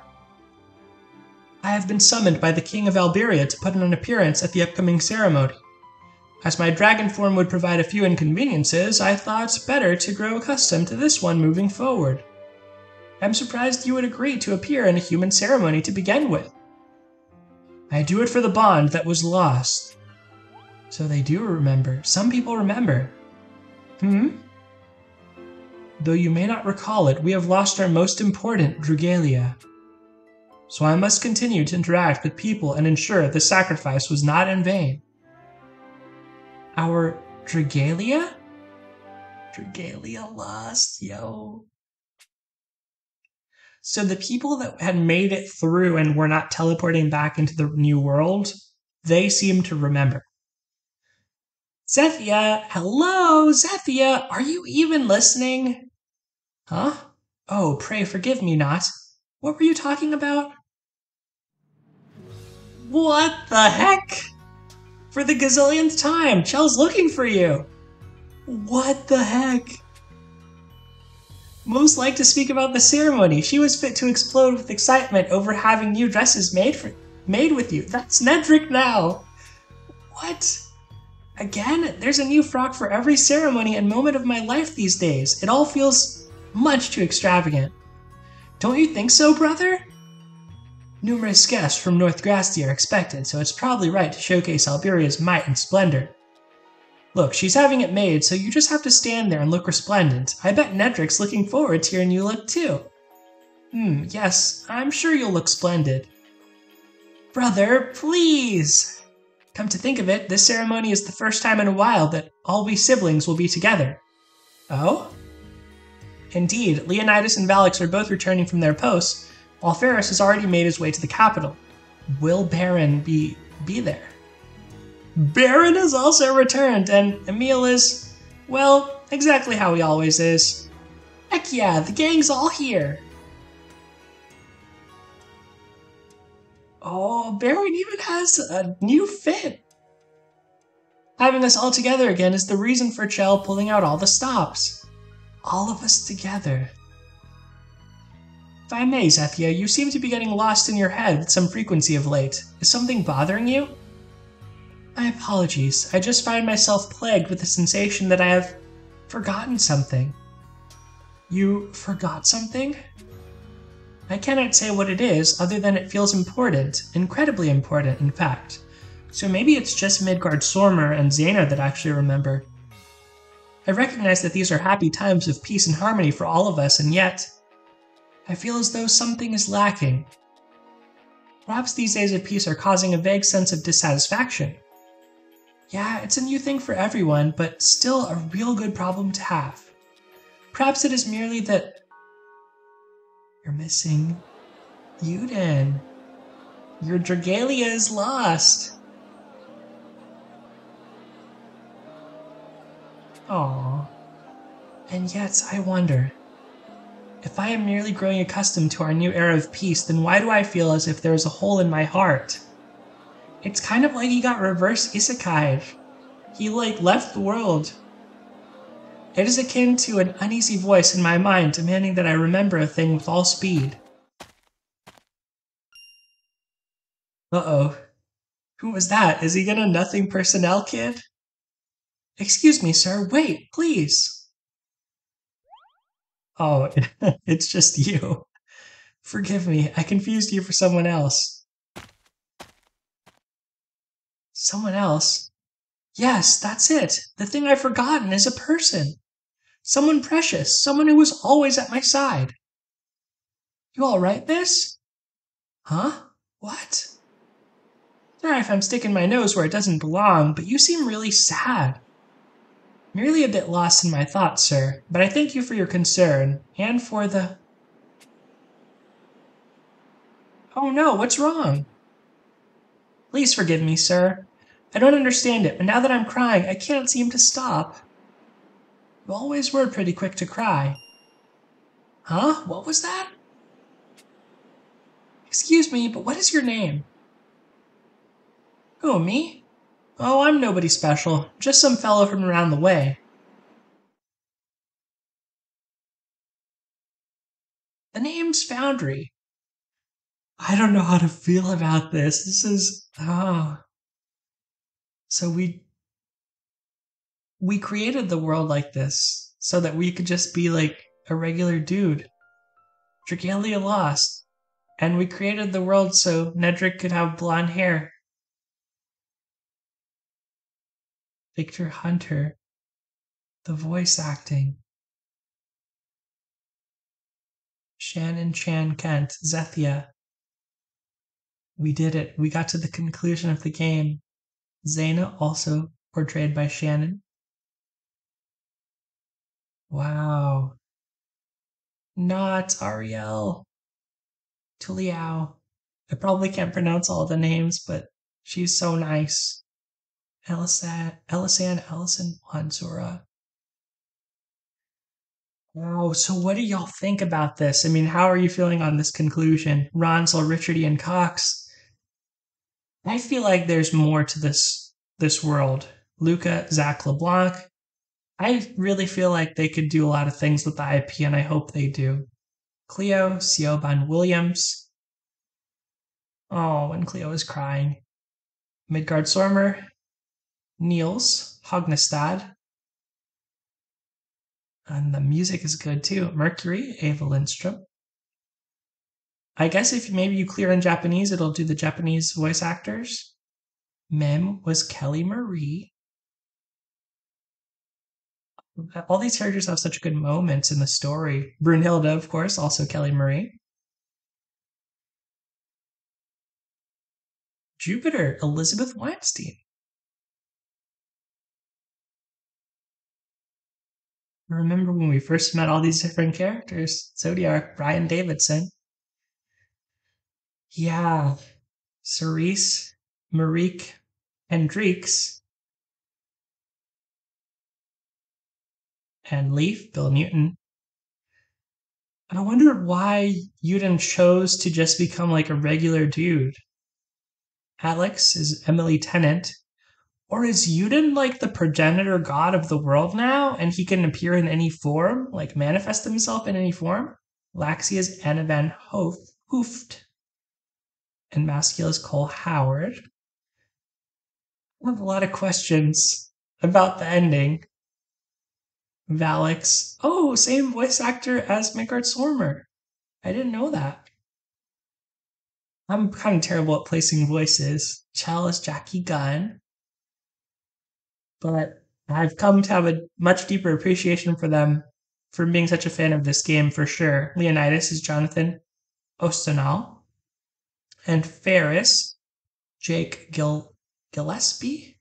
I have been summoned by the King of Alberia to put in an appearance at the upcoming ceremony. As my dragon form would provide a few inconveniences, I thought better to grow accustomed to this one moving forward. I'm surprised you would agree to appear in a human ceremony to begin with. I do it for the bond that was lost. So they do remember. Some people remember. Though you may not recall it, we have lost our most important Dragalia. So I must continue to interact with people and ensure the sacrifice was not in vain. Our Dragalia? Dragalia Lost, yo. So the people that had made it through and were not teleporting back into the new world, they seem to remember. Zethia, hello, Zethia, are you even listening? Huh? Oh, pray forgive me not. What were you talking about? What the heck? For the gazillionth time, Chell's looking for you. What the heck? Most like to speak about the ceremony. She was fit to explode with excitement over having new dresses made with you. That's Nedrick now. What? Again? There's a new frock for every ceremony and moment of my life these days. It all feels much too extravagant. Don't you think so, brother? Numerous guests from North Grasty are expected, so it's probably right to showcase Alberia's might and splendor. Look, she's having it made, so you just have to stand there and look resplendent. I bet Nedrick's looking forward to hearing you look too. Yes, I'm sure you'll look splendid. Brother, please! Come to think of it, this ceremony is the first time in a while that all we siblings will be together. Oh? Indeed, Leonidas and Valix are both returning from their posts, while Ferris has already made his way to the capital. Will Baron be there? Baron has also returned, and Emil is, well, exactly how he always is. Heck yeah, the gang's all here. Oh, Baron even has a new fit. Having us all together again is the reason for Chell pulling out all the stops. All of us together. If I may, Zethia, you seem to be getting lost in your head with some frequency of late. Is something bothering you? My apologies. I just find myself plagued with the sensation that I have forgotten something. You forgot something? I cannot say what it is, other than it feels important. Incredibly important, in fact. So maybe it's just Midgard Swarmer and Xena that actually remember. I recognize that these are happy times of peace and harmony for all of us, and yet I feel as though something is lacking. Perhaps these days of peace are causing a vague sense of dissatisfaction. Yeah, it's a new thing for everyone, but still a real good problem to have. Perhaps it is merely that you're missing Yuden. Your Dragalia is lost. Aww. And yet, I wonder, if I am merely growing accustomed to our new era of peace, then why do I feel as if there is a hole in my heart? It's kind of like he got reverse isekai. He, left the world. It is akin to an uneasy voice in my mind demanding that I remember a thing with all speed. Uh-oh. Who was that? Is he gonna nothing personnel kid? Excuse me, sir. Wait, please. Oh, it's just you. Forgive me. I confused you for someone else. Someone else? Yes, that's it. The thing I've forgotten is a person. Someone precious. Someone who was always at my side. You alright, miss? Huh? What? Sorry if I'm sticking my nose where it doesn't belong, but you seem really sad. Merely a bit lost in my thoughts, sir, but I thank you for your concern, and for the... Oh no, what's wrong? Please forgive me, sir. I don't understand it, but now that I'm crying, I can't seem to stop. You always were pretty quick to cry. Huh? What was that? Excuse me, but what is your name? Who, me? Oh, I'm nobody special, just some fellow from around the way. The name's Foundry. I don't know how to feel about this. This is... So we created the world like this so that we could just be like a regular dude. Dragalia Lost. And we created the world so Nedrick could have blonde hair. Victor Hunter. The voice acting. Shannon Chan Kent. Zethia. We did it. We got to the conclusion of the game. Zaina, also portrayed by Shannon. Wow. Not Ariel. Tuliao. I probably can't pronounce all the names, but she's so nice. Ellison Wanzura. Wow, so what do y'all think about this? I mean, how are you feeling on this conclusion? Ronsel, Richardy, and Cox. I feel like there's more to this world. Luca, Zach LeBlanc. I really feel like they could do a lot of things with the IP, and I hope they do. Cleo, Siobhan Williams. Oh, when Cleo is crying. Midgard Sormer, Niels Hognestad. And the music is good too. Mercury, Ava Lindstrom. I guess if maybe you clear in Japanese, it'll do the Japanese voice actors. Mem was Kelly Marie. All these characters have such good moments in the story. Brunhilde, of course, also Kelly Marie. Jupiter, Elizabeth Weinstein. I remember when we first met all these different characters. Zodiac, Brian Davidson. Yeah. Cerise, Marique, Hendricks, and Leaf, Bill Newton. I wonder why Yuden chose to just become like a regular dude. Alex is Emily Tennant. Or is Yuden like the progenitor god of the world now, and he can appear in any form, like manifest himself in any form? Laxi is Anna Van Hooft. And Mascula is Cole Howard. I have a lot of questions about the ending. Valix. Oh, same voice actor as Midgard Sormer. I didn't know that. I'm kind of terrible at placing voices. Chalice Jackie Gunn. But I've come to have a much deeper appreciation for them for being such a fan of this game for sure. Leonidas is Jonathan Ostenal. And Ferris, Jake Gillespie.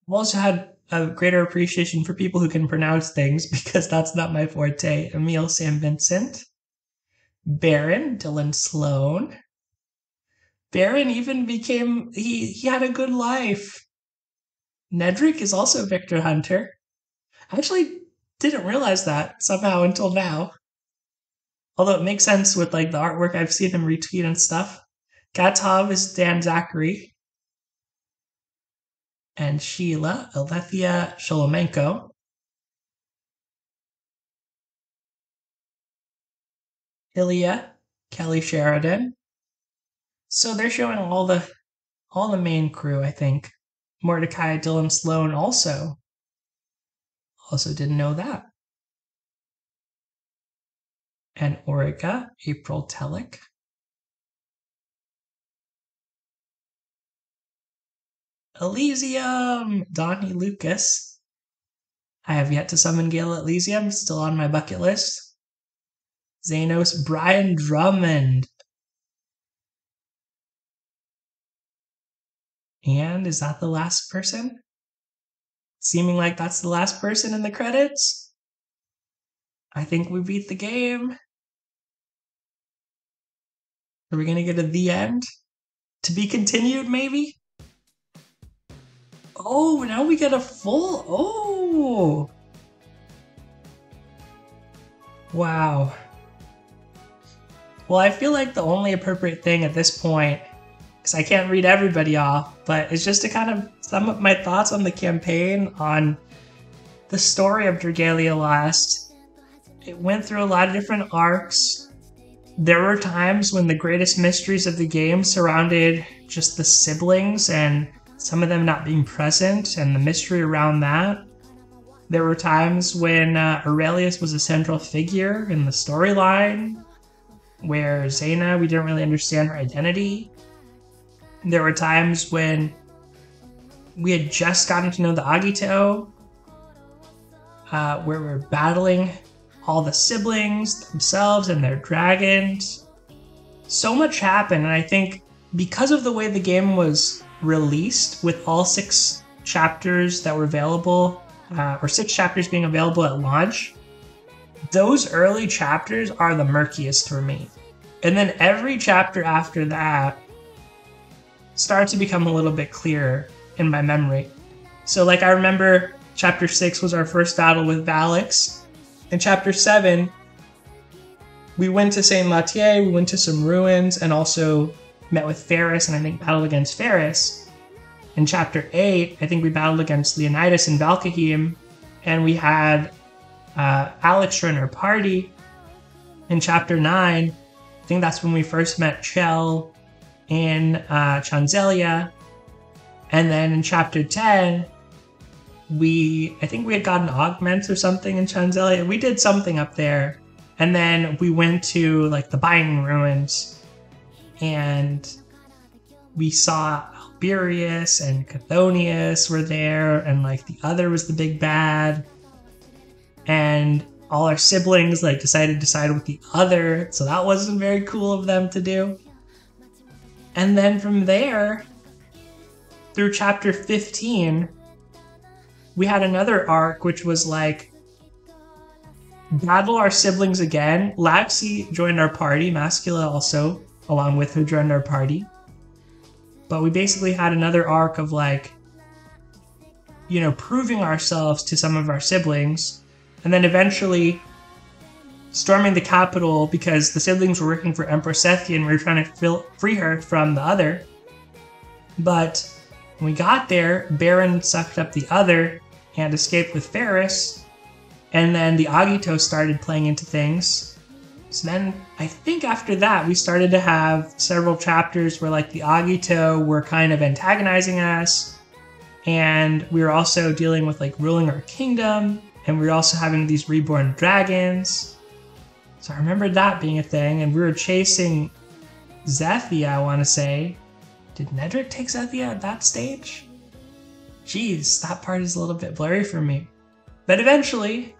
I've also had a greater appreciation for people who can pronounce things because that's not my forte. Emil Sam Vincent. Baron, Dylan Sloan. Baron even became, he had a good life. Nedrick is also Victor Hunter. I actually didn't realize that somehow until now. Although it makes sense with like the artwork I've seen him retweet and stuff. Katov is Dan Zachary. And Sheila, Alethea Sholomenko. Ilya, Kelly Sheridan. So they're showing all the main crew, I think. Mordecai, Dylan Sloan also. Also didn't know that. And Orica, April Telek. Elysium, Donnie Lucas. I have yet to summon Gale Elysium, still on my bucket list. Xanos, Brian Drummond. And is that the last person? Seeming like that's the last person in the credits. I think we beat the game. Are we gonna get to the end? To be continued, maybe? Oh, now we get a full... Oh! Wow. Well, I feel like the only appropriate thing at this point, because I can't read everybody off, but it's just to kind of sum up my thoughts on the campaign, on the story of Dragalia Lost. It went through a lot of different arcs. There were times when the greatest mysteries of the game surrounded just the siblings and some of them not being present and the mystery around that. There were times when Aurelius was a central figure in the storyline, where Zaina, we didn't really understand her identity. There were times when we had just gotten to know the Agito, where we're battling all the siblings themselves and their dragons. So much happened, and I think because of the way the game was released, with all 6 chapters that were available, or 6 chapters being available at launch, those early chapters are the murkiest for me. And then every chapter after that starts to become a little bit clearer in my memory. So like I remember chapter 6 was our first battle with Valix. In chapter 7, we went to Saint Latier, we went to some ruins, and also met with Ferris, and I think battled against Ferris. In chapter 8, I think we battled against Leonidas and Valkahim, and we had Alex in our party. In chapter 9, I think that's when we first met Chell in Chanzelia. And then in chapter 10, I think we had gotten augments or something in Chanzelia. We did something up there. And then we went to like the Binding Ruins, and we saw Alberius and Chthonius were there, and like the other was the big bad. And all our siblings like decided to side with the other, so that wasn't very cool of them to do. And then from there, through chapter 15, we had another arc, which was like, battle our siblings again. Laxi joined our party, Mascula also, along with her, joined our party. But we basically had another arc of like, you know, proving ourselves to some of our siblings, and then eventually storming the capital because the siblings were working for Empress Sethi and we were trying to free her from the other. But when we got there, Baron sucked up the other and escaped with Ferris, and then the Agito started playing into things. So then I think after that we started to have several chapters where like the Agito were kind of antagonizing us, and we were also dealing with like ruling our kingdom, and we were also having these reborn dragons. So I remember that being a thing, and we were chasing Zethia, I want to say. Did Nedrick take Zethia at that stage? Jeez, that part is a little bit blurry for me. But eventually,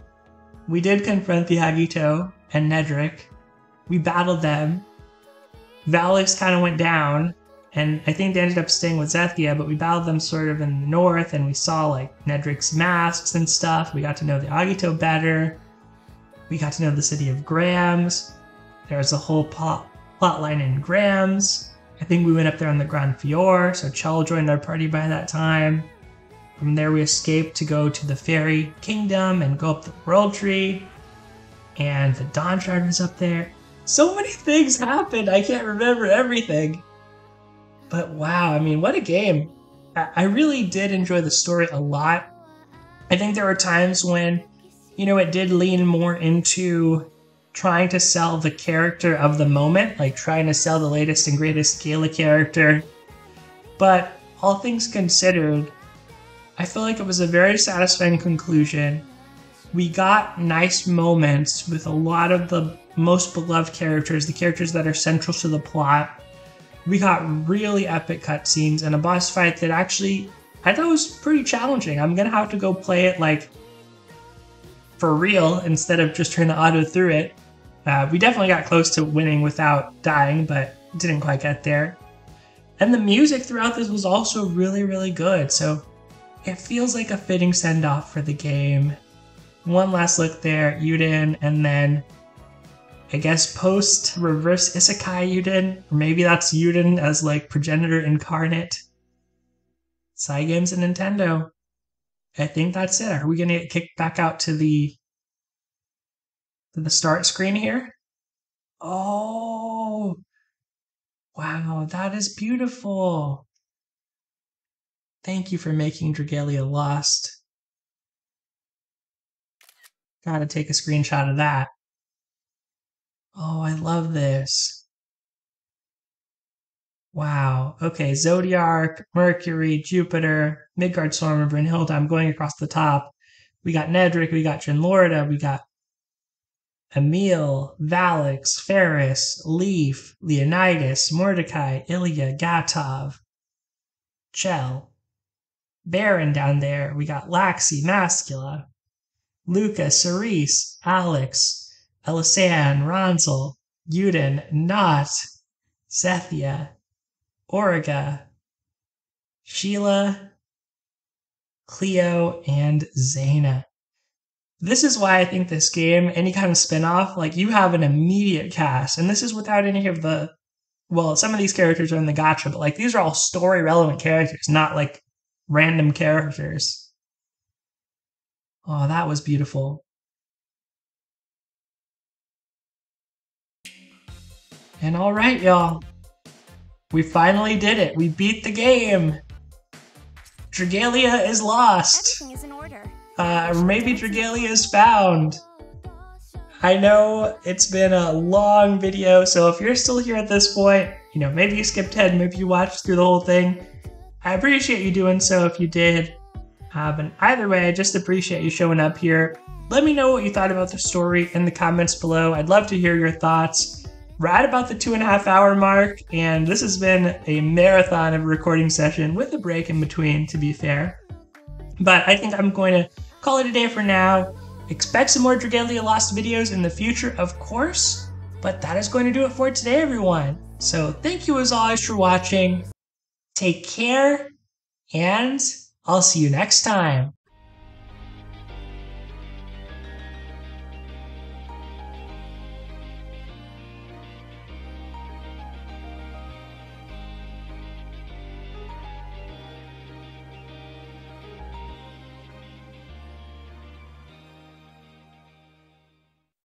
we did confront the Agito and Nedrick. We battled them. Valix kind of went down, and I think they ended up staying with Zethia, but we battled them sort of in the north, and we saw like Nedrick's masks and stuff. We got to know the Agito better. We got to know the city of Grams. There was a whole plot line in Grams. I think we went up there on the Grand Fior, so Chell joined our party by that time. From there we escape to go to the Fairy Kingdom and go up the World Tree. And the Dawn Shard is up there. So many things happened, I can't remember everything. But wow, I mean, what a game. I really did enjoy the story a lot. I think there were times when, you know, it did lean more into trying to sell the character of the moment, like trying to sell the latest and greatest Gala character. But all things considered, I feel like it was a very satisfying conclusion. We got nice moments with a lot of the most beloved characters, the characters that are central to the plot. We got really epic cutscenes and a boss fight that actually I thought was pretty challenging. I'm gonna have to go play it like for real instead of just trying to auto through it. We definitely got close to winning without dying, but didn't quite get there. And the music throughout this was also really, really good. So it feels like a fitting send-off for the game. One last look there, Yuden, and then I guess post reverse Isekai Yuden, or maybe that's Yuden as like progenitor incarnate. Cygames and Nintendo. I think that's it. Are we gonna get kicked back out to the start screen here? Oh, wow, that is beautiful. Thank you for making Dragalia Lost. Gotta take a screenshot of that. Oh, I love this. Wow. Okay, Zodiark, Mercury, Jupiter, Midgard, Storm, and Brynhilda. I'm going across the top. We got Nedrick, we got Drinlorda, we got Emil, Valix, Ferris, Leaf, Leonidas, Mordecai, Ilya, Gatov, Chell, Baron down there. We got Laxi, Mascula, Luca, Cerise, Alex, Elisan, Ronzel, Yuden, Not, Zethia, Origa, Sheila, Cleo, and Zaina. This is why I think this game, any kind of spin-off, like you have an immediate cast, and this is without any of the, well, some of these characters are in the gacha, but like these are all story relevant characters, not like random characters. Oh, that was beautiful. And all right, y'all. We finally did it. We beat the game. Dragalia is lost. Everything is in order. Maybe Dragalia is found. I know it's been a long video, so if you're still here at this point, you know, maybe you skipped ahead, maybe you watched through the whole thing. I appreciate you doing so if you did. But either way, I just appreciate you showing up here. Let me know what you thought about the story in the comments below. I'd love to hear your thoughts. We're at about the 2.5 hour mark, and this has been a marathon of a recording session with a break in between, to be fair. But I think I'm going to call it a day for now. Expect some more Dragalia Lost videos in the future, of course, but that is going to do it for today, everyone. So thank you as always for watching. Take care, and I'll see you next time.